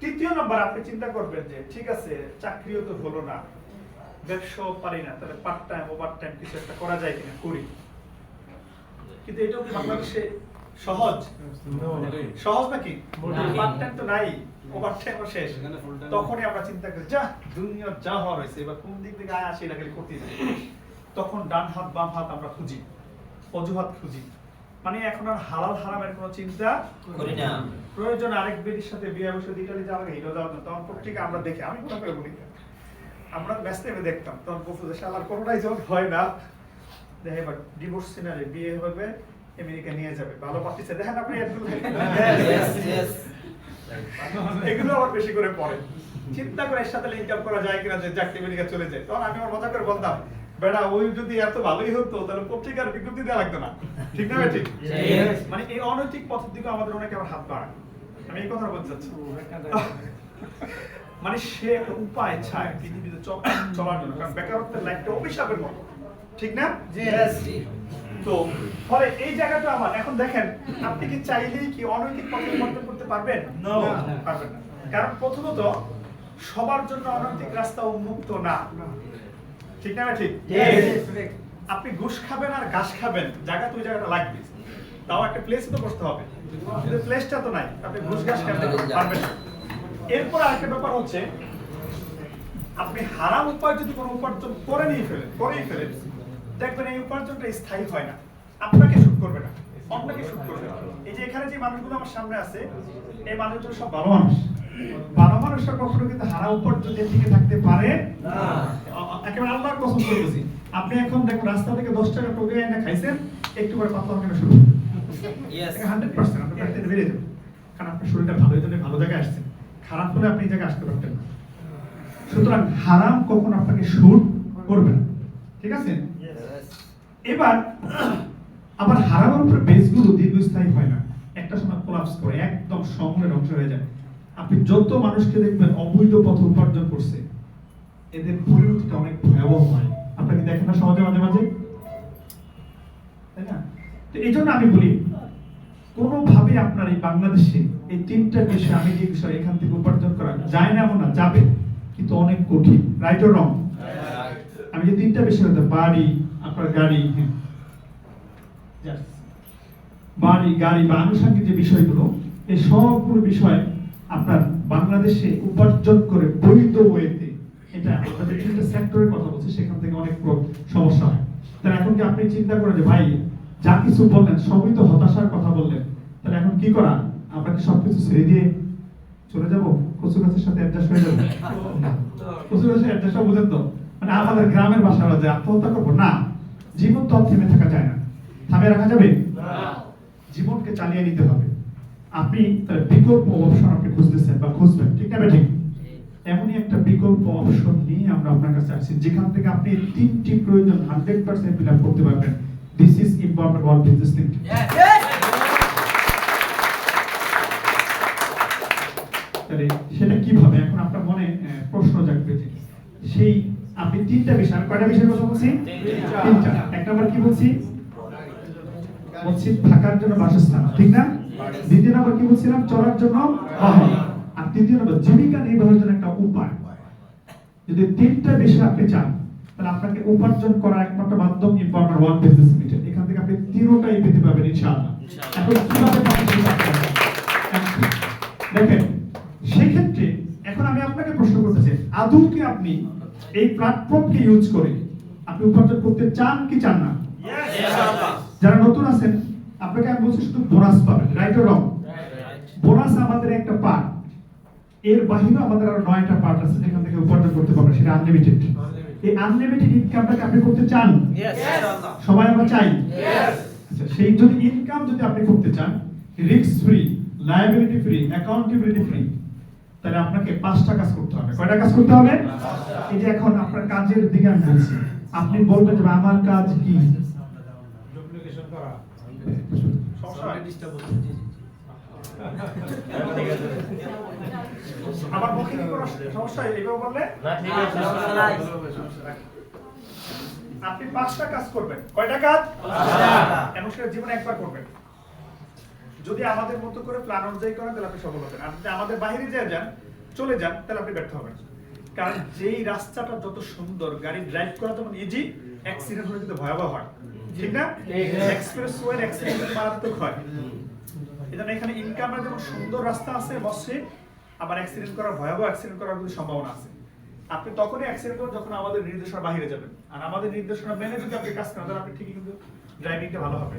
তৃতীয় নম্বর, আপনি চিন্তা করবেন যে ঠিক আছে চাকরিও তো হলো না, ব্যবসাও পারি না, তাহলে পার্ট টাইম ওভার টাইম কিছু একটা করা যায় কিনা, করি। কিন্তু এটাও কি বাংলাদেশে সহজ? সহজ নাকি? পার্ট টাইম তো নাই, ওভার টাইমও শেষ। তখনই আমরা চিন্তা করি, যা দুনিয়ার যা হওয়ার হয়েছে, এবার কোন দিক থেকে আয় আসে এটা খালি করতে যাই। তখন ডান হাত বাম হাত আমরা খুঁজি, অজুহাত খুঁজি। মানে এখন আর হালাল হারামের কোনো চিন্তা করি না। প্রয়োজন আরেক বেটির সাথে বিয়ে বসে ইটালি যাওয়া লাগে, এটা যাওয়া না। তখন পত্রিকা আমরা দেখি, আমি কোনো করে বলি, আমরা ব্যস্ত হয়ে দেখতাম, তখন বলতো যে শালার কোনোটাই যখন হয় না, দেখে এবার ডিভোর্স সিনারি, বিয়ে হবে আমেরিকা নিয়ে যাবে, ভালো পাঠিয়েছে, দেখেন আপনি এগুলো আবার বেশি করে পড়ে। চিন্তা করে এর সাথে লিঙ্ক আপ করা যায় কিনা, যে যাক আমেরিকা চলে যায়। তখন আমি আমার মজা করে বলতাম, বেটা ওই যদি এত ভালোই হতো তাহলে পত্রিকার বিজ্ঞপ্তি দেওয়া লাগতো না, ঠিক না ঠিক? মানে এই অনৈতিক পথের দিকে আমাদের অনেকে আবার হাত বাড়ায়। আমি এই কথা বলতে চাচ্ছি, মানে সে একটা উপায় চায় পৃথিবীতে চলার জন্য, কারণ বেকারত্বের লাইফটা অভিশাপের মতো, ঠিক না? তো ফলে এই জায়গাটা আমার এখন দেখেন, আপনি কি চাইলেই কি অনৈতিক পথে পরিবর্তন করতে পারবেন? না, পারবেন না। কারণ প্রথমত সবার জন্য অনৈতিক রাস্তা উন্মুক্ত না, ঠিক না ঠিক? আপনি ঘুষ খাবেন আর ঘাস খাবেন, জায়গা তো ওই জায়গাটা লাগবে, তাও একটা প্লেস তো বসতে হবে, কিন্তু প্লেসটা তো নাই, আপনি ঘুষ ঘাস খাবেন পারবেন না। এরপর আরেকটা ব্যাপার হচ্ছে, আপনি হারাম উপায় যদি কোনো উপার্জন করেই ফেলেন, দেখবেন এই উপার্জনটা স্থায়ী হয় না, আপনাকে শুট করবে না, অন্যকে শুট করবে। এই যে এখানে যে মানুষগুলো আমার সামনে আছে, এই মানুষগুলো সব ভালো মানুষ। ভালো মানুষরা কখনো কিন্তু হারাম উপার্জনের দিকে থাকতে পারে না। একেবারে আল্লাহর কসম করে বলছি, আপনি এখন দেখুন রাস্তা থেকে 10 টাকা টোকে এনে খাইছেন, একটু পরে পাতলা হবে শুরু হবে। 100% আপনি বাড়িতে বেরিয়ে যাবেন, কারণ আপনার শরীরটা ভালো, এই জন্য ভালো জায়গায় আসছেন। খারাপ হলে আপনি এই জায়গায় আসতে পারতেন না। সুতরাং হারাম কখনো আপনাকে শুট করবে না, ঠিক আছে? এবার আবার হারামের উপরে বেসগুলো দীর্ঘস্থায়ী হয় না, একটা সময় কোলাপস করে একদম সমূলে ধ্বংস হয়ে যায়। আপনি যত মানুষকে দেখবেন অবৈধ পথে উপার্জন করছে, এদের পরিণতিটা অনেক ভয়াবহ হয়। আপনাকে দেখেন না সমাজে মাঝে মাঝে, তাই না? তো এই জন্য আমি বলি, কোনোভাবে আপনার এই বাংলাদেশে এই তিনটা বিষয়, আমি যে বিষয় এখান থেকে উপার্জন করা যায় না এমন না, যাবে, কিন্তু অনেক কঠিন। রাইট অর রং? আমি যে তিনটা বিষয় হতো, বাড়ি, আপনার গাড়ি, বাড়ি গাড়ি বা আনুষঙ্গিক যে বিষয়গুলো, এই সবগুলো বিষয় আপনার বাংলাদেশে উপার্জন করে বৈধ ওয়েতে, এটা আপনাদের তিনটা সেক্টরের কথা বলছি, সেখান থেকে অনেক সমস্যা হয়। তাহলে এখন কি আপনি চিন্তা করেন যে ভাই যা কিছু বললেন সবই তো হতাশার কথা বললেন, তাহলে এখন কি করা? আমরা কি সবকিছু ছেড়ে দিয়ে চলে যাব, কচু গাছের সাথে অ্যাডজাস্ট হয়ে যাবো? কচু গাছের অ্যাডজাস্ট বুঝেন তো, মানে আমাদের গ্রামের বাসারা যে আত্মহত্যা করবো না, জীবন তো থেমে থাকা যায় না, থামে রাখা যাবে না, জীবনকে চালিয়ে নিতে হবে। আপনি তার বিকল্প অপশন আপনি খুঁজতেছেন বা খুঁজবেন, ঠিক না ঠিক? এমনই একটা বিকল্প অপশন নিয়ে আমরা আপনার কাছে আসছি, যেখান থেকে আপনি তিনটি প্রয়োজন 100% ফিল আপ করতে পারবেন। This is important world business link. তাহলে সেটা কিভাবে? এখন আপনার মনে প্রশ্ন জাগবে, সেই আপনি তিনটা বিষয়, আমি কয়টা বিষয়ের কথা বলছি? তিনটা। এক নম্বর কি বলছি? থাকার জন্য বাসস্থান, ঠিক না? দ্বিতীয় নম্বর কি বলছিলাম? চলার জন্য বাহন। আর তৃতীয় নম্বর জীবিকা নির্বাহের জন্য একটা উপায়। যদি তিনটা বিষয় আপনি চান, তাহলে আপনাকে উপার্জন করার একমাত্র মাধ্যম ইম্পর্টেন্ট ওয়ান বিজনেস লিমিটেড। এখান থেকে আপনি তিনটাই পেতে পারবেন ইনশাআল্লাহ। এখন কিভাবে পাবেন? দেখেন, সেক্ষেত্রে এখন আমি আপনাকে প্রশ্ন করতে চাই, আদৌ কি আপনি এই প্ল্যাটফর্মকে ইউজ করে আপনি উপার্জন করতে চান কি চান না? যারা নতুন আছেন, আপনাকে আমি বলছি শুধু বোনাস পাবেন, রাইট অর রং? বোনাস আমাদের একটা পার্ট, এর বাহিরেও আমাদের আরো 9টা পার্ট আছে যেখান থেকে উপার্জন করতে পারবেন, সেটা আনলিমিটেড। এই আনলিমিটেড ইনকামটাকে আপনি করতে চান? সবাই আমরা চাই। আচ্ছা, সেই যদি ইনকাম যদি আপনি করতে চান, risk free, liability free, accountability free, তাহলে আপনাকে 5টা কাজ করতে হবে। কয়টা কাজ করতে হবে? এই যে এখন আপনার কাজের দিকে আমি বলছি, আপনি বলবেন যে আমার কাজ কি? ডুপ্লিকেশন করা, আমার মুখে কি কোনো সমস্যা এইভাবে বললে? না, ঠিক আছে, সমস্যা নাই। আপনি 5টা কাজ করবেন। কয়টা কাজ? 5টা। এবং সেটা জীবনে একবার করবেন। যদি আমাদের মতো করে প্ল্যান অনুযায়ী করেন, তাহলে আপনি সফল হবেন। আর যদি আমাদের বাইরে যান, চলে যান, তাহলে আপনি ব্যর্থ হবেন। কারণ যেই রাস্তাটা যত সুন্দর, গাড়ি ড্রাইভ করা যেমন ইজি, অ্যাক্সিডেন্ট হলে কিন্তু ভয়াবহ হয়, ঠিক না? এক্সপ্রেসওয়ে অ্যাক্সিডেন্ট মারাত্মক হয়। এজন্য এখানে ইনকামের যেমন সুন্দর রাস্তা আছে, মসৃণ, আবার অ্যাক্সিডেন্ট করার ভয়াবহ অ্যাক্সিডেন্ট করার কিন্তু সম্ভাবনা আছে। আপনি তখনই অ্যাক্সিডেন্ট করবেন যখন আমাদের নির্দেশনা বাইরে যাবেন, আর আমাদের নির্দেশনা মেনে যদি আপনি কাজ করেন তাহলে আপনি ঠিকই কিন্তু ড্রাইভিংটা ভালো হবে।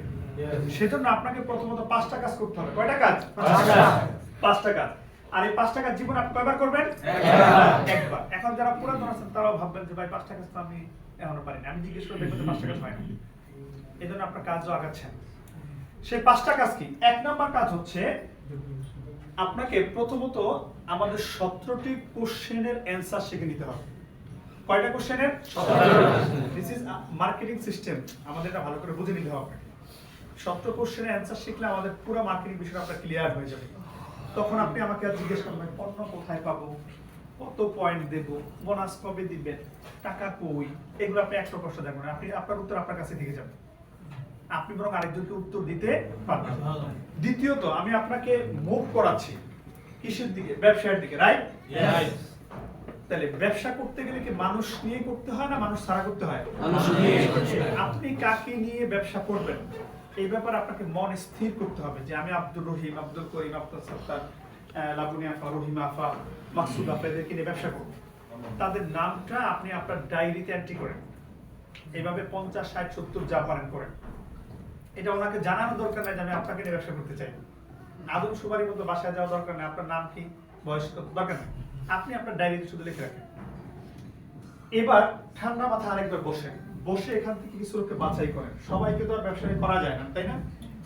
সেজন্য আপনাকে প্রথমত 5টা কাজ করতে হবে। কয়টা কাজ? 5টা কাজ। আর এই 5টা কাজ জীবনে আপনি কয়বার করবেন? একবার। এখন যারা পুরাতন আছেন তারাও ভাববেন যে ভাই 5টা কাজ তো আমি এখনো পারিনি, আমি জিজ্ঞেস করে দেখবো 5টা কাজ হয় না। এই জন্য আপনার কাজও আগাচ্ছেন। সেই 5টা কাজ কি? 1 নাম্বার কাজ হচ্ছে আপনাকে প্রথমত আমাদের 17টি কোশ্চেনের অ্যানসার শিখে নিতে হবে। কয়টা কোশ্চেনের? 17টা। দিস ইজ মার্কেটিং সিস্টেম, আমাদের এটা ভালো করে বুঝে নিতে হবে। 17 কোশ্চেনের অ্যানসার শিখলে আমাদের পুরো মার্কেটিং বিষয়টা আপনার ক্লিয়ার হয়ে যাবে। তখন আপনি আমাকে আর জিজ্ঞেস করবেন পণ্য কোথায় পাবো, কত পয়েন্ট দেব, বোনাস কবে দিবেন, টাকা কই, এগুলো আপনি একটা প্রশ্ন দেখবেন, আপনি আপনার উত্তর আপনার কাছে থেকে যাবে, আপনি বরং আরেকজনকে উত্তর দিতে পারবেন। দ্বিতীয়ত আমি আপনাকে মুভ করাচ্ছি কিসের দিকে? ব্যবসার দিকে, রাইট? তাহলে ব্যবসা করতে গেলে কি মানুষ নিয়ে করতে হয় না মানুষ ছাড়া করতে হয়? মানুষ নিয়ে করতে হয়। আপনি কাকে নিয়ে ব্যবসা করবেন এই ব্যাপারে আপনাকে মন স্থির করতে হবে যে আমি আব্দুর রহিম, আব্দুল করিম, আব্দুল সত্তার, লাবণী আফা, রহিমা আফা, মাকসুদ আফা, এদেরকে নিয়ে ব্যবসা করব। তাদের নামটা আপনি আপনার ডায়েরিতে এন্ট্রি করেন, এইভাবে 50, 60, 70 যা পারেন করেন। এটা ওনাকে জানানোর দরকার নাই যে আমি আপনাকে নিয়ে ব্যবসা করতে চাই। আদম সুবারির মতো বাসায় যাওয়া দরকার নাই, আপনার নাম কি, বয়স কত, দরকার নাই, আপনি আপনার ডায়েরিতে শুধু লিখে রাখেন। এবার ঠান্ডা মাথা আরেকবার বসেন, বসে এখান থেকে কিছু লোককে বাছাই করেন। সবাইকে তো আর ব্যবসায় করা যায় না, তাই না?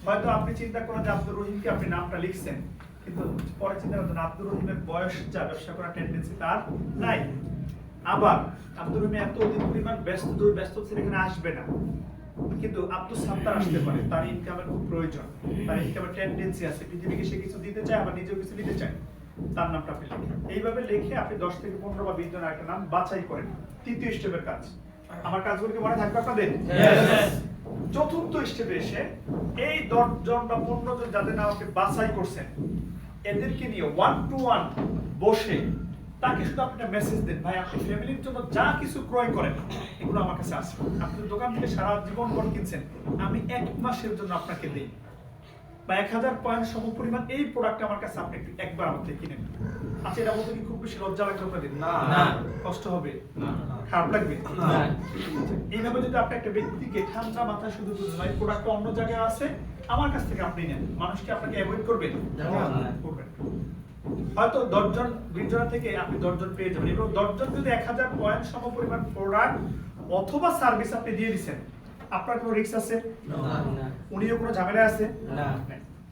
হয়তো আপনি চিন্তা করেন যে আব্দুর রহিমকে আপনি নামটা লিখছেন, কিন্তু পরে চিন্তা করতেন আব্দুর রহিমের বয়স যা, ব্যবসা করার টেন্ডেন্সি তার নাই। আবার আব্দুর রহিম এত অধিক পরিমাণ ব্যস্ত ছেলে এখানে আসবে না, কিন্তু আব্দুল সাত্তার আসতে পারে, তার ইনকামের খুব প্রয়োজন, তার ইনকামের টেন্ডেন্সি আছে, পৃথিবীকে সে কিছু দিতে চায়, আবার নিজেও কিছু নিতে চায়, তার নামটা আপনি লিখেন। এইভাবে লিখে আপনি 10 থেকে 15 বা 20 জনের একটা নাম বাছাই করেন। তৃতীয় স্টেপের কাজ, আমার কাজগুলো কি মনে থাকবে আপনাদের? চতুর্থ স্টেপে এসে এই 10 জন বা 15 জন যাদের নাম আপনি বাছাই করছেন এদেরকে নিয়ে 1 to 1 বসে তাকে শুধু আপনি একটা মেসেজ দেন, ভাই আপনি ফ্যামিলির জন্য যা কিছু ক্রয় করেন এগুলো আমার কাছে আছে, আপনি দোকান থেকে সারা জীবন ভর কিনছেন, আমি 1 মাসের জন্য আপনাকে দেই, বা 1000 পয়েন্ট সমপরিমাণ এই প্রোডাক্ট আমার কাছে আপনি একবার আমার থেকে কিনেন। আচ্ছা, এটা বলতে কি খুব বেশি লজ্জা লাগবে আপনাদের? না। কষ্ট হবে? খারাপ লাগবে? না। এইভাবে যদি আপনি একটা ব্যক্তিকে ঠান্ডা মাথায় শুধু বুঝবেন ভাই প্রোডাক্টটা অন্য জায়গায় আছে, আমার কাছ থেকে আপনি নেন, মানুষকে আপনাকে অ্যাভয়েড করবেন? করবেন। হয়তো 10 জন 20 জন থেকে আপনি 10 জন পেয়ে যাবেন, এবং 10 জন যদি 1000 পয়েন্ট সমপরিমাণ প্রোডাক্ট অথবা সার্ভিস আপনি দিয়ে দিবেন, আপনার কোনো রিস্ক আছে? না। উনিও কোনো ঝামেলা আছে? না।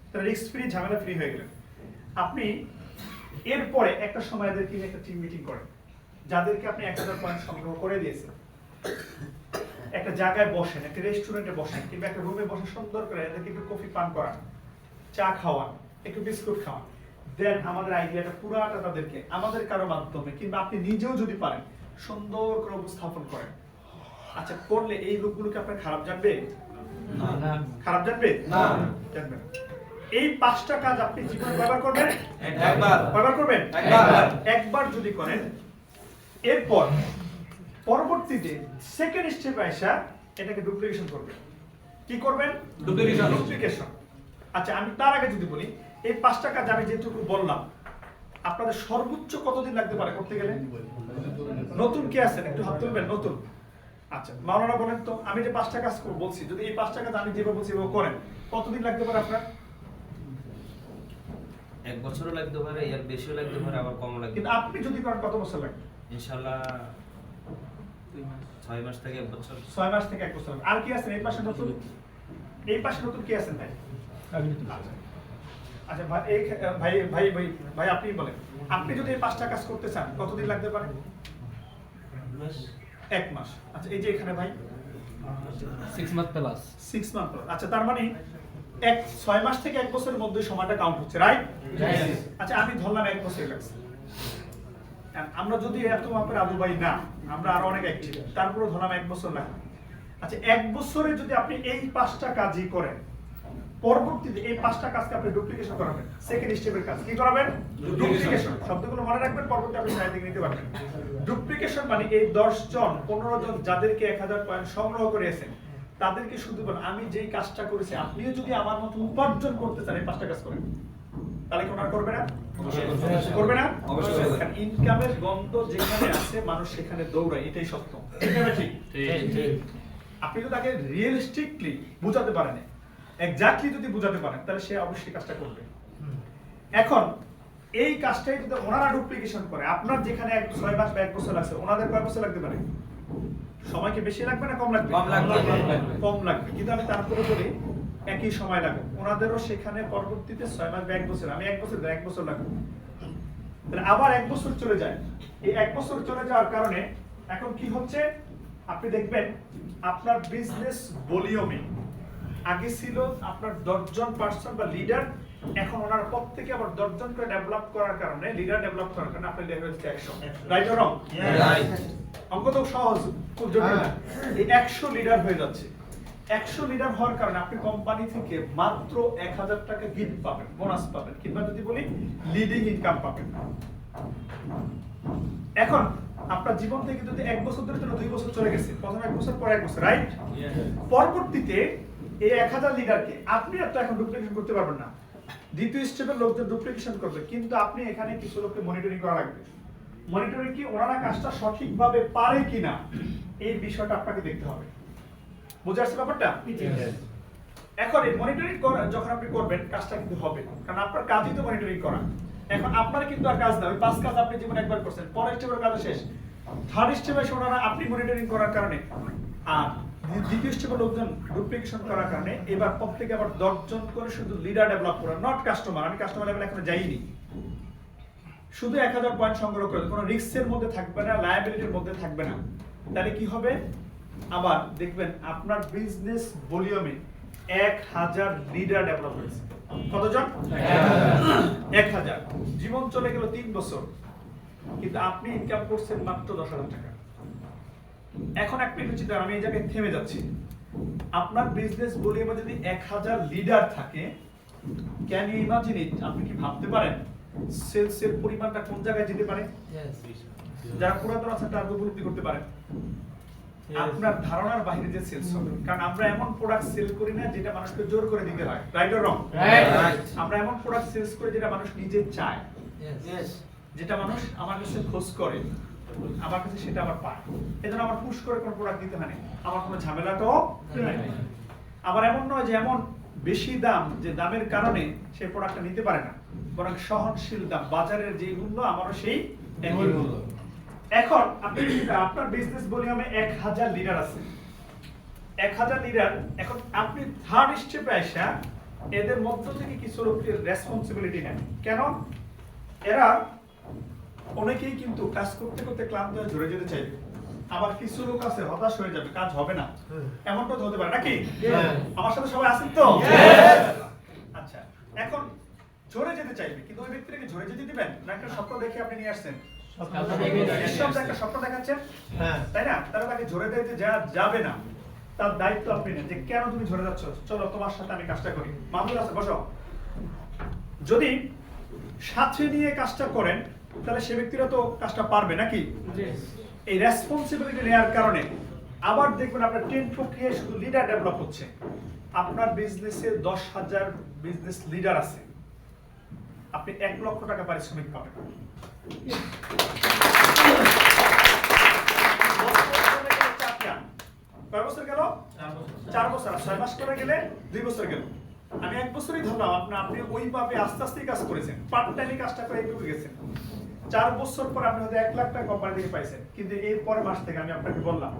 তাহলে রিস্ক ফ্রি, ঝামেলা ফ্রি হয়ে গেলেন। আপনি এরপরে একটা সময় এদেরকে নিয়ে একটা টিম মিটিং করেন, যাদেরকে আপনি 1000 পয়েন্ট সংগ্রহ করে দিয়েছেন, একটা জায়গায় বসেন, একটা রেস্টুরেন্টে বসেন, কিংবা একটা রুমে বসে সুন্দর করে এদেরকে একটু কফি পান করান, চা খাওয়ান, একটু বিস্কুট খাওয়ান, দেন আমাদের আইডিয়াটা পুরাটা তাদেরকে আমাদের কারো মাধ্যমে কিংবা আপনি নিজেও যদি পারেন সুন্দর করে উপস্থাপন করেন। আচ্ছা, করলে এই লোকগুলোকে আপনার খারাপ জানবে? না। খারাপ জানবে? না। জানবে না। এই 5টা কাজ আপনি জীবনে কয়বার করবেন? একবার। কয়বার করবেন? একবার। একবার যদি করেন, এরপর পরবর্তীতে সেকেন্ড স্টেপে আসা এটাকে ডুপ্লিকেশন করবেন। কি করবেন? ডুপ্লিকেশন। আচ্ছা, আমি তার আগে যদি বলি এই 5টা কাজ আমি যেটুকু বললাম আপনাদের সর্বোচ্চ কতদিন লাগতে পারে করতে গেলে? নতুন কে আছেন একটু হাত তুলবেন? নতুন? আচ্ছা, মাওলানা বলেন তো, আমি যে 5টা কাজ বলছি, যদি এই 5টা কাজ আমি যেভাবে বলছি এভাবে করেন কতদিন লাগতে পারে আপনার? 1 বছরও লাগতে পারে, এর বেশিও লাগতে পারে, আবার কমও লাগতে কিন্তু পারে। আপনি যদি করেন কত বছর লাগবে? ইনশাআল্লাহ 6 মাস থেকে 1 বছর। 6 মাস থেকে 1 বছর লাগবে। আর কি আছেন এই পাশে নতুন? এই পাশে নতুন কি আছেন ভাই? আচ্ছা ভাই, এই ভাই ভাই ভাই ভাই আপনি বলেন, আপনি যদি এই 5টা কাজ করতে চান কতদিন লাগতে পারে? 1 মাস। আচ্ছা, এই যে এখানে ভাই 6 month plus 6 মান্থ। আচ্ছা, তার মানে 6 মাস থেকে 1 বছরের মধ্যে সময়টা কাউন্ট হচ্ছে, রাইট? আচ্ছা, আমি ধরলাম 1 বছর লাগছে। আমরা যদি এত মাপের আবু ভাই না, আমরা আরো অনেক অ্যাক্টিভ, তারপরে ধরলাম 1 বছর লাগবে। আচ্ছা, 1 বছরে যদি আপনি এই 5টা কাজই করেন পরবর্তীতে এই 5টা কাজকে আপনি ডুপ্লিকেশন করাবেন। সেকেন্ড স্টেপের কাজ কি করাবেন? ডুপ্লিকেশন। শব্দগুলো মনে রাখবেন, পরবর্তী আপনি সাইড থেকে নিতে পারবেন। ডুপ্লিকেশন মানে এই 10 জন 15 জন যাদেরকে 1000 পয়েন্ট সংগ্রহ করেছেন তাদেরকে শুধু বলেন আমি যেই কাজটা করেছি আপনিও যদি আমার মতো উপার্জন করতে চান এই 5টা কাজ করেন। তাহলে কি ওনারা করবে না? করবে না? অবশ্যই। কারণ ইনকামের গন্ধ যেখানে আছে মানুষ সেখানে দৌড়ায়, এটাই সত্য। ঠিক? আপনি তো তাকে রিয়েলিস্টিকলি বোঝাতে পারেন, এক্স্যাক্টলি যদি বোঝাতে পারেন তাহলে সে অবশ্যই কাজটা করবে। এখন এই কাজটাই যদি ওনারা ডুপ্লিকেশন করে, আপনার যেখানে 6 মাস বা 1 বছর লাগছে ওনাদের কয় বছর লাগতে পারে? সময় কি বেশি লাগবে না কম লাগবে? কম লাগবে। কম লাগবে। কিন্তু আমি তারপরে বলি একই সময় লাগবে, ওনাদেরও সেখানে পরবর্তীতে 6 মাস বা 1 বছর, আমি 1 বছর 1 বছর লাগবে, তাহলে আবার 1 বছর চলে যায়। এই 1 বছর চলে যাওয়ার কারণে এখন কি হচ্ছে আপনি দেখবেন আপনার বিজনেস ভলিউমে আগে ছিল আপনার 10 জন পার্সন বা লিডার, এখন ওনার প্রত্যেকে আবার 10 জন করে ডেভেলপ করার কারণে, লিডার ডেভেলপ করার কারণে আপনার লেভেল হচ্ছে 100। Right or wrong? রাইট। অঙ্ক তো সহজ, খুব জটিল না। এই 100 লিডার হয়ে যাচ্ছে। 100 লিডার হওয়ার কারণে আপনি কোম্পানি থেকে মাত্র 1000 টাকা গিফট পাবেন, বোনাস পাবেন, কিংবা যদি বলি লিডিং ইনকাম পাবেন। এখন আপনার জীবন থেকে যদি 1 বছর ধরে 2 বছর চলে গেছে, প্রথম 1 বছর পরে 1 বছর, রাইট? পরবর্তীতে এই 1000 লিডারকে আপনি আর তো এখন ডুপ্লিকেশন করতে পারবেন না, দ্বিতীয় স্টেপের লোকজন ডুপ্লিকেশন করবে, কিন্তু আপনি এখানে কিছু লোককে মনিটরিং করা লাগবে। মনিটরিং কি ওনারা কাজটা সঠিকভাবে পারে কিনা এই বিষয়টা আপনাকে দেখতে হবে। বুঝে আসছে ব্যাপারটা? এখন এই মনিটরিং যখন আপনি করবেন কাজটা কিন্তু হবে, কারণ আপনার কাজই তো মনিটরিং করা। এখন আপনার কিন্তু আর কাজ না, ওই 5 কাজ আপনি জীবনে একবার করছেন, পরের স্টেপের কাজ শেষ, থার্ড স্টেপে ওনারা আপনি মনিটরিং করার কারণে আর দ্বিতীয় স্টেপে লোকজন ডুপ্লিকেশন করার কারণে এবার প্রত্যেকে আবার 10 জন করে শুধু লিডার ডেভেলপ করা, নট কাস্টমার। আমি কাস্টমার লেভেলে এখনো যাইনি। শুধু 1000 পয়েন্ট সংগ্রহ করে কোনো রিস্কের মধ্যে থাকবে না, লায়াবিলিটির মধ্যে থাকবে না। তাহলে কি হবে? আবার দেখবেন আপনার বিজনেস ভলিউমে 1000 লিডার ডেভেলপ হয়েছে। কতজন? 1000। জীবন চলে গেল 3 বছর, কিন্তু আপনি ইনকাম করছেন মাত্র 10,000 টাকা। এখন এক মিনিট চিন্তা, আমি এই জায়গায় থেমে যাচ্ছি। আপনার বিজনেস ভলিউমে যদি 1000 লিডার থাকে, ক্যান ইউ ইমাজিন ইট? আপনি কি ভাবতে পারেন সেলসের পরিমাণটা কোন জায়গায় যেতে পারে? যারা পুরাতন আছেন তারা উপলব্ধি করতে পারেন আপনার ধারণার বাইরে যে সেলস হবে। কারণ আমরা এমন প্রোডাক্ট সেল করি না যেটা মানুষকে জোর করে দিতে হয়, রাইট অর রং? রাইট। আমরা এমন প্রোডাক্ট সেলস করি যেটা মানুষ নিজে চায়, যেটা মানুষ আমার কাছে খোঁজ করে, আমার কাছে সেটা আবার পায়। এজন্য আমার পুশ করে কোনো প্রোডাক্ট দিতে হয় না, আমার কোনো ঝামেলাটাও নাই। আবার এমন নয় যে এমন বেশি দাম যে দামের কারণে সেই প্রোডাক্টটা নিতে পারে না, বরং সহনশীল দাম, বাজারের যে মূল্য আমারও সেই একই মূল্য। এখন আপনি আপনার বিজনেস ভলিউমে 1000 লিডার আছে, 1000 লিডার। এখন আপনি থার্ড স্টেপে আসা এদের মধ্য থেকে কিছু লোকের রেসপন্সিবিলিটি নেন। কেন? এরা অনেকেই কিন্তু কাজ করতে করতে ক্লান্ত হয়ে ঝরে যেতে চাইবে, আবার কিছু লোক আছে হতাশ হয়ে যাবে, কাজ হবে না, এমনটা তো হতে পারে নাকি? আমার সাথে সবাই আছেন তো? আচ্ছা, এখন ঝরে যেতে চাইবে, কিন্তু ওই ব্যক্তিটাকে ঝরে যেতে দিবেন না? একটা স্বপ্ন দেখে আপনি নিয়ে আসছেন, একটা স্বপ্ন দেখাচ্ছেন, তাই না? তারা তাকে ঝরে দিতে যাবে না, তার দায়িত্ব আপনি নেন যে কেন তুমি ঝরে যাচ্ছ, চলো তোমার সাথে আমি কাজটা করি। মামুল আছে, বসো। যদি সাথে নিয়ে কাজটা করেন তাহলে সে ব্যক্তিরা তো কাজটা পারবে নাকি? এই রেসপন্সিবিলিটি নেওয়ার কারণে আবার দেখবেন আপনার 10 প্রক্রিয়ায় শুধু লিডার ডেভেলপ হচ্ছে। আপনার বিজনেসে 10,000 বিজনেস লিডার আছে, আপনি 1 লক্ষ টাকা পারিশ্রমিক পাবেন। কয় বছর গেল? 4 বছর। 6 মাস করে গেলে 2 বছর গেল। আমি 1 বছরই ধরলাম, আপনি ওইভাবে আস্তে আস্তে কাজ করেছেন, পার্ট টাইমে কাজটা করে একটু গেছেন। 4 বছর পর আপনি হয়তো 1 লাখ টাকা কোম্পানি থেকে পাইছেন, কিন্তু এই পরের মাস থেকে আমি আপনাকে বললাম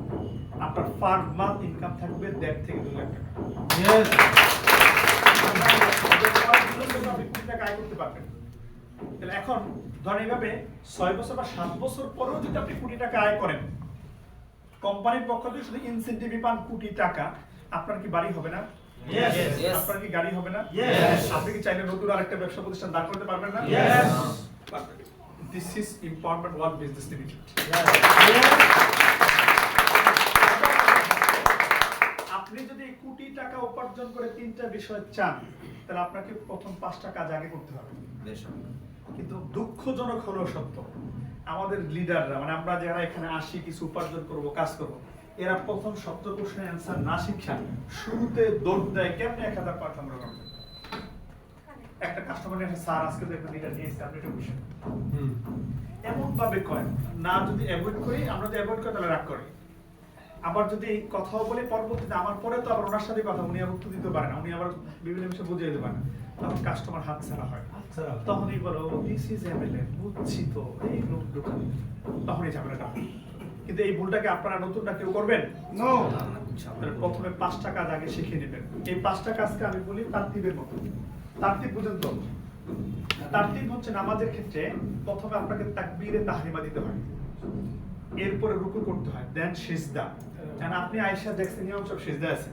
আপনার পার মান্থ ইনকাম থাকবে 1.5 থেকে 2 লাখ টাকা। আপনি 20 টাকা আয় করতে পারবেন। তাহলে এখন ধরেন এইভাবে 6 বছর বা 7 বছর পরেও যদি আপনি 20 টাকা আয় করেন, কোম্পানির পক্ষ থেকে শুধু ইনসেন্টিভ পান 20 টাকা, আপনার কি বাড়ি হবে না? আপনার কি গাড়ি হবে না? আপনি কি চাইলে নতুন আরেকটা ব্যবসা প্রতিষ্ঠান দাঁড় করতে পারবেন না? This is empowerment one business limited. আপনি আপনি যদি কোটি টাকা উপার্জন করে 3টা বিষয় চান, তাহলে আপনাকে প্রথম 5টা কাজ আগে করতে হবে। বেশ। কিন্তু দুঃখজনক হলেও সত্য, আমাদের লিডাররা মানে আমরা যারা এখানে আসি কিছু উপার্জন করব, কাজ করব, এরা প্রথম শব্দ প্রশ্নের অ্যান্সার না শিক্ষা শুরুতে দৌড় দেয় কেমনে 1000 পার্ট আমরা করব। একটা কাস্টমার একটা স্যার আজকে তো একটা লিডার নিয়ে এসে আপনি এটা বুঝেন এমন ভাবে কয় না, যদি অ্যাভয়েড করি, আমরা যদি অ্যাভয়েড করি তাহলে রাগ করে। আবার যদি এই কথাও বলে পরবর্তীতে আমার পরে তো আবার ওনার সাথে কথা উনি আবার উত্তর দিতে পারে না, উনি আবার বিভিন্ন বিষয়ে বুঝিয়ে দিতে পারে না, তখন কাস্টমার হাত ছাড়া হয়। তখনই বলো দিস ইজ এমএলএ, বুঝছি তো এই লোক দোকান, তখনই ঝামেলাটা হয়। কিন্তু এই ভুলটাকে আপনারা নতুনটা কেউ করবেন নো। তাহলে প্রথমে 5টা কাজ আগে শিখে নেবেন। এই 5টা কাজকে আমি বলি তারতিবের মতো। তারতিব বুঝেন তো? তারতিব হচ্ছে নামাজের ক্ষেত্রে প্রথমে আপনাকে তাকবীরে তাহরিমা দিতে হয়, এরপরে রুকু করতে হয়, দেন সিজদা। কারণ আপনি আয়েশা দেখছেন নিয়ম সব সিজদা আছে,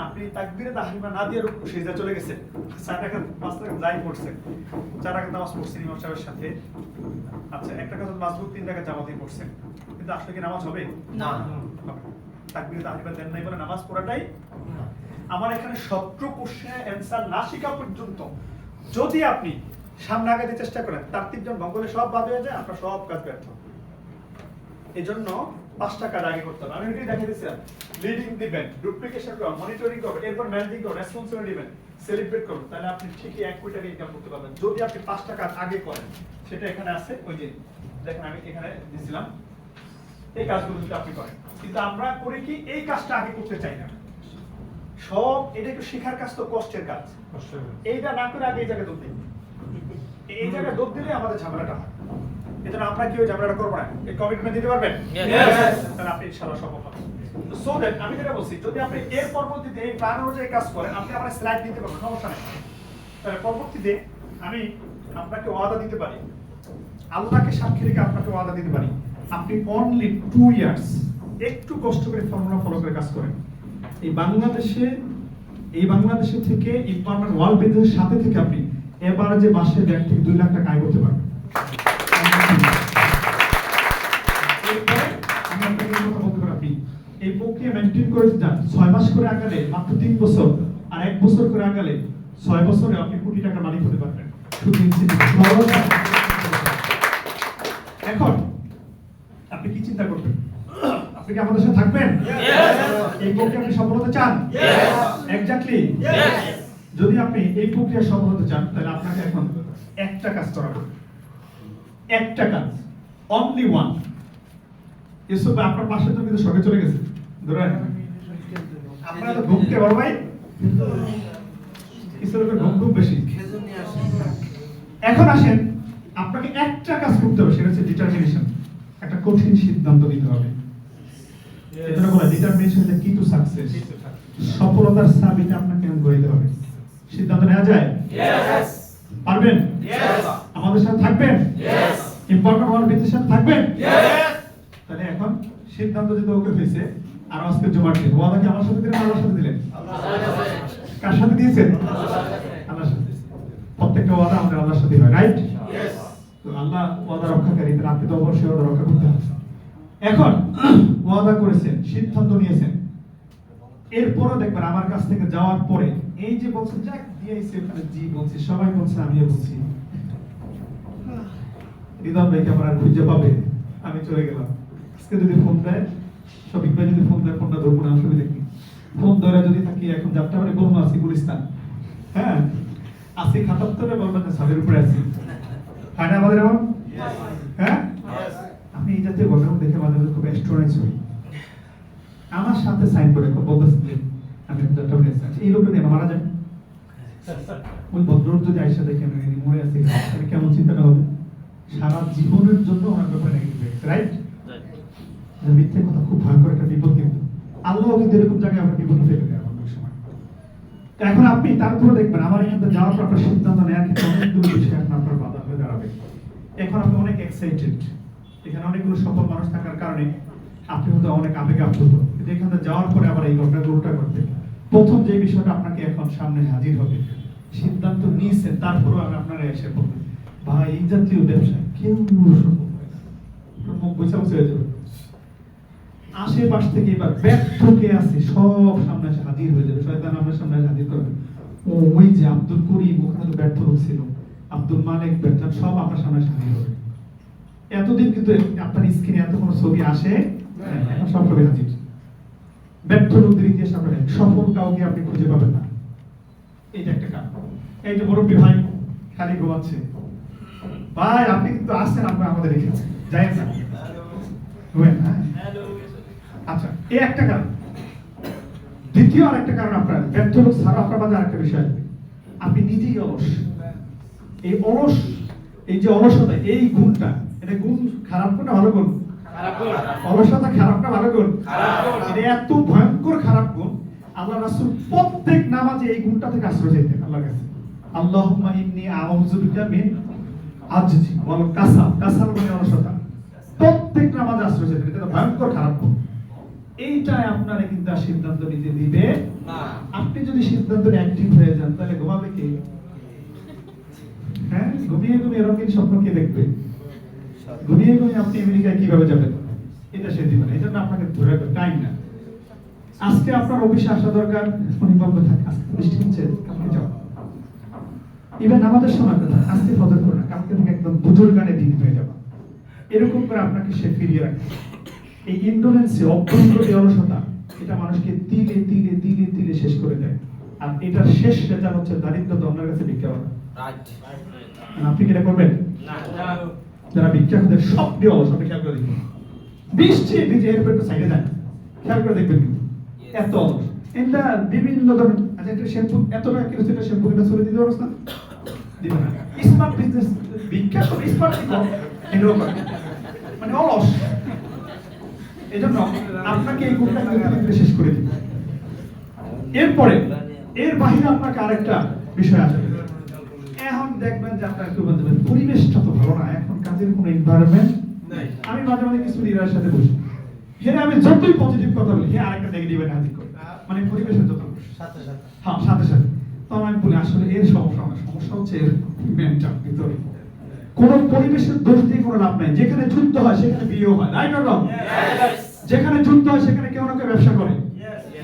আপনি তাকবীরে তাহরিমা না দিয়ে রুকু সিজদা চলে গেছেন, 4 রাকাত 5 রাকাত যাই পড়ছেন, 4 রাকাত নামাজ পড়ছেন ইমাম সাহেবের সাথে, আচ্ছা একটা কথা মাযবুত 3 রাকাত জামাতে পড়ছেন, কিন্তু আসলে কি নামাজ হবে? না। তাকবীরে তাহরিমা দেন নাই বলে নামাজ পড়াটাই। আমার এখানে 17 কোশ্চেনের অ্যানসার না শেখা পর্যন্ত যদি আপনি সামনে আগাতে চেষ্টা করেন, তারতিব যখন ভঙ্গ হলে সব বাদ হয়ে যায়, আপনার সব কাজ ব্যর্থ। এই জন্য 5টা কাজ আগে করতে হবে। আমি এটাই দেখিয়ে দিচ্ছিলাম, লিডিং দিবেন, ডুপ্লিকেশন করবেন, মনিটরিং করবেন, এরপর ম্যানেজিং করবেন, রেসপন্সিবিলিটি দিবেন, সেলিব্রেট করবেন, তাহলে আপনি ঠিকই 1 কোটি টাকা ইনকাম করতে পারবেন যদি আপনি 5টা কাজ আগে করেন। সেটা এখানে আছে, ওই যে দেখেন আমি এখানে দিয়েছিলাম, এই কাজগুলো যদি আপনি করেন। কিন্তু আমরা করি কি, এই কাজটা আগে করতে চাই না, সব এটা একটু শেখার কাজ, তো কষ্টের কাজ, এইটা না করে আগে এই জায়গায় দৌড় দিই, এই জায়গায় দৌড় দিলে আমাদের ঝামেলাটা হয়। এজন্য আমরা কি ওই ঝামেলাটা করবো না। এই কমিটমেন্ট দিতে পারবেন? তাহলে আপনি ইনশাআল্লাহ সফল হবেন। সো দ্যাট আমি যেটা বলছি, যদি আপনি এর পরবর্তীতে এই প্ল্যান অনুযায়ী কাজ করেন, আপনি আমার স্লাইড দিতে পারবেন, সমস্যা নেই। তাহলে পরবর্তীতে আমি আপনাকে ওয়াদা দিতে পারি, আল্লাহকে সাক্ষী রেখে আপনাকে ওয়াদা দিতে পারি, আপনি অনলি 2 ইয়ার্স একটু কষ্ট করে ফর্মুলা ফলো করে কাজ করেন, এই বাংলাদেশে থেকে ইম্পার্টমেন্ট ওয়ার্ল্ড বিজনেসের সাথে থেকে আপনি এবারে যে মাসে 1.5 থেকে 2 লাখ টাকা আয় করতে পারবেন। এরপরে আমি আপনাকে কথা বলতে পারি, আপনি এই প্রক্রিয়া মেনটেন করে যান, 6 মাস করে আগালে মাত্র 3 বছর, আর 1 বছর করে আগালে 6 বছরে আপনি কোটি টাকা মালিক হতে পারবেন। এখন আপনি কি চিন্তা করবেন? আপনি কি আমাদের সাথে থাকবেন? এই প্রক্রিয়া আপনি সফল হতে চান? এক্স্যাক্টলি। যদি আপনি এই প্রক্রিয়া সফল হতে চান, তাহলে আপনাকে এখন একটা কাজ করা হবে, একটা কাজ, অনলি ওয়ান। ইউসুফ ভাই আপনার পাশে তো কিন্তু সঙ্গে চলে গেছে, ধরে আপনারা তো ঘুমতে বড় ভাই, কিছু লোকের ঘুম খুব বেশি। এখন আসেন, আপনাকে একটা কাজ করতে হবে, সেটা হচ্ছে ডিটারমিনেশন, একটা কঠিন সিদ্ধান্ত নিতে হবে। এজন্য বলা ডিটারমিনেশন ইজ দ্য কি টু সাকসেস। সফলতার চাবিটা আপনাকে গড়তে হবে। সিদ্ধান্ত নেওয়া যায়? यस। পারবেন? यस। আমাদের সাথে থাকবেন? यस। ইম্পর্টেন্ট ওয়ার্ল্ড বিজনেসের সাথে থাকবেন? यस। তাহলে এখন সিদ্ধান্ত যদি ওকে হয়েছে, আর আজকে জমা দিন, ওয়াদা কি আমার সাথে দিলেন, আল্লাহর সাথে দিলেন? আল্লাহর সাথে। কার সাথে দিয়েছেন? আল্লাহর সাথে। প্রত্যেকটা ওয়াদা আমাদের আল্লাহর সাথে হয়, রাইট? यस। তো আল্লাহ ওয়াদা রক্ষাকারী, তাহলে আপনি তো অবশ্যই ওয়াদা রক্ষা করতে হবে। এখন ওয়াদা করেছেন, সিদ্ধান্ত নিয়েছেন, এরপরও দেখবেন আমার কাছ থেকে যাওয়ার পরে এই যে বলছেন যাক দিয়েছি ওখানে জি বলছি, সবাই বলছে আমিও বলছি, রিদম ভাইকে আমার আর খুঁজে পাবে, আমি চলে গেলাম। আজকে যদি ফোন দেয়, শফিক ভাই যদি ফোন দেয়, ফোনটা ধরবো না, আসলে দেখি ফোন ধরে যদি থাকি, এখন যাত্রা মানে বলবো আছি গুলিস্তান, হ্যাঁ আছি ৭৭-এ, বলবেন যে সাদের উপরে আছি, হয় না আমাদের এমন? হ্যাঁ, আমি এই জাতীয় ঘটনা দেখে মাঝে মাঝে খুব অ্যাস্ট্রোনাইজ হই। আমার সাথে সাইন করে বলতেছিলেন আমি একটা বলেছি, এই লোকটা নিয়ে মারা যায়, ওই ভদ্রলোক যদি আয়সা দেখেন মরে আছে, তাহলে কেমন চিন্তাটা হবে? সারা জীবনের জন্য ওনার ব্যাপারে নেগেটিভ হয়ে গেছে, রাইট? মিথ্যে কথা খুব ভয়ঙ্কর একটা বিপদ, কিন্তু আল্লাহ কিন্তু এরকম জায়গায় আমরা বিপদ ফেলে দেয় অনেক সময়। এখন আপনি তারপরে দেখবেন আমার এখানে যাওয়ার পর আপনার সিদ্ধান্ত নেওয়ার ক্ষেত্রে অনেকগুলো বিষয় এখন আপনার বাধা হয়ে দাঁড়াবে। এখন আপনি অনেক এক্সাইটেড, এখানে অনেকগুলো সফল মানুষ থাকার কারণে আপনি হয়তো অনেক আবেগে আপ্লুত, কিন্তু এখানে যাওয়ার পরে আবার এই ঘটনাগুলো উল্টা করতে প্রথম যে বিষয়টা আপনাকে এখন সামনে হাজির হবে, সিদ্ধান্ত নিয়েছেন, তারপরেও আমি আপনারা এসে বলবেন ভাই এই জাতীয় ব্যবসায় কেউ সফল হয় না, মুখ বৈশা বসে হয়ে যাবে। আশেপাশ থেকে এবার ব্যর্থকে আছে সব সামনে এসে হাজির হয়ে যাবে, শয়তান আপনার সামনে এসে হাজির করবে। ওই যে আব্দুল করিম ওখানে তো ব্যর্থ লোক ছিল, আব্দুল মালিক ব্যর্থ, সব আপনার সামনে এসে হাজির হবে। এতদিন কিন্তু আপনার স্ক্রিনে এত কোনো ছবি আসে এখন সব ছবি হাজির। ব্যর্থ লোকদের ইতিহাস আপনার, সফল কাউকে আপনি খুঁজে পাবেন না। এইটা একটা কারণ। এই যে মুরব্বী ভাই খালি ঘুমাচ্ছে, ভাই আপনি কিন্তু আসছেন, আপনার আমাদের রেখেছে যাই না ঘুমেন, হ্যাঁ? আচ্ছা, এই একটা কারণ। দ্বিতীয় আরেকটা কারণ, আপনার ব্যর্থ লোক ছাড়া আপনার মাঝে আরেকটা বিষয় আসবে, আপনি নিজেই অলস। এই অলস, এই যে অলসতা, এই গুণটা, এটা গুণ খারাপ কোন না ভালো গুণ? অলসতা খারাপ না ভালো গুণ? এটা এত ভয়ঙ্কর খারাপ গুণ, আল্লাহ রাসূল প্রত্যেক নামাজে এই গুণটা থেকে আশ্রয় চাইতেন আল্লাহর কাছে। আল্লাহুম্মা ইন্নী আউযু বিকা মিন আজজি ওয়াল কাসাল। কাসাল মানে অলসতা। প্রত্যেক নামাজে আশ্রয় চাইতেন, এটা ভয়ঙ্কর খারাপ গুণ। এইটাই আপনারে কিন্তু আর সিদ্ধান্ত নিতে দিবে না। আপনি যদি সিদ্ধান্ত অ্যাক্টিভ হয়ে যান তাহলে ঘুমাবে কে? হ্যাঁ, ঘুমিয়ে ঘুমিয়ে রঙিন স্বপ্ন কে দেখবে? ঘুমিয়ে ঘুমিয়ে আপনি আমেরিকায় কিভাবে যাবেন? এটা সে দিবে না। এই জন্য আপনাকে ধরে টাইম না। আজকে আপনার অফিসে আসা দরকার, অনিবার্য থাকে, আজকে বৃষ্টি হচ্ছে, কালকে যাও। ইভেন আমাদের সময় কথা, আজকে ফজর করো না, কালকে থেকে একদম বুজুর্গানে দিন হয়ে যাবে। এরকম করে আপনাকে সে ফিরিয়ে রাখে। এই ইন্ডোলেন্সি, অভ্যন্তরীণ অলসতা, এটা মানুষকে তিলে তিলে তিলে তিলে শেষ করে দেয়। আর এটার শেষ রেজাল্ট হচ্ছে দারিদ্রতা, অন্যের কাছে ভিক্ষা করা। আপনি কি এটা করবেন? যারা ভিক্ষা করে সব দিয়ে অলস, আপনি খেয়াল করে দেখবেন, বৃষ্টি ভিজে এর পেটে সাইডে যায়, খেয়াল করে দেখবেন কিন্তু এত অলস। এটা বিভিন্ন ধরনের, আচ্ছা একটা শ্যাম্পু এত টাকা কিলো, সেটা শ্যাম্পু কিনা ছড়িয়ে দিতে পারছ না? দিবে না। স্মার্ট বিজনেস, ভিক্ষা করে স্মার্ট দিতে এটাও করে, মানে অলস। এজন্য আপনাকে এই গুণটা শেষ করে দিবে। এরপরে এর বাইরে আপনাকে আরেকটা বিষয় আছে। এখন দেখবেন যে আপনার একটু বলতে পারেন পরিবেশটা তো ভালো না, এখন কাজের কোনো এনভায়রনমেন্ট নাই। আমি মাঝে মাঝে কিছু লিডারের সাথে বসি, হ্যাঁ আমি যতই পজিটিভ কথা বলি, হ্যাঁ আরেকটা নেগেটিভ এনে হাজির করি, মানে পরিবেশের যত সাথে সাথে, হ্যাঁ সাথে সাথে। তখন আমি বলি আসলে এর সমস্যা না, সমস্যা হচ্ছে এর মেন্টাল ভিতরে। কোন পরিবেশের দোষ দিয়ে কোনো লাভ নাই। যেখানে যুদ্ধ হয় সেখানে বিয়ে হয়, রাইট অর রং? যেখানে যুদ্ধ হয় সেখানে কেউ না কেউ ব্যবসা করে।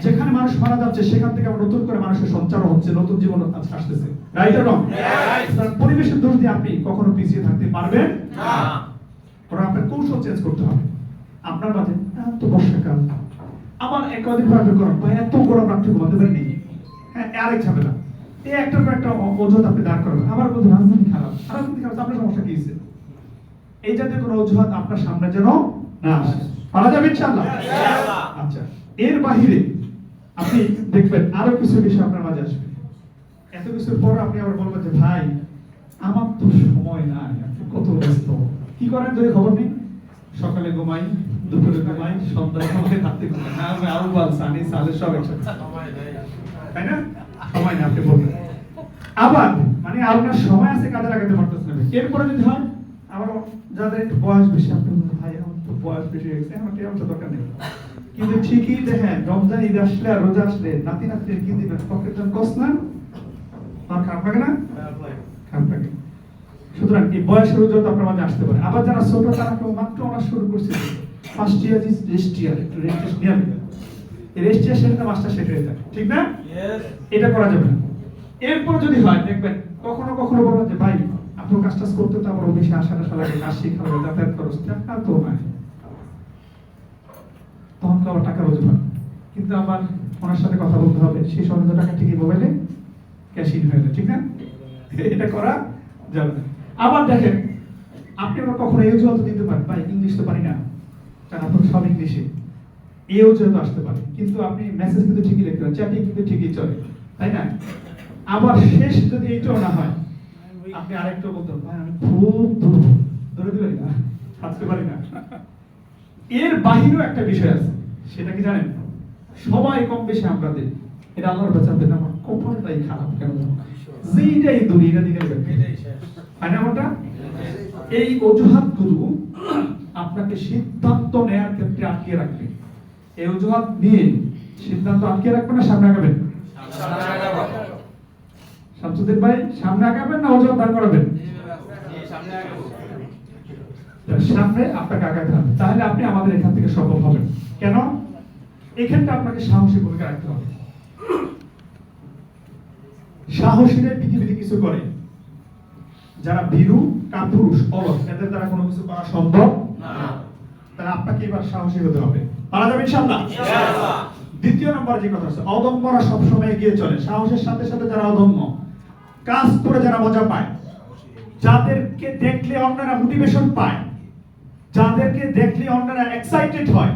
যেখানে মানুষ মারা যাচ্ছে সেখান থেকে আবার নতুন করে মানুষের সঞ্চার হচ্ছে, নতুন জীবন আসতেছে, রাইট অর রং? পরিবেশের দোষ দিয়ে আপনি কখনো পিছিয়ে থাকতে পারবেন না। কারণ আপনার কৌশল চেঞ্জ করতে হবে। আপনার মাঝে এত বর্ষাকাল, আবার একদিন পরে গরম, ভাই এত গরম রাত্রে ঘুমাতে পারিনি, হ্যাঁ আরেক ঝামেলা, এই একটার পর একটা অজুহাত আপনি দাঁড় করবেন। আবার বলতে রাজধানী খারাপ, রাজধানী খারাপ, আপনার সমস্যা কি হয়েছে? এই জাতীয় কোনো অজুহাত আপনার সামনে যেন না আসে। পারা যাবে ইনশাআল্লাহ? আচ্ছা, এর বাহিরে আপনি দেখবেন আরো কিছু বিষয় আপনার মাঝে আসবে। এত কিছুর পর আপনি আবার বলবেন যে ভাই আমার তো সময় নাই, আপনি কত ব্যস্ত, কি করেন যদি খবর নেই? সকালে ঘুমাই, দুপুরে ঘুমাই, সন্ধ্যায় ঘুমাই, রাতে ঘুমাই, হ্যাঁ আমি আরো বল সানি সালে সব একসাথে, তাই না? সময় না আপনি বলবেন। আবার মানে আপনার সময় আছে, কাজে লাগাতে পারতেছেন না। এরপরে যদি হয় আবার যাদের একটু বয়স বেশি, আপনি বলবেন ভাই আমার তো বয়স বেশি হয়ে গেছে, আমার কেমন দরকার নেই। কিন্তু ঠিকই দেখেন রমজান ঈদ আসলে আর রোজা আসলে নাতি নাতির কি দিবেন, পকেট জন কস না, আমার খারাপ লাগে না? খারাপ লাগে। সুতরাং এই বয়সের ওজন আপনার মাঝে আসতে পারে। আবার যারা ছোট তারা কেউ মাত্র অনার্স শুরু করছে, ফার্স্ট ইয়ার ইজ রেস্ট ইয়ার, একটু রেস্ট নিয়ে নেবেন। এই রেস্ট ইয়ার শেষে মাস্টার শেষ হয়ে যায়, ঠিক না? এটা করা যাবে না। এরপর যদি হয় দেখবেন কখনো কখনো বলবেন যে ভাই আপনার কাজ টাজ করতে তো আমার অফিসে আসা লাগে, কাজ শিখা লাগে, যাতায়াত খরচ টাকা তো নাই, তখন তো আবার টাকা রোজগার, কিন্তু আবার ওনার সাথে কথা বলতে হবে, সেই সময় তো টাকা ঠিকই মোবাইলে ক্যাশ ইন হয়ে যায়, ঠিক না? এটা করা যাবে না। আবার দেখেন আপনি আবার কখনো এই অজুহাত দিতে পারেন ভাই ইংলিশ তো পারি না, কারণ আপনার সব ইংলিশে, এই অজুহাত আসতে পারে, কিন্তু আপনি মেসেজ কিন্তু ঠিকই লিখতে পারেন, চ্যাটিং কিন্তু ঠিকই চলে, তাই না? আবার শেষ যদি এইটাও না হয়, আপনি আরেকটা বলতে ভাই আমি খুব ধরে দিতে পারি না, থাকতে পারি না। এর বাহিরেও একটা বিষয় আছে, সেটা কি জানেন? সবাই কম বেশি আমরা দিই, এটা আল্লাহর বাঁচাতে না, আমার কপালটাই খারাপ কেন, যেটাই দুনিয়া দিকে ওটা এই অজুহাতগুলো আপনাকে সিদ্ধান্ত নেওয়ার ক্ষেত্রে আটকে রাখবে। এই অজুহাত নিয়ে সিদ্ধান্ত আটকে রাখবেন না সামনে আগাবেন? শামসুদ্দিন ভাই সামনে আগাবেন না অজুহাত দাঁড় করাবেন? সামনে আপনাকে আগাতে হবে, তাহলে আপনি আমাদের এখান থেকে সফল হবেন। কেন? এখানটা আপনাকে সাহসী ভূমিকা রাখতে হবে। সাহসীরা পৃথিবীতে কিছু করে, যারা ভীরু কাপুরুষ অলস, এদের দ্বারা কোনো কিছু করা সম্ভব না। তাহলে আপনাকে এবার সাহসী হতে হবে। পারা যাবে ইনশাআল্লাহ? ইনশাআল্লাহ। দ্বিতীয় নম্বর যে কথা আছে, অদম্যরা সবসময় এগিয়ে চলে। সাহসের সাথে সাথে যারা অদম্য, কাজ করে যারা মজা পায়, যাদেরকে দেখলে অন্যরা মোটিভেশন পায়, যাদেরকে দেখলে অন্যরা এক্সাইটেড হয়,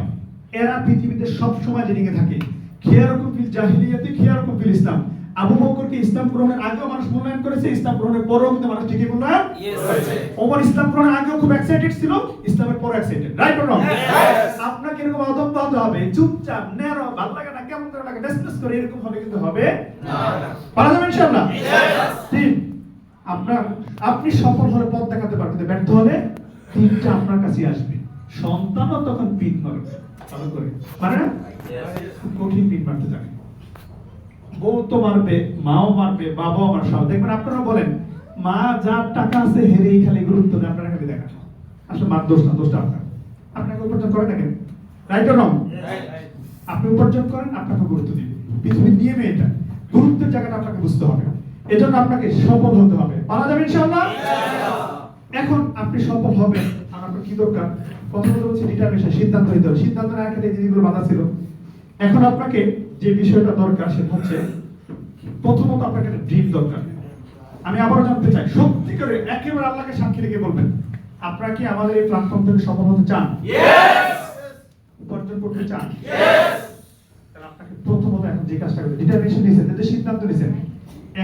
এরা পৃথিবীতে সব সময় লিডিং এ থাকে। খিয়ারুকুম ফিল জাহিলিয়াতি খিয়ারুকুম ফিল ইসলাম। আবু বকরকে ইসলাম গ্রহণের আগেও মানুষ মূল্যায়ন করেছে, ইসলাম গ্রহণের পরেও কিন্তু মানুষ ঠিকই মূল্যায়ন করেছে। ওমর ইসলাম গ্রহণের আগেও খুব এক্সাইটেড ছিল, ইসলামের পরে এক্সাইটেড। রাইট অর রং? আপনাকে এরকম অদম্য হতে হবে, চুপচাপ নেরো, ভালো লাগে না, কেমন করে লাগে, ডেসপ্রেস করে এরকম হবে কিন্তু হবে না। পারা যাবে ইনশাআল্লাহ? তিন, আপনি সফল হলে পথ দেখাতে পারবেন, ব্যর্থ হলে তিনটা আপনার কাছে আসবে। সন্তানও তখন পিন মারবে, ভালো করে পারে না? কঠিন পিন মারতে জানে। বউ তো মারবে, মাও মারবে, বাবাও মারবে, সব দেখবেন। আপনারা বলেন মা যার টাকা আছে হেরেই খালি গুরুত্ব দেয়, আপনারা খালি দেখেন। আসলে মার দোষ না, দোষটা আপনার। আপনাকে উপার্জন করেন না কেন? রাইট অর রং? আপনি উপার্জন করেন, আপনাকে গুরুত্ব দিবে। পৃথিবীর নিয়মে এটা, গুরুত্বের জায়গাটা আপনাকে বুঝতে হবে। এজন্য আপনাকে সফল হতে হবে। পারা যাবে ইনশাআল্লাহ? এখন আপনি সফল হবেন, আপনার কি দরকার? প্রথমত হচ্ছে ডিটারমিনেশন, সিদ্ধান্ত নিতে হবে। সিদ্ধান্ত নেওয়ার ক্ষেত্রে যে জিনিসগুলো বাধা ছিল, এখন আপনাকে যে বিষয়টা দরকার সেটা হচ্ছে প্রথমত আপনাকে একটা ড্রিম দরকার। আমি আবারও জানতে চাই, সত্যি করে একেবারে আল্লাহকে সাক্ষী রেখে বলবেন, আপনারা কি আমাদের এই প্ল্যাটফর্ম থেকে সফল হতে চান? উপার্জন করতে চান? তাহলে আপনাকে প্রথমত এখন যে কাজটা করতে, ডিটারমিনেশন নিয়েছেন, যে সিদ্ধান্ত নিয়েছেন,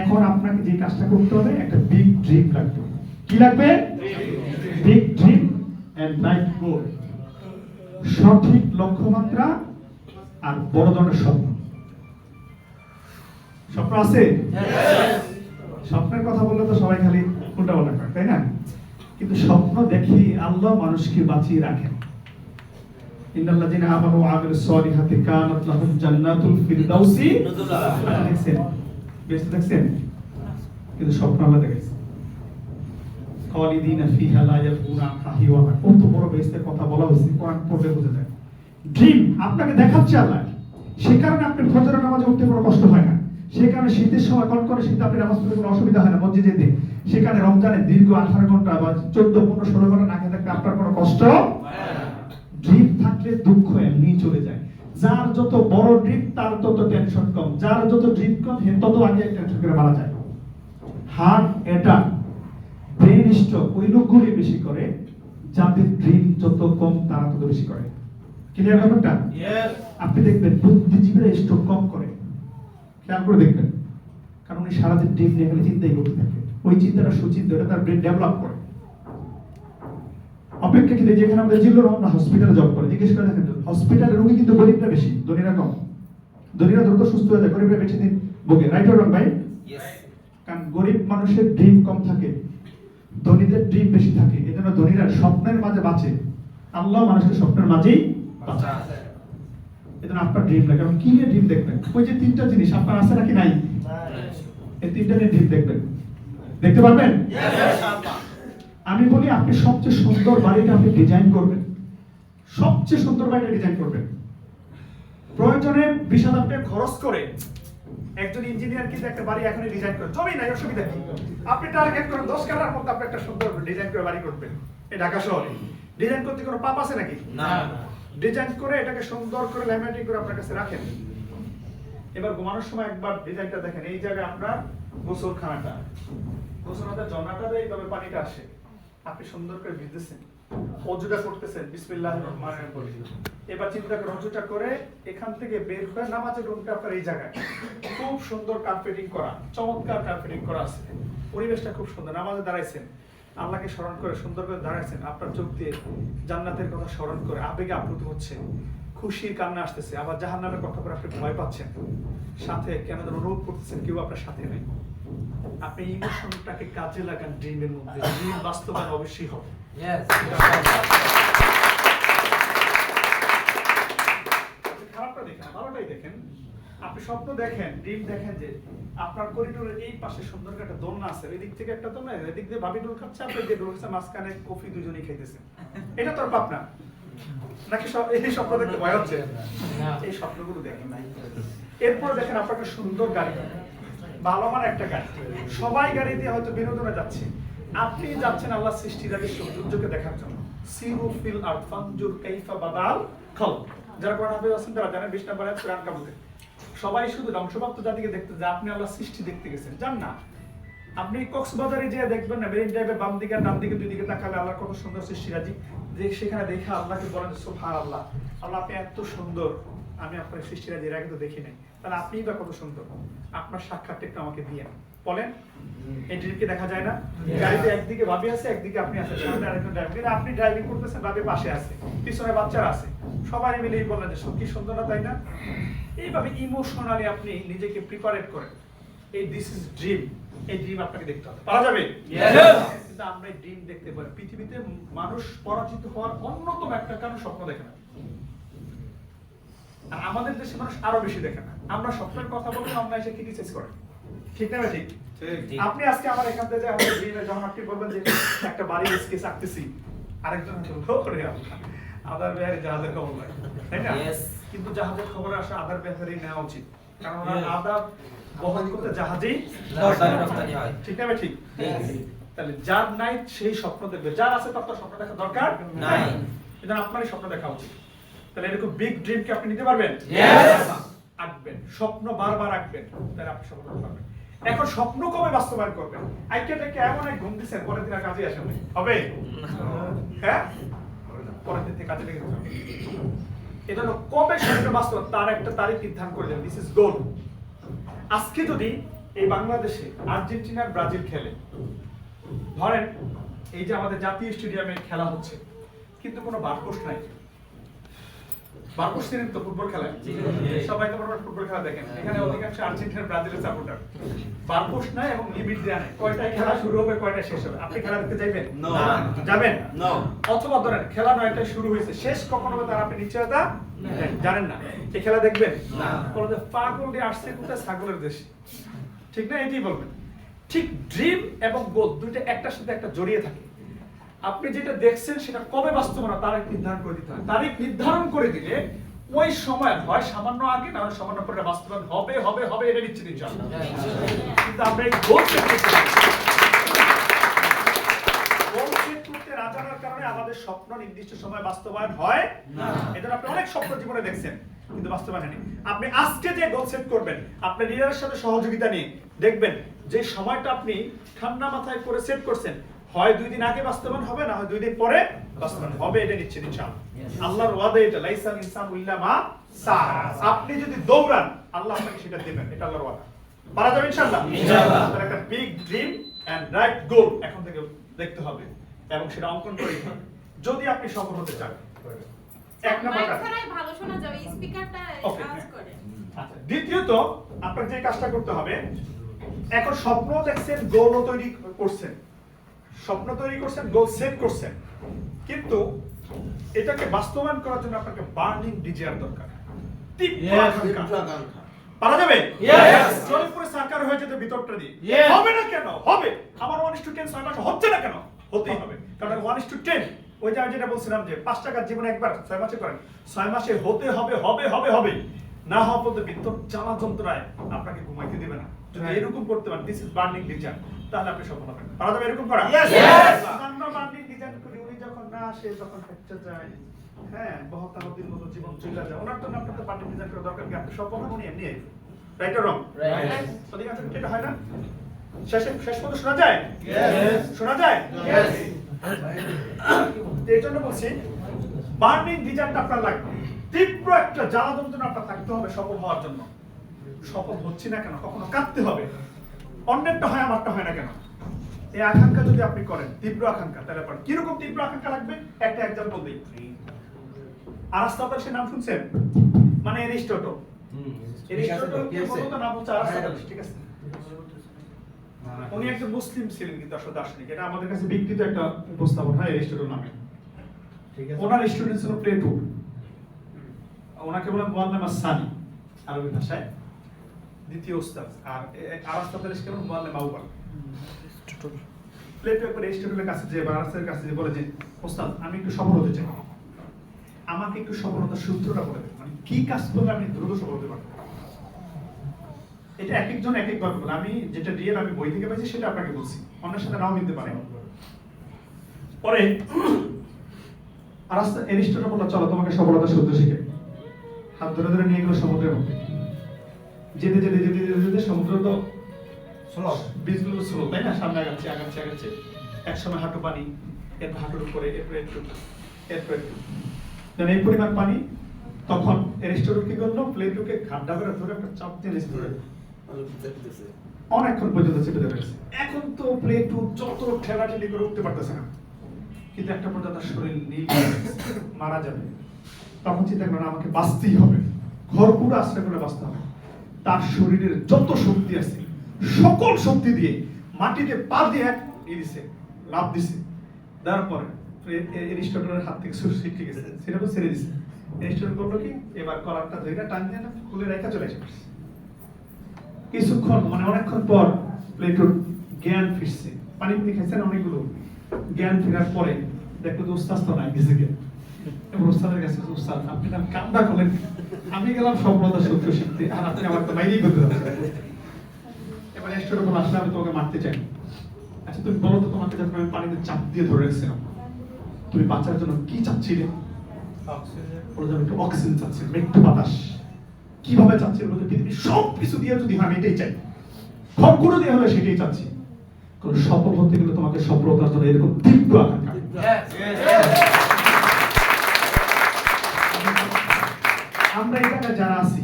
এখন আপনাকে যে কাজটা করতে হবে, একটা বিগ ড্রিম লাগবে। কি লাগবে? Big dream and life goal. সঠিক লক্ষ্যমাত্রা আর বড় ধরনের স্বপ্ন। স্বপ্ন আছে? স্বপ্নের কথা বললে তো সবাই খালি উল্টা পাল্টা করে, তাই না? কিন্তু স্বপ্ন দেখি আল্লাহ মানুষকে বাঁচিয়ে রাখেন। ইন্নাল্লাযিনা আমানু ওয়া আমিলুস সলিহাতি কানাত লাহুম জান্নাতুল ফিরদাউসি নুজুলা। দেখছেন? বেশ দেখছেন? কিন্তু স্বপ্ন আল্লাহ দেখাইছে। খালিদিনা ফিহা লা ইয়াবগুনা হাহিওয়া। কত বড় বেহেশতের কথা বলা হয়েছে, কোরআন পড়লে বোঝা যায়। ড্রিম আপনাকে দেখাচ্ছে আল্লাহ, সেই কারণে আপনি ফজরের নামাজে উঠতে কোনো কষ্ট হয় না। সেই কারণে শীতের সময় কনকনে শীতে আপনি নামাজ পড়তে কোনো অসুবিধা হয় না মসজিদে যেতে। সেখানে রমজানে দীর্ঘ 18 ঘন্টা বা 14, 15, 16 ঘন্টা না খেয়ে থাকতে আপনার কোনো কষ্ট হয় না। ড্রিম থাকলে দুঃখ এমনি চলে যায়। যার যত বড় ড্রিম তার তত টেনশন কম, যার যত ড্রিম কম সে তত আগে টেনশন করে মারা যায়। হার্ট অ্যাটাক, ব্রেন স্ট্রোক ওই লোকগুলি বেশি করে যাদের ড্রিম যত কম তারা তত বেশি করে। ক্লিয়ার ব্যাপারটা? আপনি দেখবেন বুদ্ধিজীবীরা স্ট্রোক কম করে, খেয়াল করে দেখবেন। কারণ উনি সারাদিন ড্রিম নিয়ে খালি চিন্তাই করতে থাকে, ওই চিন্তাটা সুচিন্তা, ওটা তার ব্রেন ডেভেলপ করে। অপেক্ষাকৃত যেখানে আমাদের জিল্লুর রহমান হসপিটালে জব করে, জিজ্ঞেস করে দেখেন হসপিটালের রোগী কিন্তু গরিবরা বেশি, ধনীরা কম। ধনীরা দ্রুত সুস্থ হয়ে যায়, গরিবরা বেশি দিন ভোগে। রাইট অর রং ভাই? কারণ গরিব মানুষের ড্রিম কম থাকে, ধনীদের ড্রিম বেশি থাকে। এজন্য ধনীরা স্বপ্নের মাঝে বাঁচে, আল্লাহ মানুষকে স্বপ্নের মাঝেই বাঁচায়। এজন্য আপনার ড্রিম লাগে, কারণ কি নিয়ে ড্রিম দেখবেন? ওই যে তিনটা জিনিস আপনার আছে নাকি নাই, এই তিনটা নিয়ে ড্রিম দেখবেন, দেখতে পারবেন? আমি বলি আপনি সবচেয়ে সুন্দর বাড়িটা আপনি ডিজাইন করবেন, সবচেয়ে সুন্দর বাড়িটা ডিজাইন করবেন। প্রয়োজনে 20,000 টাকা খরচ করে একজন ইঞ্জিনিয়ার কিন্তু একটা বাড়ি এখনই ডিজাইন করে, জমি নাই, অসুবিধা কি? আপনি টার্গেট করেন 10 কাঠার মধ্যে আপনি একটা সুন্দর ডিজাইন করে বাড়ি করবেন। এই ঢাকা শহরে ডিজাইন করতে কোনো পাপ আছে নাকি? না। ডিজাইন করে এটাকে সুন্দর করে ল্যামিনেটিং করে আপনার কাছে রাখেন। এবার ঘুমানোর সময় একবার ডিজাইনটা দেখেন, এই জায়গায় আপনার গোসলখানাটা, গোসলখানাতে ঝর্ণাটা দেয়, তবে পানিটা আসে, আপনি সুন্দর করে ভিজতেছেন, অজুটা করতেছেন বিসমিল্লাহির রহমানির রহিম বলে। এবার চিন্তা করে অজুটা করে এখান থেকে বের হয়ে নামাজের রুমটা আপনার এই জায়গায় খুব সুন্দর কার্পেটিং করা, চমৎকার কার্পেটিং করা আছে, পরিবেশটা খুব সুন্দর। নামাজে দাঁড়াইছেন, আল্লাহকে স্মরণ করে সুন্দর করে দাঁড়াইছেন, আপনার চোখ দিয়ে জান্নাতের কথা স্মরণ করে আবেগে আপ্লুত হচ্ছে, খুশির কান্না আসতেছে, আবার জাহান্নামের কথা করে আপনি ভয় পাচ্ছেন, সাথে কেন যেন অনুভব করতেছেন কেউ আপনার সাথে নেই। আপনি ইমোশনটাকে কাজে লাগান ড্রিমের মধ্যে, ড্রিম বাস্তবায়ন অবশ্যই হবে। খারাপটা দেখেন, ভালোটাই দেখেন। আপনি স্বপ্ন দেখেন, ড্রিম দেখেন যে আপনার করিডোরের এই পাশে সুন্দর একটা দোলনা আছে, এই দিক থেকে একটা দোলনা, এদিক দিয়ে ভাবি ডোল খাচ্ছে, আপনি যে ডোল খাচ্ছে, মাঝখানে কফি দুজনেই খাইতেছেন। এটা তো আর পাপ না, নাকি এই স্বপ্ন দেখতে ভয় হচ্ছে? এই স্বপ্নগুলো দেখেন নাই। এরপর দেখেন আপনার একটা সুন্দর গাড়ি, ভালো মানের একটা গাড়ি, সবাই গাড়ি দিয়ে হয়তো বিনোদনে যাচ্ছে, আপনি যাচ্ছেন আল্লাহ সৃষ্টিরাজি সৌন্দর্যকে দেখার জন্য। সিরু ফিল আরদ ফানজুর কাইফা বাদাল খালক। যারা কোরআন হাফেজ আছেন তারা জানেন 20 নম্বর আয়াত সূরা আনকাবুতে। সবাই শুধু ধ্বংসপ্রাপ্ত জাতিকে দেখতে যায়, আপনি আল্লাহ সৃষ্টি দেখতে গেছেন, যান না। আপনি কক্সবাজারে যে দেখবেন না, মেরিন ড্রাইভের বাম দিকে আর ডান দিকে দুই দিকে তাকালে আল্লাহর কত সুন্দর সৃষ্টিরাজি, যে সেখানে দেখে আল্লাহকে বলেন সুবহানাল্লাহ, আল্লাহ আপনি এত সুন্দর, আমি আপনার সৃষ্টিরাজি এর আগে তো দেখি নাই, তাহলে আপনিই বা কত সুন্দর, আপনার সাক্ষাৎটা একটু আমাকে দিয়ে বলেন। এই ড্রিমকে দেখা যায় না? গাড়িতে একদিকে ভাবি আছে, একদিকে আপনি আছেন, সামনে আরেকজন ড্রাইভার, কিন্তু আপনি ড্রাইভিং করতেছেন, ভাবি পাশে আছে, পিছনে বাচ্চারা আছে, সবাই মিলেই বললেন যে কি সুন্দর না, তাই না? এইভাবে ইমোশনালি আপনি নিজেকে প্রিপারেট করেন, এই দিস ইজ ড্রিম, এই ড্রিম আপনাকে দেখতে হবে, পারা যাবে? কিন্তু আমরা এই ড্রিম দেখতে পারি। পৃথিবীতে মানুষ পরাজিত হওয়ার অন্যতম একটা কারণ স্বপ্ন দেখে না, আর আমাদের দেশে মানুষ আরো বেশি দেখে না। আমরা স্বপ্নের কথা বললে আমরা এসে ক্রিটিসাইজ করে, ঠিক না? ঠিক। আপনি আজকে আমার এখান থেকে আমাদের ড্রিমে যখন আপনি বলবেন যে একটা বাড়ির স্কেচ আঁকতেছি, আরেকজন বলবো ওরে আল্লাহ আদার বিহারে জাহাজের খবর নাই, তাই না? কিন্তু জাহাজের খবর আসা আদার বিহারেই নেওয়া উচিত, কারণ আদার বহন করতে জাহাজেই রপ্তানি হয়, ঠিক না? ঠিক। তাহলে যার নাই সেই স্বপ্ন দেখবে, যার আছে তার তো স্বপ্ন দেখা দরকার নাই, এটা আপনারই স্বপ্ন দেখা উচিত। তাহলে এরকম বিগ ড্রিম কি আপনি নিতে পারবেন? আঁকবেন, স্বপ্ন বারবার আঁকবেন, তাহলে আপনি সফল হতে পারবেন। এখন স্বপ্ন কবে বাস্তবায়ন করবেন? আইকেটাকে এমন এক ঘুম দিচ্ছেন, পরের দিন আর কাজে আসেন হবে? হ্যাঁ, পরের দিন থেকে কাজে লেগে যাবে। এটা হলো কবে স্বপ্ন বাস্তবায়ন, তার একটা তারিখ নির্ধারণ করে দেন, দিস ইজ গোল। আজকে যদি এই বাংলাদেশে আর্জেন্টিনার ব্রাজিল খেলে, ধরেন এই যে আমাদের জাতীয় স্টেডিয়ামে খেলা হচ্ছে, কিন্তু কোনো বারপোস্ট নাই, বারপোস্ট চিনেন তো ফুটবল খেলায়, সবাই তো ফুটবল খেলা দেখেন, এখানে অধিকাংশ আর্জেন্টিনা ব্রাজিলের সাপোর্টার, বারপোস্ট নাই এবং লিমিট দেয়া নাই, কয়টায় খেলা শুরু হবে কয়টায় শেষ হবে। আপনি খেলা দেখতে যাবেন? যাবেন? অথবা ধরেন খেলা 9টায় শুরু হয়েছে, শেষ কখন হবে তার আপনি নিশ্চয়তা জানেন না, এই খেলা দেখবেন? বলতে পাগল দিয়ে আসছে কোথায়, ছাগলের দেশে, ঠিক না? এটাই বলবেন। ঠিক ড্রিম এবং গোল দুইটা একটার সাথে একটা জড়িয়ে থাকে। আপনি যেটা দেখছেন সেটা কবে বাস্তবায়ন তারিখ নির্ধারণ করে দিতে হয়। তারিখ নির্ধারণ করে দিলে ওই সময় হয় সামান্য আগে, না হয় সামান্য পরে বাস্তবায়ন হবে হবে হবে, এটা নিশ্চিত ইনশাআল্লাহ। কিন্তু আমরা এই গোল সেট করতে না জানার কারণে আমাদের স্বপ্ন নির্দিষ্ট সময় বাস্তবায়ন হয় না। এজন্য আপনি অনেক স্বপ্ন জীবনে দেখছেন কিন্তু বাস্তবায়ন হয়নি। আপনি আজকে যে গোল সেট করবেন, আপনার লিডারের সাথে সহযোগিতা নিয়ে দেখবেন যে সময়টা আপনি ঠান্ডা মাথায় করে সেট করছেন, হয় 2 দিন আগে বাস্তবায়ন হবে, না হয় 2 দিন পরে বাস্তবায়ন হবে, এটা নিশ্চিত ইনশাআল্লাহ। আল্লাহর ওয়াদা এটা, লাইসাল ইনসানু ইল্লা মা সাআ। আপনি যদি দৌড়ান আল্লাহ আপনাকে সেটা দেবেন, এটা আল্লাহর ওয়াদা। পারা যাবে ইনশাআল্লাহ? ইনশাআল্লাহ। তাহলে একটা বিগ ড্রিম এন্ড রাইট গোল এখন থেকে দেখতে হবে এবং সেটা অঙ্কন করে দিতে হবে যদি আপনি সফল হতে চান। এক নাম্বার কাজ, ভালো শোনা যাবে, স্পিকারটা কাজ করে। আচ্ছা, দ্বিতীয়ত আপনার যে কাজটা করতে হবে, এখন স্বপ্ন দেখছেন, গোলও তৈরি করছেন, স্বপ্ন তৈরি করছেন, গোল সেট করছেন, কিন্তু এটাকে বাস্তবায়ন করার জন্য আপনাকে বার্নিং ডিজায়ার দরকার, তীব্র আকাঙ্ক্ষা। পারা যাবে? জল পুরো সাকার হয়ে যেতে ভিতরটা দিয়ে হবে না কেন? হবে। আমার 1:10 6 মাসে হচ্ছে না কেন? হতেই হবে, কারণ 1:10 ওই যে আমি যেটা বলছিলাম যে 5 টাকার জীবনে একবার 6 মাসে করেন, 6 মাসে হতে হবে হবে হবে হবে, না হওয়া পর্যন্ত ভিতর জ্বালা যন্ত্রণায় আপনাকে ঘুমাইতে দেবে না। যদি এরকম করতে পারেন, দিস ইজ বার্নিং ডিজায়ার, তাহলে আপনি সফল হবেন। পারা যাবে এরকম করা? আমরা বার্নিং ডিজায়ার করি, উনি যখন না আসে তখন ফ্যাকচার যায়, হ্যাঁ, বহুত নদীর মতো জীবন চলে যায়, ওনার জন্য আপনার তো বার্নিং ডিজায়ার করা দরকার কি? আপনি সফল হন, উনি এমনি রাইট অর রং? রাইট। অধিকাংশ এটা হয় না, শেষ পর্যন্ত শোনা যায়? শোনা যায়? এই জন্য বলছি বার্নিং ডিজায়ারটা আপনার লাগবে, তীব্র একটা জ্বালা যন্ত্রণা আপনার থাকতে হবে সফল হওয়ার জন্য। সফল হচ্ছে না কেন? কখনো কাঁদতে হবে, অন্যেরটা হয় আমারটা হয় না কেন? এই আকাঙ্ক্ষা যদি আপনি করেন, তীব্র আকাঙ্ক্ষা, তাহলে আপনার কিরকম তীব্র আকাঙ্ক্ষা লাগবে? একটা এক্সাম্পল দিই। আরিস্টটল, সে নাম শুনছেন? মানে এরিস্টটল। এরিস্টটল কি বলতো নাম হচ্ছে আরিস্টটল, ঠিক আছে? উনি একজন মুসলিম ছিলেন কিন্তু আসলে দার্শনিক, এটা আমাদের কাছে বিকৃত একটা উপস্থাপন হয় এরিস্টটল নামে। ঠিক আছে, ওনার স্টুডেন্ট ছিল প্লেটো, ওনাকে বলে মুআল্লিম আস-সানি আরবি ভাষায়, দ্বিতীয় উস্তাদ। আর আরিস্টটলের কে বলে মুআল্লিম আউয়াল। প্লেটো একবার এরিস্টটলের কাছে যে, আরিস্টটলের কাছে যে বলে যে, ওস্তাদ আমি একটু সফল হতে চাই, আমাকে একটু সফলতার সূত্রটা বলে দেন, মানে কি কাজ করলে আমি দ্রুত সফল হতে পারবো। এটা এক একজন এক এক ভাবে বলে, আমি যেটা রিয়েল আমি বই থেকে পাইছি সেটা আপনাকে বলছি, অন্যের সাথে নাও মিলতে পারে। পরে আর আস্তে এরিস্টটল বলল চলো তোমাকে সফলতার সূত্র শিখে, হাত ধরে ধরে নিয়ে গেল সমুদ্রের মধ্যে। যেতে যেতে যেতে যেতে যেতে সমুদ্র তো বীজগুলো স্লো, তাই না? সামনে আগাচ্ছে আগাচ্ছে আগাচ্ছে, এক সময় হাঁটু পানি, এরপর হাঁটুর উপরে, এরপর একটু, এরপর একটু, এই পরিমাণ পানি। তখন এরিস্টটল কি করলো, প্লেটুকে ঘাড্ডা করে ধরে একটা চাপ দিয়ে নিচে ধরে অনেকক্ষণ পর্যন্ত চেপে ধরে রেখেছে। এখন তো প্লেটু যত ঠেলাঠেলি করে উঠতে পারতেছে না, কিন্তু একটা পর্যন্ত তার শরীর নীল হয়ে গেছে, মারা যাবে। তখন চিন্তা করলেন আমাকে বাঁচতেই হবে, ঘর পুরো আশ্রয় করে বাঁচতে হবে। তার শরীরের যত শক্তি আছে সকল শক্তি দিয়ে মাটিতে পা দিয়ে দিছে, লাভ দিছে। তারপরে এরিস্টটলের হাত থেকে ছিটকে গেছে, সেটা ছেড়ে দিছে। এরিস্টটল করলো কি, এবার কলারটা ধরে টান দিয়ে না খুলে রেখা চলে এসে কিছুক্ষণ, মানে অনেকক্ষণ পর প্লেটোর জ্ঞান ফিরছে। পানি পানি খাইছেন অনেকগুলো, জ্ঞান ফেরার পরে দেখলো যে উস্তাদ তো নাই, গেছে গে। এবার উস্তাদের কাছে, উস্তাদ আপনি না কামটা করলেন, আমি গেলাম সফলতার সূত্র শিখতে, আর আপনি আমার তো বাইরেই করতে যাচ্ছেন। এবার এরিস্টটল বলল আসলে আমি তোমাকে মারতে চাই। আচ্ছা তুমি বলো তো, তোমাকে যখন আমি পানিতে চাপ দিয়ে ধরে রেখেছিলাম তুমি বাঁচার জন্য কি চাচ্ছিলে? একটু অক্সিজেন চাচ্ছি, একটু বাতাস। কিভাবে চাচ্ছি? বলতে পৃথিবীর সব কিছু দিয়ে যদি আমি এটাই চাই, সবগুলো দিয়ে হলে সেটাই চাচ্ছি। কারণ সফল হতে গেলে তোমাকে সফলতার জন্য এরকম তীব্র আকাঙ্ক্ষা। আমরা এই জায়গায় যারা আছি,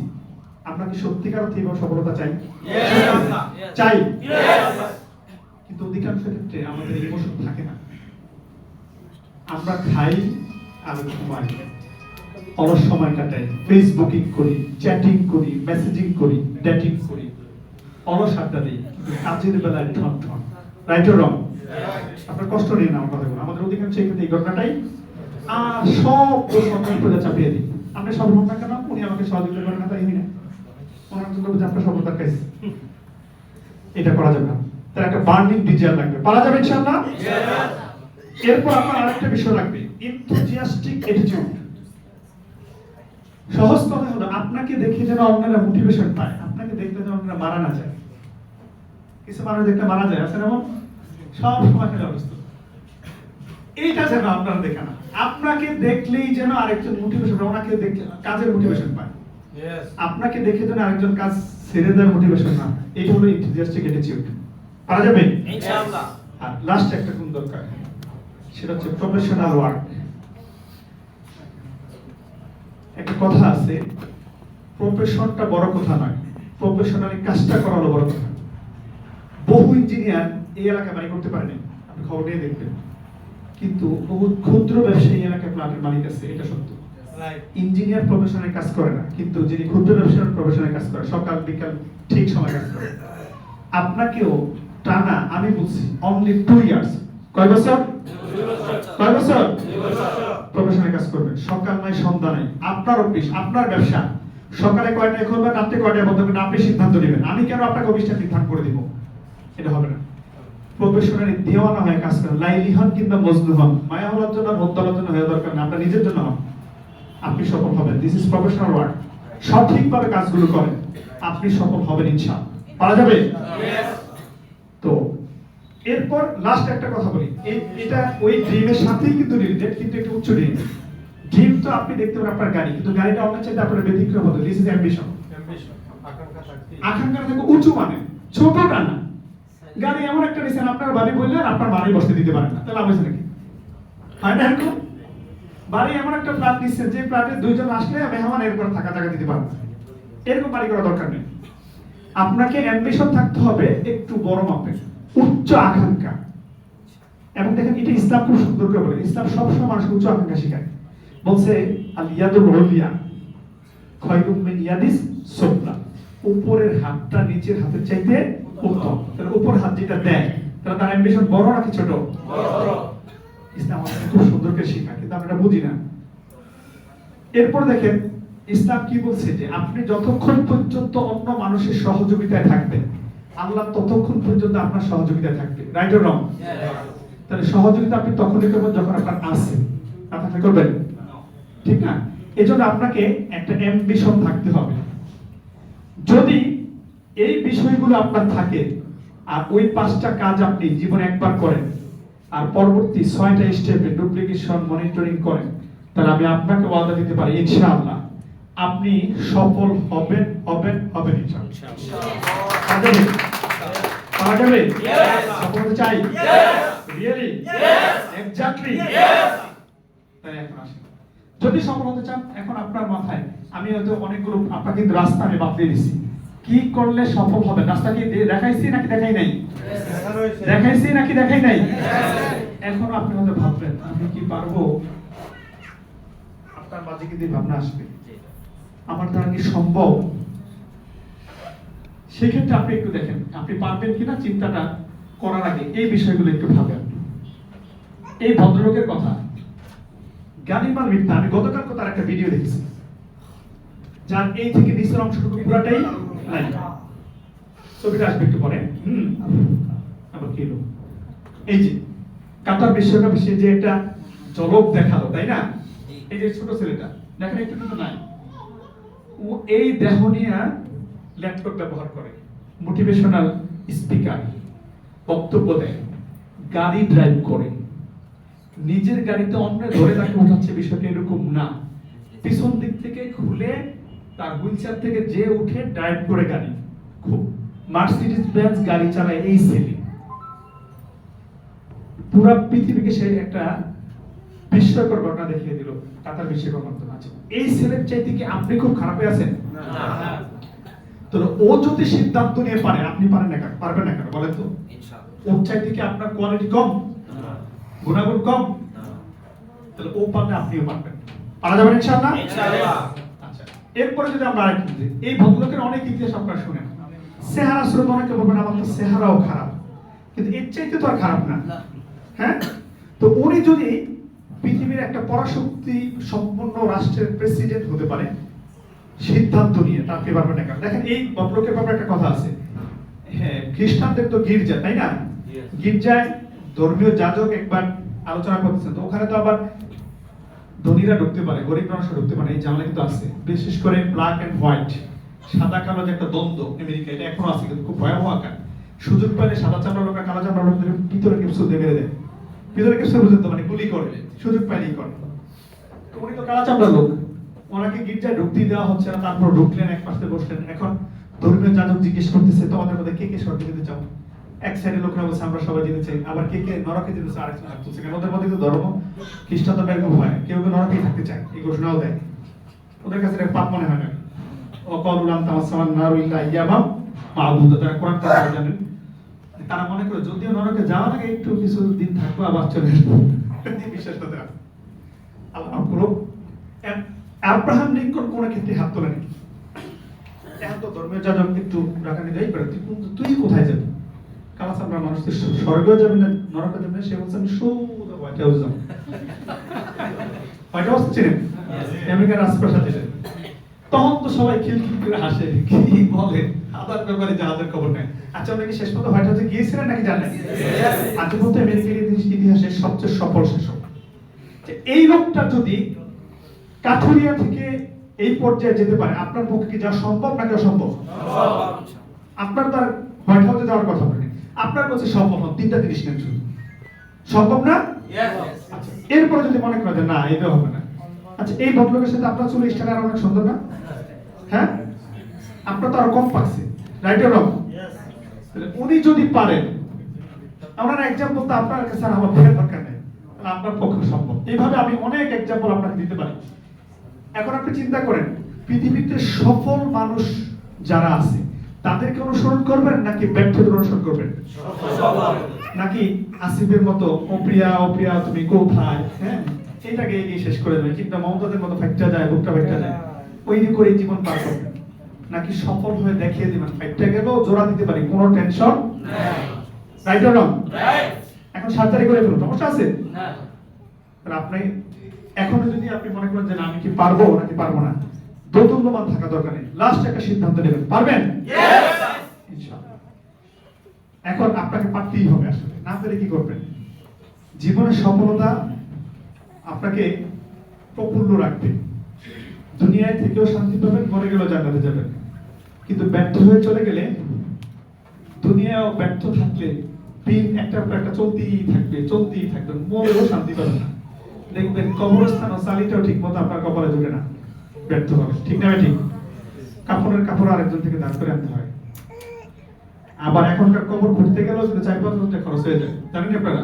আমরা কি সত্যিকার অর্থে সফলতা চাই? চাই। কিন্তু অধিকাংশ ক্ষেত্রে আমাদের ইমোশন থাকে না। আমরা খাই আর ঘুমাই, অলস সময় কাটাই, ফেসবুকিং করি, চ্যাটিং করি, মেসেজিং করি, ডেটিং করি, অলস আড্ডা দিই, কিন্তু কাজের বেলায় ঠন ঠন। রাইট অর রং? আপনার কষ্ট নেই না আমার কথাগুলো, আমাদের অধিকাংশ ক্ষেত্রে এই ঘটনাটাই। আর সব প্রজা চাপিয়ে দিই, আপনি সফল হন না কেন, উনি আমাকে সহযোগিতা করেন না, তাই হই না, ওনার জন্য আপনার সফলতার কাছে এটা করা যাবে না। তার একটা বার্নিং ডিজায়ার লাগবে, পারা যাবে ইনশাআল্লাহ। এরপর আপনার আরেকটা বিষয় লাগবে, এনথুজিয়াস্টিক অ্যাটিটিউড। সহজ কথা হলো, আপনাকে দেখে যেন অন্যরা মোটিভেশন পায়, আপনাকে দেখলে যেন অন্যরা মারা না যায়। কিছু মানুষ দেখতে মারা যায়, আছে না? সব সময় খেলে অবস্থা, এইটা যেন আপনারা দেখে না। আপনাকে দেখলেই যেন আরেকজন মোটিভেশন, ওনাকে দেখলে কাজের মোটিভেশন পায়। আপনাকে দেখে যেন আরেকজন কাজ ছেড়ে দেওয়ার মোটিভেশন না। এটা হলো এনথুজিয়াস্টিক অ্যাটিটিউড। পারা যাবে ইনশাআল্লাহ। আর লাস্ট একটা গুণ দরকার, সেটা হচ্ছে প্রফেশনাল ওয়ার্ক। একটা কথা আছে, প্রফেশনটা বড় কথা নয়, প্রফেশনালি কাজটা করা হলো বড় কথা। বহু ইঞ্জিনিয়ার এই এলাকায় বাড়ি করতে পারেনি, আপনি খবর নিয়ে দেখবেন, কিন্তু বহু ক্ষুদ্র ব্যবসায়ী এলাকায় ফ্ল্যাটের মালিক আছে, এটা সত্য। ইঞ্জিনিয়ার প্রফেশনাল কাজ করে না, কিন্তু যিনি ক্ষুদ্র ব্যবসায়ী প্রফেশনাল কাজ করে, সকাল বিকাল ঠিক সময় কাজ করে। আপনাকেও টানা, আমি বলছি অনলি 2 ইয়ার্স, কয় বছর? 2 বছর প্রফেশনাল কাজ করবেন, সকাল নাই সন্ধ্যা নাই। আপনার অফিস, আপনার ব্যবসা, সকালে কয়টায় করবেন, রাতে কয়টায় বন্ধ করবেন, আপনি সিদ্ধান্ত নেবেন। আমি কেন আপনাকে অফিসটা নির্ধারণ করে দিব? এটা হবে না। প্রফেশনালি দেওয়ানা হয়ে কাজ করেন, লাইলি হন কিংবা মজনু হন, মায়া হওয়ার জন্য, হত্যার জন্য হয়ে দরকার না, আপনার নিজের জন্য হন, আপনি সফল হবেন। This is professional work. সঠিকভাবে কাজগুলো করেন, আপনি সফল হবেন ইনশাআল্লাহ। পারা যাবে? তো এরপর লাস্ট একটা কথা বলি, এটা ওই ড্রিমের সাথেই কিন্তু রিলেটেড, কিন্তু একটু উচ্চ ড্রিম। ড্রিম তো আপনি দেখতে পারেন আপনার গাড়ি, কিন্তু গাড়িটা অন্য চাইতে আপনার ব্যতিক্রম হতো। This is ambition. আকাঙ্ক্ষা থেকে উঁচু, মানে ছোটটা না। গাড়ি এমন একটা নিছেন, আপনার বাড়ি বললেন আপনার বাড়ি বসতে দিতে পারেন না, তাহলে আবেছে নাকি? হয় না এরকম? বাড়ি এমন একটা ফ্ল্যাট নিচ্ছেন যে ফ্ল্যাটে 2 জন আসলে মেহমান এরপর থাকা জায়গা দিতে পারবে, এরকম বাড়ি করা দরকার নেই। আপনাকে অ্যাম্বিশন থাকতে হবে একটু বড় মাপের, উচ্চ আকাঙ্ক্ষা। এবং দেখেন এটা ইসলাম খুব সুন্দর করে বলে, ইসলাম সবসময় মানুষকে উচ্চ আকাঙ্ক্ষা শেখায়। বলছে আল ইয়াদুল উলিয়া খায়রুম মিন ইয়াদিস সুফলা, উপরের হাতটা নিচের হাতের চাইতে উত্তম। তাহলে উপর হাত যেটা দেয়, তাহলে তার অ্যাম্বিশন বড় নাকি ছোট? বড়। ইসলাম আমাদের খুব সুন্দর করে শেখায়, কিন্তু আমরা বুঝি না। এরপর দেখেন ইসলাম কি বলছে, যে আপনি যতক্ষণ পর্যন্ত অন্য মানুষের সহযোগিতায় থাকবেন, আল্লাহ ততক্ষণ পর্যন্ত আপনার সহযোগিতায় থাকবে। রাইট অর রং? তাহলে সহযোগিতা আপনি তখনই করবেন যখন আপনার আছে, না থাকলে করবেন। ঠিক না? এজন্য আপনাকে একটা অ্যাম্বিশন থাকতে হবে। যদি এই বিষয়গুলো আপনার থাকে আর ওই 5টা কাজ আপনি জীবনে একবার করেন আর পরবর্তী 6টা স্টেপে ডুপ্লিকেশন মনিটরিং করেন, তাহলে আমি আপনাকে ওয়াদা দিতে পারি ইনশাআল্লাহ আপনি সফল হবেন হবেন হবেন ইনশাআল্লাহ। পারা যাবে? পারা যাবে? সফল হতে চাই? রিয়েলি? এক্স্যাক্টলি? তাই এখন আসেন, যদি সফল হতে চান এখন আপনার মাথায় আমি হয়তো অনেকগুলো আপনাকে কিন্তু রাস্তা আমি বাতলে দিছি, কি করলে সফল হবে। রাস্তা কি দেখাইছি নাকি দেখাই নাই? দেখাইছি নাকি দেখাই নাই? এখন আপনি হয়তো ভাববেন আমি কি পারবো, আপনার মাঝে কিন্তু এই ভাবনা আসবে আমার দ্বারা কি সম্ভব। সেক্ষেত্রে আপনি একটু দেখেন আপনি পারবেন কিনা, চিন্তাটা করার আগে এই বিষয়গুলো একটু ভাবেন। এই ভদ্রলোকের কথা গালিমার মিথ্যা, আমি গতকাল তার একটা ভিডিও দেখেছি যার এই থেকে নিচের অংশটুকু পুরাটাই নাই। ছবিটা আসবে একটু পরে। আবার কি হলো, এই যে কাতার বিশ্বকাপে সে যে একটা ঝলক দেখালো, তাই না? এই যে ছোট ছেলেটা দেখেন একটু কিন্তু নাই, ও এই দেহ নিয়ে ল্যাপটপ ব্যবহার করে, মোটিভেশনাল স্পিকার, বক্তব্য দেয়, গাড়ি ড্রাইভ করে, নিজের গাড়িতে অন্য ধরে তাকে উঠাচ্ছে। বিষয়টা এরকম না, পিছন দিক থেকে খুলে তার হুইলচেয়ার থেকে যে উঠে ড্রাইভ করে গাড়ি, খুব মার্সিডিজ বেঞ্জ গাড়ি চালায় এই ছেলে। পুরো পৃথিবীকে সে একটা বিস্ময়কর ঘটনা দেখিয়ে দিল কাতার বিশ্বকাপ আছে। এই ছেলের চাইতে কি আপনি খুব খারাপে আছেন? না। তো ও যদি সিদ্ধান্ত নিয়ে পারে, আপনি পারেন না কেন? পারবেন না কেন বলেন তো? ইনশাআল্লাহ। ওর চাইতে কি আপনার কোয়ালিটি কম? না। গুণাগুণ কম? না। তাহলে ও পারলে আপনিও পারবেন। পারা যাবে ইনশাআল্লাহ? ইনশাআল্লাহ। আচ্ছা, এরপরে যদি আমরা আরেকটু দেখি, এই ভদ্রলোকের অনেক ইতিহাস আপনারা শুনেন। চেহারা শ্রোত অনেকে বলবেন আমার তো চেহারাও খারাপ, কিন্তু এর চাইতে তো আর খারাপ না। হ্যাঁ, তো উনি যদি পৃথিবীর একটা পরাশক্তি সম্পন্ন রাষ্ট্রের প্রেসিডেন্ট হতে পারে সিদ্ধান্ত নিয়ে, তা আপনি পারবেন না কেন? দেখেন এই ভদ্রলোকের ব্যাপারে একটা কথা আছে। হ্যাঁ, খ্রিস্টানদের তো গির্জা, তাই না? গির্জায় ধর্মীয় যাজক একবার আলোচনা করতেছেন, তো ওখানে তো আবার ধনীরা ঢুকতে পারে, গরিব মানুষরা ঢুকতে পারে, এই ঝামেলা কিন্তু আছে। বিশেষ করে ব্ল্যাক এন্ড হোয়াইট, সাদা কালো যে একটা দ্বন্দ্ব আমেরিকা, এটা এখনো আছে, কিন্তু খুব ভয়াবহ আকার। সুযোগ পাইলে সাদা চামড়া লোক কালো চামড়া লোকদের ভিতরে ক্যাপসুল দিয়ে মেরে দেয়, ভিতরে ক্যাপসুল বুঝতে মানে গুলি করে, সুযোগ পাইলেই করে। তো উনি তো কালো চামড়া লোক, ওনাকে গির্জায় ঢুকতেই দেওয়া হচ্ছে না। তারপর ঢুকলেন, এক পাশে বসলেন। এখন ধর্মীয় যাজক জিজ্ঞেস করতেছে তোমাদের মধ্যে কে কে স্বর্গে যেতে চাও? এক সাইডে লোকরা বলছে আমরা সবাই যেতে চাই, আবার কে কে নরকে যেতে চায় আরেকজন বলছে। কেন? ওদের মধ্যে তো ধর্ম খ্রিস্টান তো এরকম হয়, কেউ কেউ নরকেই থাকতে চায়, এই ঘোষণাও দেয়। ওদের কাছে এটা পাপ মনে হয় না। অকালুলাম তামাসামান নারু ইল্লা ইয়ামাম মাবুদ, তারা কোরআন তারা জানেন। তারা মনে করে যদিও নরকে যাওয়ার আগে একটু কিছু দিন থাকবো আবার চলে আসবো, বিশ্বাস করতে হবে। আল্লাহ করুক। আব্রাহাম লিঙ্কন কোন ক্ষেত্রে হাত তোলেন, এখন তো ধর্মীয় যাজক একটু রাখানি দেয় করে, তুই কোথায় যাবি? কালাস আমরা মানুষ তো স্বর্গেও যাবেন না নরকে যাবেন, সে বলছেন শুধু হোয়াইট হাউস যাবো। হোয়াইট হাউস চিনেন? আমেরিকার রাজপ্রাসাদ যেটা, তখন তো সবাই খিলখিল করে হাসে, কি বলে আদার ব্যাপারে জাহাজের খবর নেই। আচ্ছা, আপনি কি শেষ পর্যন্ত হোয়াইট হাউসে গিয়েছিলেন নাকি জানেন? আজ পর্যন্ত আমেরিকার ইতিহাসের সবচেয়ে সফল শাসক। এই লোকটা যদি কাঠুরিয়া থেকে এই পর্যায়ে যেতে পারে, আপনার পক্ষে কি যা সম্ভব নাকি অসম্ভব? আপনার তার হোয়াইট হাউসে যাওয়ার কথা বলেন, আপনার কাছে সম্ভব না, তিনটা জিনিস নেন শুধু, সম্ভব না? আচ্ছা, এরপরে যদি মনে করেন না এটা হবে না, আচ্ছা এই ভদ্রলোকের সাথে আপনার চলে স্টাইল আর অনেক সুন্দর না? হ্যাঁ, আপনার তো আরো কম পাচ্ছে, রাইট অর রং? উনি যদি পারেন, আমরা এক্সাম্পল তো আপনার কাছে আমার ভয়ের দরকার নেই, আপনার পক্ষে সম্ভব। এইভাবে আমি অনেক এক্সাম্পল আপনাকে দিতে পারি। এখন আপনি চিন্তা করেন, পৃথিবীতে সফল মানুষ যারা আছে তাদেরকে অনুসরণ করবেন নাকি ব্যর্থদের অনুসরণ করবেন? নাকি আসিফের মতো অপ্রিয়া অপ্রিয়া তুমি কোথায়, হ্যাঁ এটাকে এগিয়ে শেষ করে দেবেন, কিংবা মমতাদের মতো ফাইটটা যায়, বুকটা ফাইটটা যায়, ওই করে জীবন পার করবেন? নাকি সফল হয়ে দেখিয়ে দিবেন ফাইটটা গেলেও জোড়া দিতে পারি, কোনো টেনশন নাই, রাইট অর রং? এখন সার্জারি করে ফেলুন, সমস্যা আছে? আপনি এখন যদি আপনি মনে করেন যে না আমি কি পারবো নাকি পারবো না, দোদুল্যমান থাকা দরকার নেই, লাস্ট একটা সিদ্ধান্ত নেবেন, পারবেন? ইনশাআল্লাহ। এখন আপনাকে পারতেই হবে, আসলে না পেরে কি করবেন? জীবনের সফলতা আপনাকে প্রফুল্ল রাখবে, দুনিয়ায় থেকেও শান্তি পাবেন, মরে গেলেও জান্নাতে যাবেন। কিন্তু ব্যর্থ হয়ে চলে গেলে, দুনিয়াও ব্যর্থ থাকলে দিন একটার পর একটা চলতেই থাকবে, মরেও শান্তি পাবেন না। দেখবেন কবরস্থান ও চালিটাও ঠিক মতো আপনার কপালে জুটে না, ব্যর্থ হবে। ঠিক না ঠিক? কাপড়ের কাপড় আরেকজন থেকে দাঁড় করে আনতে হয়। আবার এখনকার কবর খুঁড়তে গেলেও যদি 4-5 হাজার টাকা খরচ হয়ে যায়, জানেন আপনারা?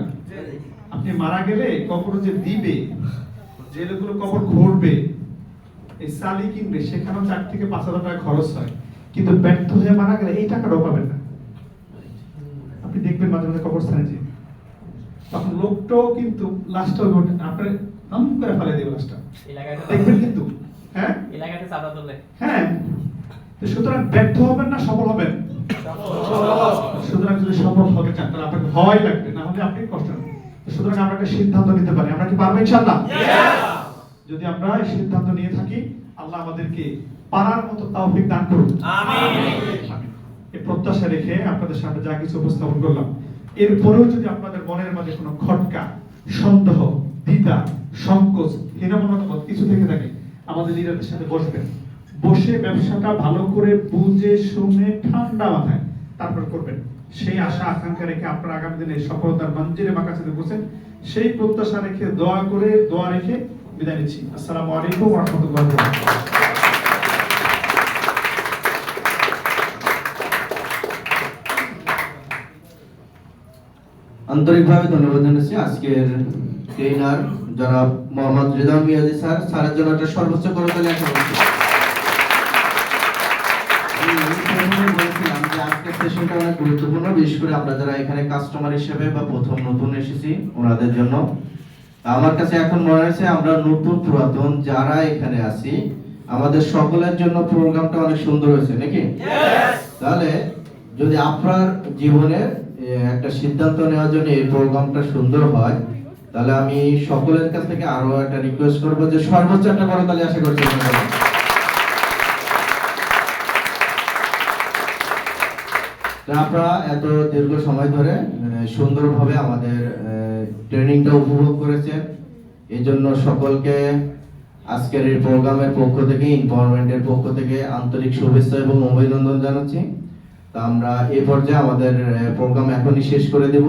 আপনি মারা গেলে কবর যে দিবে, যে লোকগুলো কবর খুঁড়বে, এই চালি কিনবে, সেখানেও 4 থেকে 5 হাজার টাকা খরচ হয়। কিন্তু ব্যর্থ হয়ে মারা গেলে এই টাকাটাও পাবেন না। আপনি দেখবেন মাঝে মাঝে কবরস্থানে যে তখন লোকটাও কিন্তু লাশটাও আপনার নাম করে ফেলে দেবে লাশটা, দেখবেন কিন্তু। হ্যাঁ, এলাকাতে চাঁদা তোলে। হ্যাঁ। তো সুতরাং ব্যর্থ হবেন না সফল হবেন? সুতরাং যদি সফল হতে চান তাহলে আপনাকে হওয়াই লাগবে, না হলে আপনি কষ্ট হবে। সুতরাং আমরা একটা সিদ্ধান্ত নিতে পারি, আমরা কি পারবো ইনশাআল্লাহ? যদি আমরা এই সিদ্ধান্ত নিয়ে থাকি, আল্লাহ আমাদেরকে পারার মতো তৌফিক দান করুন। আমিন। এই প্রত্যাশা রেখে আপনাদের সামনে যা কিছু উপস্থাপন করলাম, এরপরেও যদি আপনাদের মনের মাঝে কোনো খটকা, সন্দেহ, দ্বিধা, সংকোচ, হীনমন্যতা কিছু থেকে থাকে, আমাদের লিডারদের সাথে বসবেন, বসে ব্যবসাটা ভালো করে বুঝে শুনে ঠান্ডা মাথায় তারপর করবেন। সেই আশা আকাঙ্ক্ষা রেখে আপনারা আগামী দিনে সফলতার মঞ্জিলে মাকাসিদে বসেন, সেই প্রত্যাশা রেখে দোয়া রেখে বিদায় নিচ্ছি। আসসালামু আলাইকুম ওয়া রাহমাতুল্লাহি ওয়া বারাকাতুহু। আন্তরিকভাবে ধন্যবাদ জানাচ্ছি আজকের ট্রেনার জনাব মোহাম্মদ রিদওয়ান মিয়াজি স্যারের জন্য একটা সর্বোচ্চ করতালি আশা করছি। বলেছিলাম যে আজকের সেশনটা অনেক গুরুত্বপূর্ণ, বিশেষ করে আমরা যারা এখানে কাস্টমার হিসেবে বা প্রথম নতুন এসেছি ওনাদের জন্য। আমার কাছে এখন মনে হয়েছে আমরা নতুন পুরাতন যারা এখানে আছি, আমাদের সকলের জন্য প্রোগ্রামটা অনেক সুন্দর হয়েছে নাকি? তাহলে যদি আপনার জীবনের একটা সিদ্ধান্ত নেওয়ার জন্য এই প্রোগ্রামটা সুন্দর হয়, তাহলে আমি সকলের কাছ থেকে আরো একটা রিকোয়েস্ট করব যে সর্বোচ্চ একটা করতালি আশা করছি। আপনারা এত দীর্ঘ সময় ধরে সুন্দরভাবে আমাদের ট্রেনিংটা উপভোগ করেছেন, এই জন্য সকলকে আজকের এই প্রোগ্রামের পক্ষ থেকে, ইনফরমেন্টের পক্ষ থেকে আন্তরিক শুভেচ্ছা এবং অভিনন্দন জানাচ্ছি। তা আমরা এই পর্যায়ে আমাদের প্রোগ্রাম এখনই শেষ করে দেব।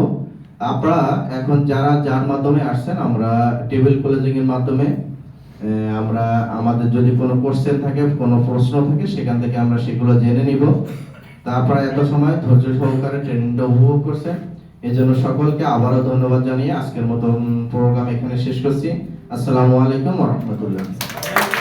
আপনারা এখন যার মাধ্যমে আসছেন, আমরা টেবিল ক্লোজিং এর মাধ্যমে আমরা আমাদের যদি কোনো কোশ্চেন থাকে, কোনো প্রশ্ন থাকে, সেখান থেকে আমরা সেগুলো জেনে নিব। তারপরে এত সময় ধৈর্য সহকারে ট্রেনিংটা উপভোগ করছেন, এই জন্য সকলকে আবারও ধন্যবাদ জানিয়ে আজকের মতো প্রোগ্রাম এখানে শেষ করছি। আসসালামু আলাইকুম ওয়া রাহমাতুল্লাহ।